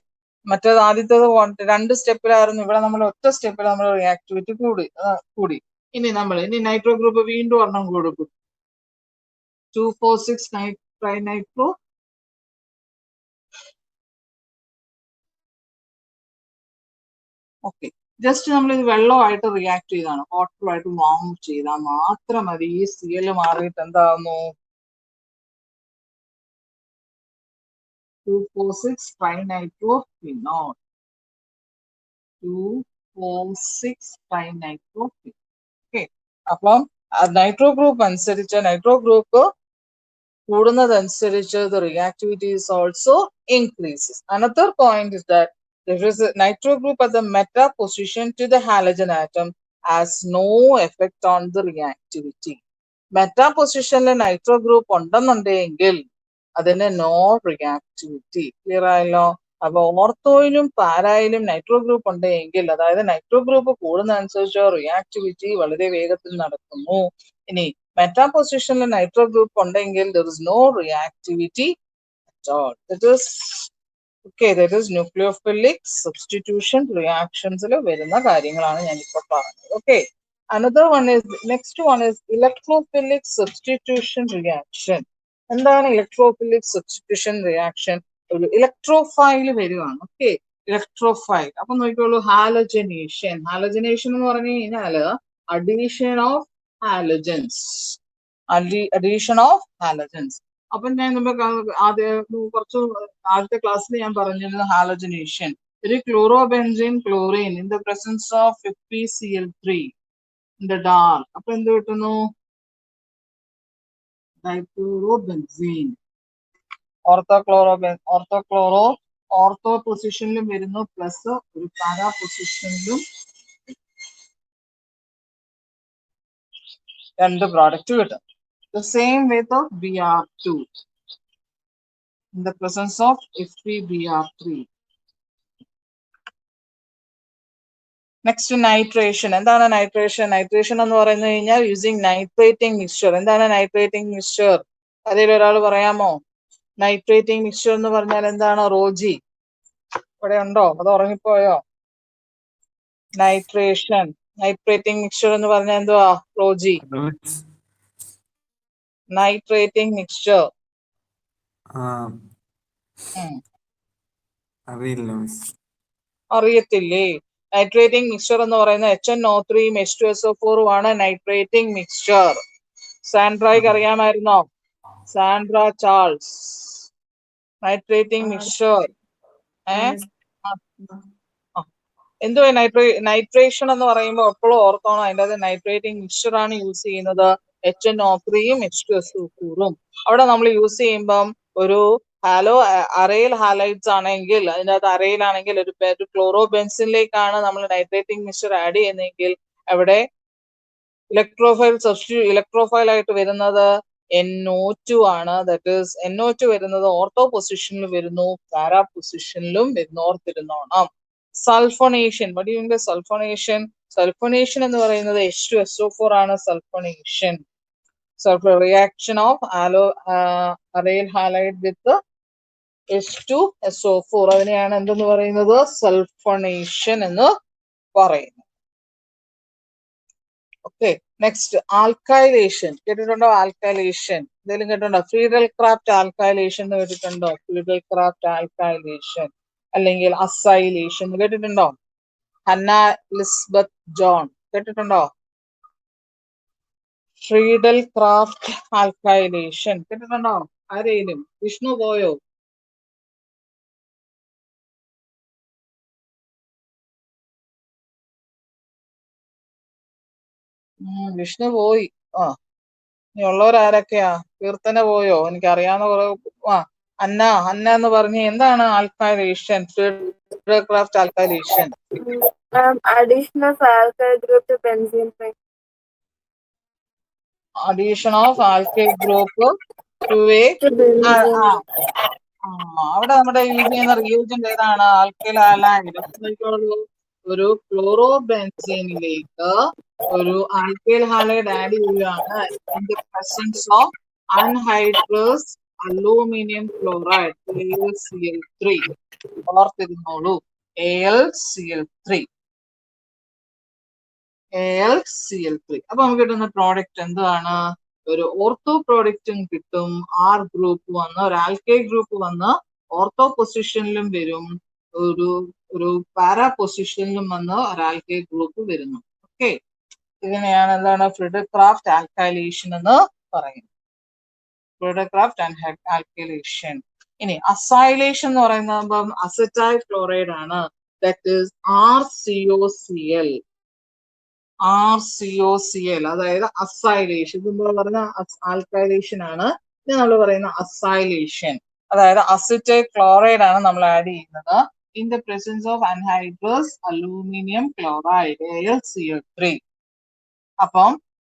മറ്റേത് ആദ്യത്തേത് 2 സ്റ്റെപ്പിലായിരുന്നു, ഇവിടെ നമ്മൾ ഒറ്റ സ്റ്റെപ്പിൽ നമ്മൾ റിയാക്ടിവിറ്റി കൂടി. ഇനി നൈട്രോ ഗ്രൂപ്പ് വീണ്ടും ഒരെണ്ണം കൊടുക്കും, 246 ട്രൈനൈട്രോ. ഓക്കെ, ജസ്റ്റ് നമ്മൾ ഇത് വെള്ളമായിട്ട് റിയാക്ട് ചെയ്താണ്, വാട്ടറുമായിട്ട് വാം ചെയ്താൽ മാത്രം മതി. ഈ CL മാറിയിട്ട് എന്താകുന്നു, 246 ട്രൈനൈട്രോഫിനോൾ. 246 ട്രൈനൈട്രോഫിനോൾ. ഓക്കെ, അപ്പം നൈട്രോ ഗ്രൂപ്പ് അനുസരിച്ച്, നൈട്രോ ഗ്രൂപ്പ് കൂടുന്നതനുസരിച്ച് the reactivity is also increases. Another point is that there is a nitro group at the meta position to the halogen atom has no effect on the reactivity. Meta positionലെ nitro group ഉണ്ടെന്നുണ്ടെങ്കിൽ അതിന് no reactivity. Clear ആയല്ലോ? അപ്പൊ ഓർത്തോയിലും പാരായിലും nitro group ഉണ്ടെങ്കിൽ, അതായത് nitro group കൂടുന്നതനുസരിച്ച് reactivity വളരെ വേഗത്തിൽ നടക്കുന്നു. ഇനി മെറ്റാ പൊസിഷനിൽ നൈട്രോ ഗ്രൂപ്പ് ഉണ്ടെങ്കിൽ there is no reactivity at all. That is nucleophilic substitution reactions വരുന്ന കാര്യങ്ങളാണ് ഞാനിപ്പോ പറഞ്ഞത്. Okay, next one is electrophilic substitution reaction. എന്താണ് electrophilic substitution reaction? ഒരു ഇലക്ട്രോഫൈൽ വരുവാണ്. Okay, electrophile. അപ്പൊ നോക്കിക്കോളൂ, ഹാലജനേഷൻ. ഹാലജനേഷൻ എന്ന് പറഞ്ഞു കഴിഞ്ഞാല് addition of halogens, addition of halogens. അപ്പൊ ഞാൻ ആദ്യത്തെ ക്ലാസ്സിൽ ഞാൻ പറഞ്ഞിരുന്നു ഹാലജനേഷൻ. ഒരു chlorobenzene chlorine in the presence of FeCl3 in the dark. അപ്പൊ എന്ത് കിട്ടുന്നു? ഡൈക്ലോറോബെൻസീൻ. ഓർത്തോ പൊസിഷനിലും വരുന്നു, പ്ലസ് ഒരു പാരാ പൊസിഷനിലും രണ്ട് പ്രോഡക്റ്റ് കിട്ടും. The same with of Br2 in the presence of FeBr3. Next nitration. എന്താണ് നൈട്രേഷൻ? നൈട്രേഷൻ എന്ന് പറയുന്നത് കഴിഞ്ഞാൽ യൂസിങ് നൈട്രേറ്റിംഗ് മിക്സ്ചർ. എന്താണ് നൈട്രേറ്റിംഗ് മിക്സ്ചർ? അതിൽ ഒരാൾ പറയാമോ? നൈട്രേറ്റിംഗ് മിക്സ്ചർ എന്ന് പറഞ്ഞാൽ എന്താണ്? റോജി ഇവിടെ ഉണ്ടോ? അത് ഉറങ്ങിപ്പോയോ? നൈട്രേറ്റിംഗ് മിക്സ്ചർ എന്ന് പറഞ്ഞാൽ എന്തുവാ റോജി? നൈട്രേറ്റിംഗ് മിക്സ്ചർ അറിയത്തില്ലേ? നൈട്രേറ്റിംഗ് മിക്സ്ചർ എന്ന് പറയുന്നത് HNO3 H2SO4 ആണ് നൈട്രേറ്റിംഗ് മിക്സ്ചർ. സാൻഡ്രയ്ക്ക് അറിയാമായിരുന്നോ? Sandra Charles. നൈട്രേറ്റിംഗ് മിക്സ്ചർ എന്തുവാ? നൈട്രേഷൻ എന്ന് പറയുമ്പോൾ എപ്പോഴും ഓർത്തോണം, അതിൻ്റെ അത് നൈട്രേറ്റിംഗ് മിക്സ്ചർ ആണ് യൂസ് ചെയ്യുന്നത്. HNO3 H2SO4. അവിടെ നമ്മൾ യൂസ് ചെയ്യുമ്പം ഒരു അറേൽ ഹാലൈഡ്സ് ആണെങ്കിൽ, അതിൻ്റെ അകത്ത് അറേലാണെങ്കിൽ ഒരു ക്ലോറോബെൻസിനിലേക്കാണ് നമ്മൾ നൈട്രേറ്റിംഗ് മിക്സ്ചർ ആഡ് ചെയ്യുന്നതെങ്കിൽ അവിടെ ഇലക്ട്രോഫൈൽ ആയിട്ട് വരുന്നത് NO2 ആണ്. ദാറ്റ് ഈസ് NO2 വരുന്നത് ഓർത്തോ പൊസിഷനിൽ വരുന്നു, പാരാ പൊസിഷനിലും വരുന്നു. ഓർത്തിരുന്നോണം. സൾഫോണേഷൻ. സൾഫോണേഷൻ എന്ന് പറയുന്നത് H2SO4 ആണ്. Sulphonation reaction of അറേൽ halide with H2SO4. അതിനെയാണ് എന്തെന്ന് പറയുന്നത്? സൾഫോണേഷൻ എന്ന് പറയുന്നത്. Okay, next alkylation. കേട്ടിട്ടുണ്ടോ? ആൽക്കൈലേഷൻ എന്തെങ്കിലും കേട്ടിട്ടുണ്ടോ? ഫ്രീഡൽ ക്രാഫ്റ്റ് ആൽക്കൈലേഷൻ എന്ന് കേട്ടിട്ടുണ്ടോ? ഫ്രീഡൽ ക്രാഫ്റ്റ് ആൽക്കൈലേഷൻ അല്ലെങ്കിൽ അസൈലേഷൻ കേട്ടിട്ടുണ്ടോ? ഹന്ന എലിസബത്ത് ജോൺ കേട്ടിട്ടുണ്ടോ? ഫ്രീഡൽ ക്രാഫ്റ്റ് ആൽക്കൈലേഷൻ കേട്ടിട്ടുണ്ടോ? ആരെയും? വിഷ്ണു പോയോ? വിഷ്ണു പോയി. ഇനി ഉള്ളവരാരൊക്കെയാ? കീർത്തന പോയോ? എനിക്ക് അറിയാവുന്ന കുറെ. അന്ന എന്ന് പറഞ്ഞ് എന്താണ് alkylation? Friedel craft alkylation. Addition of alkyl group to benzene ring. Addition of alkyl group to a അവിടെ നമ്മുടെ യൂസ് ചെയ്യുന്ന റിയേജന്റ് ഏതാണ്? Alkyl halide. ഒരു ക്ലോറോബെൻസീനിലേക്ക് ഒരു ആൽക്കൈൽ ഹാലൈഡ് ആഡ് ചെയ്യുകയാണ്. In the presence of anhydrous aluminium chloride AlCl3. ഓർത്തിരുന്നോളൂ, AlCl3. അപ്പൊ നമുക്ക് കിട്ടുന്ന പ്രോഡക്റ്റ് എന്താണ്? ഒരു ഓർത്തോ പ്രോഡക്റ്റും കിട്ടും. R ഗ്രൂപ്പ് വന്ന് ഒരു ആൽക്കൈൽ ഗ്രൂപ്പ് വന്ന് ഓർത്തോ പൊസിഷനിലും വരും, ഒരു പാരാ പൊസിഷനിലും വന്ന് ഒരു ആൽക്കൈൽ ഗ്രൂപ്പ് വരുന്നു. ഓക്കെ, ഇതിനെയാണ് എന്താണ്? ഫ്രീഡൽ ക്രാഫ്റ്റ് ആൽക്കൈലേഷൻ എന്ന് പറയുന്നത്. Friedel craft alkylation. ഇനി അസൈലേഷൻ എന്ന് പറയുന്നത് അസറ്റൈൽ ക്ലോറൈഡ് ആണ്. ദാറ്റ് ഈസ് RCOCl, അതായത് അസൈലേഷൻ. ഇത് നമ്മൾ പറയുന്ന ആൽക്കൈലേഷൻ ആണ്. ഇത് നമ്മൾ പറയുന്ന അസൈലേഷൻ, അതായത് അസിറ്റൈൽ ക്ലോറൈഡ് ആണ് നമ്മൾ ആഡ് ചെയ്യുന്നത്. In the presence of anhydrous aluminium chloride AlCl3. അപ്പം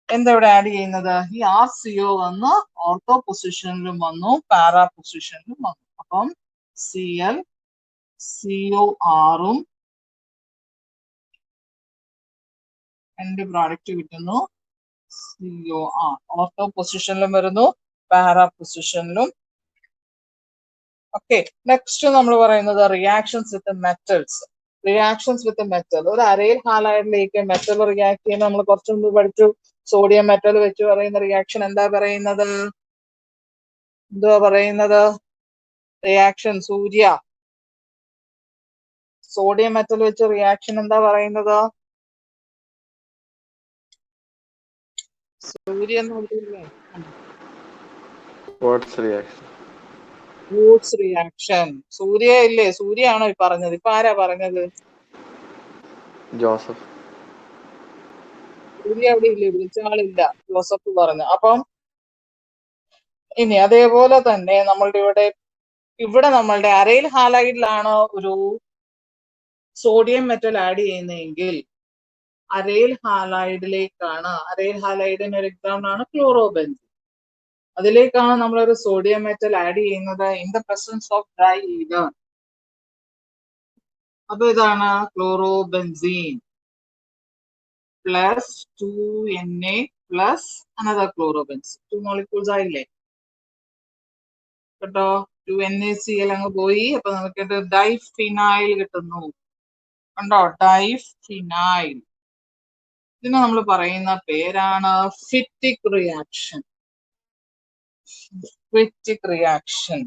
എന്താ ഇവിടെ ആഡ് ചെയ്യുന്നത്? ഈ RCO വന്ന് ഓർത്തോ പൊസിഷനിലും വന്നു, പാരാ പൊസിഷനിലും വന്നു. അപ്പം CORും രണ്ട് പ്രോഡക്റ്റ് കിട്ടുന്നു. COR ഓർത്തോ പൊസിഷനിലും വരുന്നു, പാരാ പൊസിഷനിലും. ഓക്കെ, നെക്സ്റ്റ് നമ്മൾ പറയുന്നത് റിയാക്ഷൻസ് വിത്ത് മെറ്റൽസ്. ഒരു അരയിൽ ഹാലൈഡിലേക്ക് മെറ്റൽ റിയാക്ട് ചെയ്യുന്ന നമ്മൾ കുറച്ചു മുമ്പ് പഠിച്ചു. സോഡിയം മെറ്റൽ വെച്ച് പറയുന്ന റിയാക്ഷൻ എന്തുവാ പറയുന്നത്? റിയാക്ഷൻ സൂര്യ, സോഡിയം മെറ്റൽ വെച്ച് റിയാക്ഷൻ എന്താ പറയുന്നത്? സൂര്യ എന്ന് പറഞ്ഞില്ലേ? What's reaction? Woods reaction. സൂര്യ ഇല്ലേ? സൂര്യ ആണോ ഈ പറഞ്ഞത്? ഇപ്പൊ ആരാ പറഞ്ഞത്? Joseph. സൂര്യ അവിടെ ഇല്ലേ? വിളിച്ച ആളില്ല, ജോസഫ് പറഞ്ഞു. അപ്പം ഇനി അതേപോലെ തന്നെ നമ്മളുടെ ഇവിടെ നമ്മളുടെ അരൈൽ ഹാലൈഡിലാണ് ഒരു സോഡിയം മെറ്റൽ ആഡ് ചെയ്യുന്നതെങ്കിൽ അരൈൽ ഹാലൈഡിലേക്കാണ്, അരൈൽ ഹാലൈഡിന് ഒരു എക്സാമ്പിൾ ആണ് ക്ലോറോബെൻസിൻ, അതിലേക്കാണ് നമ്മളൊരു സോഡിയം മെറ്റൽ ആഡ് ചെയ്യുന്നത് in the presence of dry ether. അപ്പൊ ഇതാണ് chlorobenzene plus 2Na plus another chlorobenzene. 2 molecules ആയില്ലേ കേട്ടോ? 2NaCl അങ്ങ് പോയി. അപ്പൊ നമുക്ക് ഡൈഫിനൈൽ കിട്ടുന്നു. കണ്ടോ? ഡൈഫിനൈൽ. ഇതിന് നമ്മൾ പറയുന്ന പേരാണ് Fittig reaction. Fittig reaction,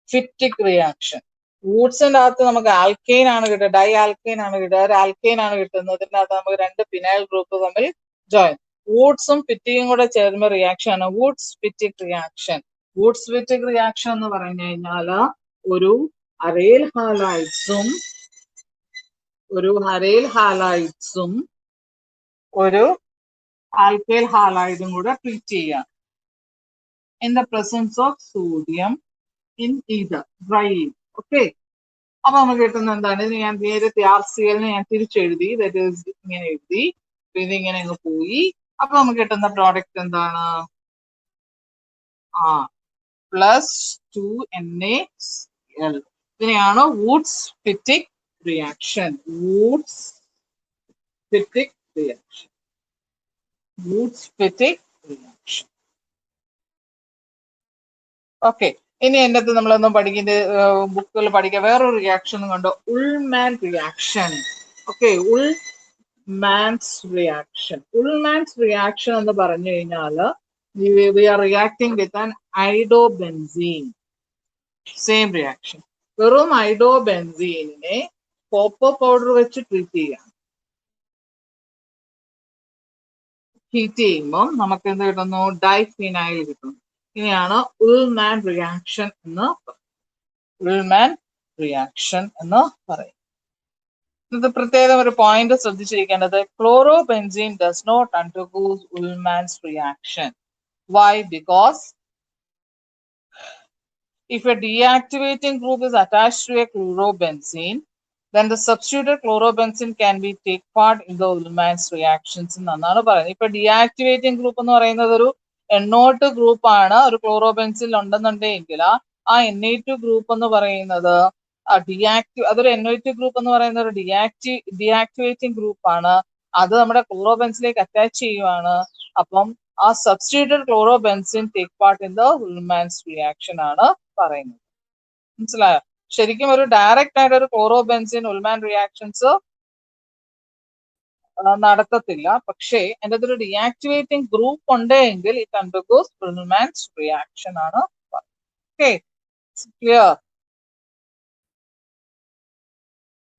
Fittig reaction. വൂഡ്സിന്റെ അകത്ത് നമുക്ക് ആൽക്കെയിൻ ആണ് കിട്ടുക, ഡൈ ആൽക്കെയിൻ ആണ് കിട്ടുക. ഒരു ആൽക്കെയിൻ ആണ് കിട്ടുന്നത്. ഇതിനകത്ത് നമുക്ക് 2 ഫിനൈൽ ഗ്രൂപ്പ് തമ്മിൽ ജോയിൻ. വൂഡ്സും ഫിറ്റിക്കും കൂടെ ചേരുന്ന റിയാക്ഷൻ ആണ് woods Fittig reaction. Wurtz Fittig reaction എന്ന് പറഞ്ഞു കഴിഞ്ഞാല് ഒരു അരൈൽ ഹാലൈഡ്സും ഒരു ആൽക്കൈൽ ഹാലൈഡും കൂടെ ട്രീറ്റ് ചെയ്യാം in the presence of sodium in ether, dry ether. Okay, അപ്പൊ നമുക്ക് കിട്ടുന്ന എന്താണ്? ഇത് ഞാൻ നേരത്തെ RCl ഞാൻ തിരിച്ചെഴുതി, ദാറ്റ് ഈസ് ഇങ്ങനെ എഴുതി, ഇതിങ്ങനെ അങ്ങ് പോയി. അപ്പൊ നമുക്ക് കിട്ടുന്ന പ്രോഡക്റ്റ് എന്താണ്? Plus 2NaCl. ഇതിനെയാണ് Wurtz Fittig reaction. Wurtz Fittig reaction, Wurtz Fittig reaction. Okay, ഇനി എൻ്റെ അടുത്ത് നമ്മളൊന്നും പഠിക്കുന്ന ബുക്കുകൾ പഠിക്കുക. വേറൊരു റിയാക്ഷൻ കണ്ടോ? Ullmann reaction. Okay, Ullmann's reaction. Ullmann's reaction എന്ന് പറഞ്ഞു കഴിഞ്ഞാല് we are reacting with an iodobenzene. Same reaction. വെറും ഐഡോബെൻസീനെ കോപ്പർ പൗഡർ വെച്ച് ട്രീറ്റ് ചെയ്യാം. ഹീറ്റ് ചെയ്യുമ്പോൾ നമുക്ക് എന്ത് കിട്ടുന്നു? ഡൈഫിനൈൽ കിട്ടുന്നു. ഇനിയാണ് ഉൾമാൻ റിയാക്ഷൻ എന്ന് പറയും. ഇത് പ്രത്യേകം ഒരു പോയിന്റ് ശ്രദ്ധിച്ചിരിക്കേണ്ടത്, chlorobenzene does not undergo Ullmann's reaction. Why? Because if a deactivating group is attached to a chlorobenzene, then the substituted chlorobenzene can be take part in the Ullmann's reactions എന്നാണ് പറയുന്നത്. ഇപ്പൊ deactivating group എന്ന് പറയുന്നത് ഒരു NO2 group ആണ്. ഒരു ക്ലോറോബെൻസിൽ ഉണ്ടെന്നുണ്ടെങ്കിൽ ആ Na2 ഗ്രൂപ്പ് എന്ന് പറയുന്നത് അതൊരു NO2 ഗ്രൂപ്പ് എന്ന് പറയുന്ന ഒരു deactivating ഗ്രൂപ്പ് ആണ്. അത് നമ്മുടെ ക്ലോറോബെൻസിലേക്ക് അറ്റാച്ച് ചെയ്യുവാണ്. അപ്പം ആ substituted chlorobenzene take part in the Ullmann's reaction ആണ് പറയുന്നത്. മനസ്സിലായോ? ശരിക്കും ഒരു ഡയറക്റ്റ് ആയിട്ട് ഒരു ക്ലോറോബെൻസിൻ ഉൾമാൻ റിയാക്ഷൻസ് നടത്തത്തില്ല. പക്ഷേ എൻ്റെ ഒരു ഡിയാക്ടിവേറ്റിംഗ് ഗ്രൂപ്പ് ഉണ്ടെങ്കിൽ ഇറ്റ് അണ്ടർഗോസ് ഉൾമാൻസ് റിയാക്ഷൻ ആണ് പറയുന്നത്. Okay, clear?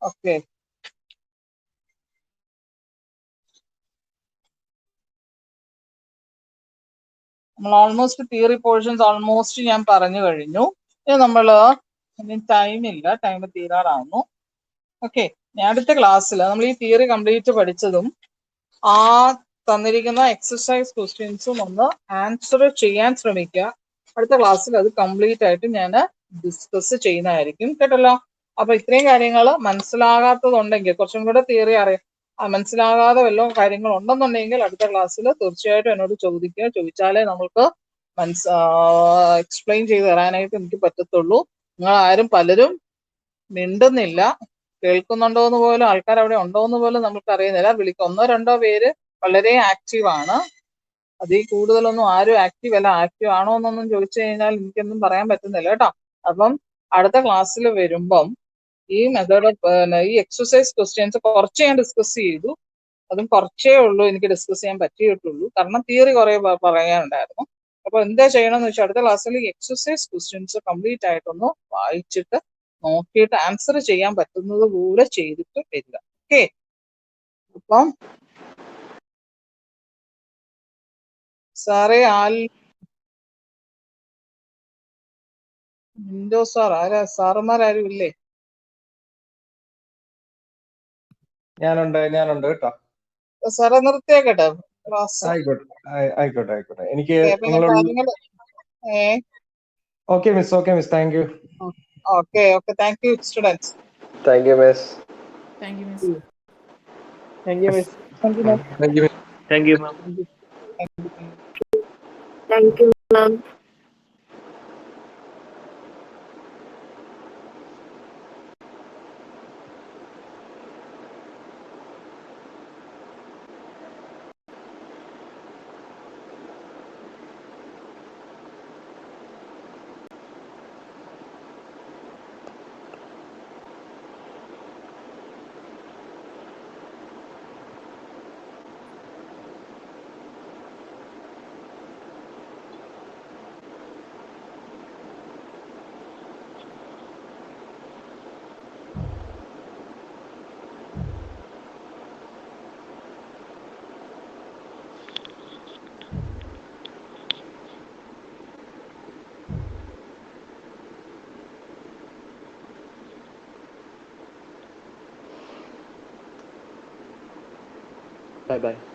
ഓക്കെ, നമ്മൾ ഓൾമോസ്റ്റ് തിയറി പോർഷൻസ് ഓൾമോസ്റ്റ് ഞാൻ പറഞ്ഞു കഴിഞ്ഞു. ഇനി നമ്മള് ടൈമില്ല, ടൈം തീരാറാവുന്നു. ഓക്കെ, ഞാൻ അടുത്ത ക്ലാസ്സിൽ നമ്മൾ ഈ തിയറി കംപ്ലീറ്റ് പഠിച്ചതും ആ തന്നിരിക്കുന്ന എക്സസൈസ് ക്വസ്റ്റ്യൻസും ഒന്ന് ആൻസർ ചെയ്യാൻ ശ്രമിക്കുക. അടുത്ത ക്ലാസ്സിൽ അത് കംപ്ലീറ്റ് ആയിട്ട് ഞാൻ ഡിസ്കസ് ചെയ്യുന്നതായിരിക്കും. കേട്ടല്ലോ? അപ്പൊ ഇത്രയും കാര്യങ്ങൾ മനസ്സിലാകാത്തതുണ്ടെങ്കിൽ, കുറച്ചും കൂടെ തിയറി മനസ്സിലാകാതെ വല്ലതും കാര്യങ്ങൾ ഉണ്ടെന്നുണ്ടെങ്കിൽ അടുത്ത ക്ലാസ്സിൽ തീർച്ചയായിട്ടും എന്നോട് ചോദിക്കുക. ചോദിച്ചാലേ നമ്മൾക്ക് എക്സ്പ്ലെയിൻ ചെയ്ത് തരാനായിട്ട് എനിക്ക് പറ്റത്തുള്ളൂ. നിങ്ങൾ ആരും പലരും മിണ്ടുന്നില്ല, കേൾക്കുന്നുണ്ടോ എന്ന് പോലും, ആൾക്കാർ അവിടെ ഉണ്ടോ എന്ന് പോലും നമുക്ക് അറിയുന്നില്ല. ഒന്നോ രണ്ടോ പേര് വളരെ ആക്റ്റീവ് ആണ്. അതിൽ കൂടുതലൊന്നും ആരും ആക്റ്റീവ് അല്ല. ആക്റ്റീവ് ആണോ എന്നൊന്നും ചോദിച്ചു കഴിഞ്ഞാൽ എനിക്കൊന്നും പറയാൻ പറ്റുന്നില്ല കേട്ടോ. അപ്പം അടുത്ത ക്ലാസ്സിൽ വരുമ്പം ഈ മെത്തേഡ് ഈ എക്സസൈസ് ക്വസ്റ്റ്യൻസ് കുറച്ച് ഞാൻ ഡിസ്കസ് ചെയ്തു. അതും കുറച്ചേ ഉള്ളൂ എനിക്ക് ഡിസ്കസ് ചെയ്യാൻ പറ്റിയിട്ടുള്ളൂ. കാരണം തിയറി കുറെ പറയാനുണ്ടായിരുന്നു. അപ്പൊ എന്താ ചെയ്യണമെന്ന് വെച്ചാൽ അടുത്ത ക്ലാസ്സിൽ എക്സസൈസ് ക്വസ്റ്റ്യൻസ് കംപ്ലീറ്റ് ആയിട്ടൊന്ന് വായിച്ചിട്ട് നോക്കിയിട്ട് ആൻസർ ചെയ്യാൻ പറ്റുന്നത് പോലെ ചെയ്തിട്ട് വരിക. ഓക്കെ, അപ്പം സാറേ മിൻഡോ സാർ ആരാ? സാറന്മാരും ഇല്ലേ? ഞാനുണ്ട് കേട്ടോ. സാറെ നിർത്തിയേക്കട്ടെ ക്ലാസ്. ആയിക്കോട്ടെ. എനിക്ക് പിന്നെ നിങ്ങളോട് കാര്യങ്ങൾ okay miss thank you. Okay thank you students. Thank you miss. Thank you miss. Thank you miss. Thank you ma'am. Thank you, ma'am. Bye bye.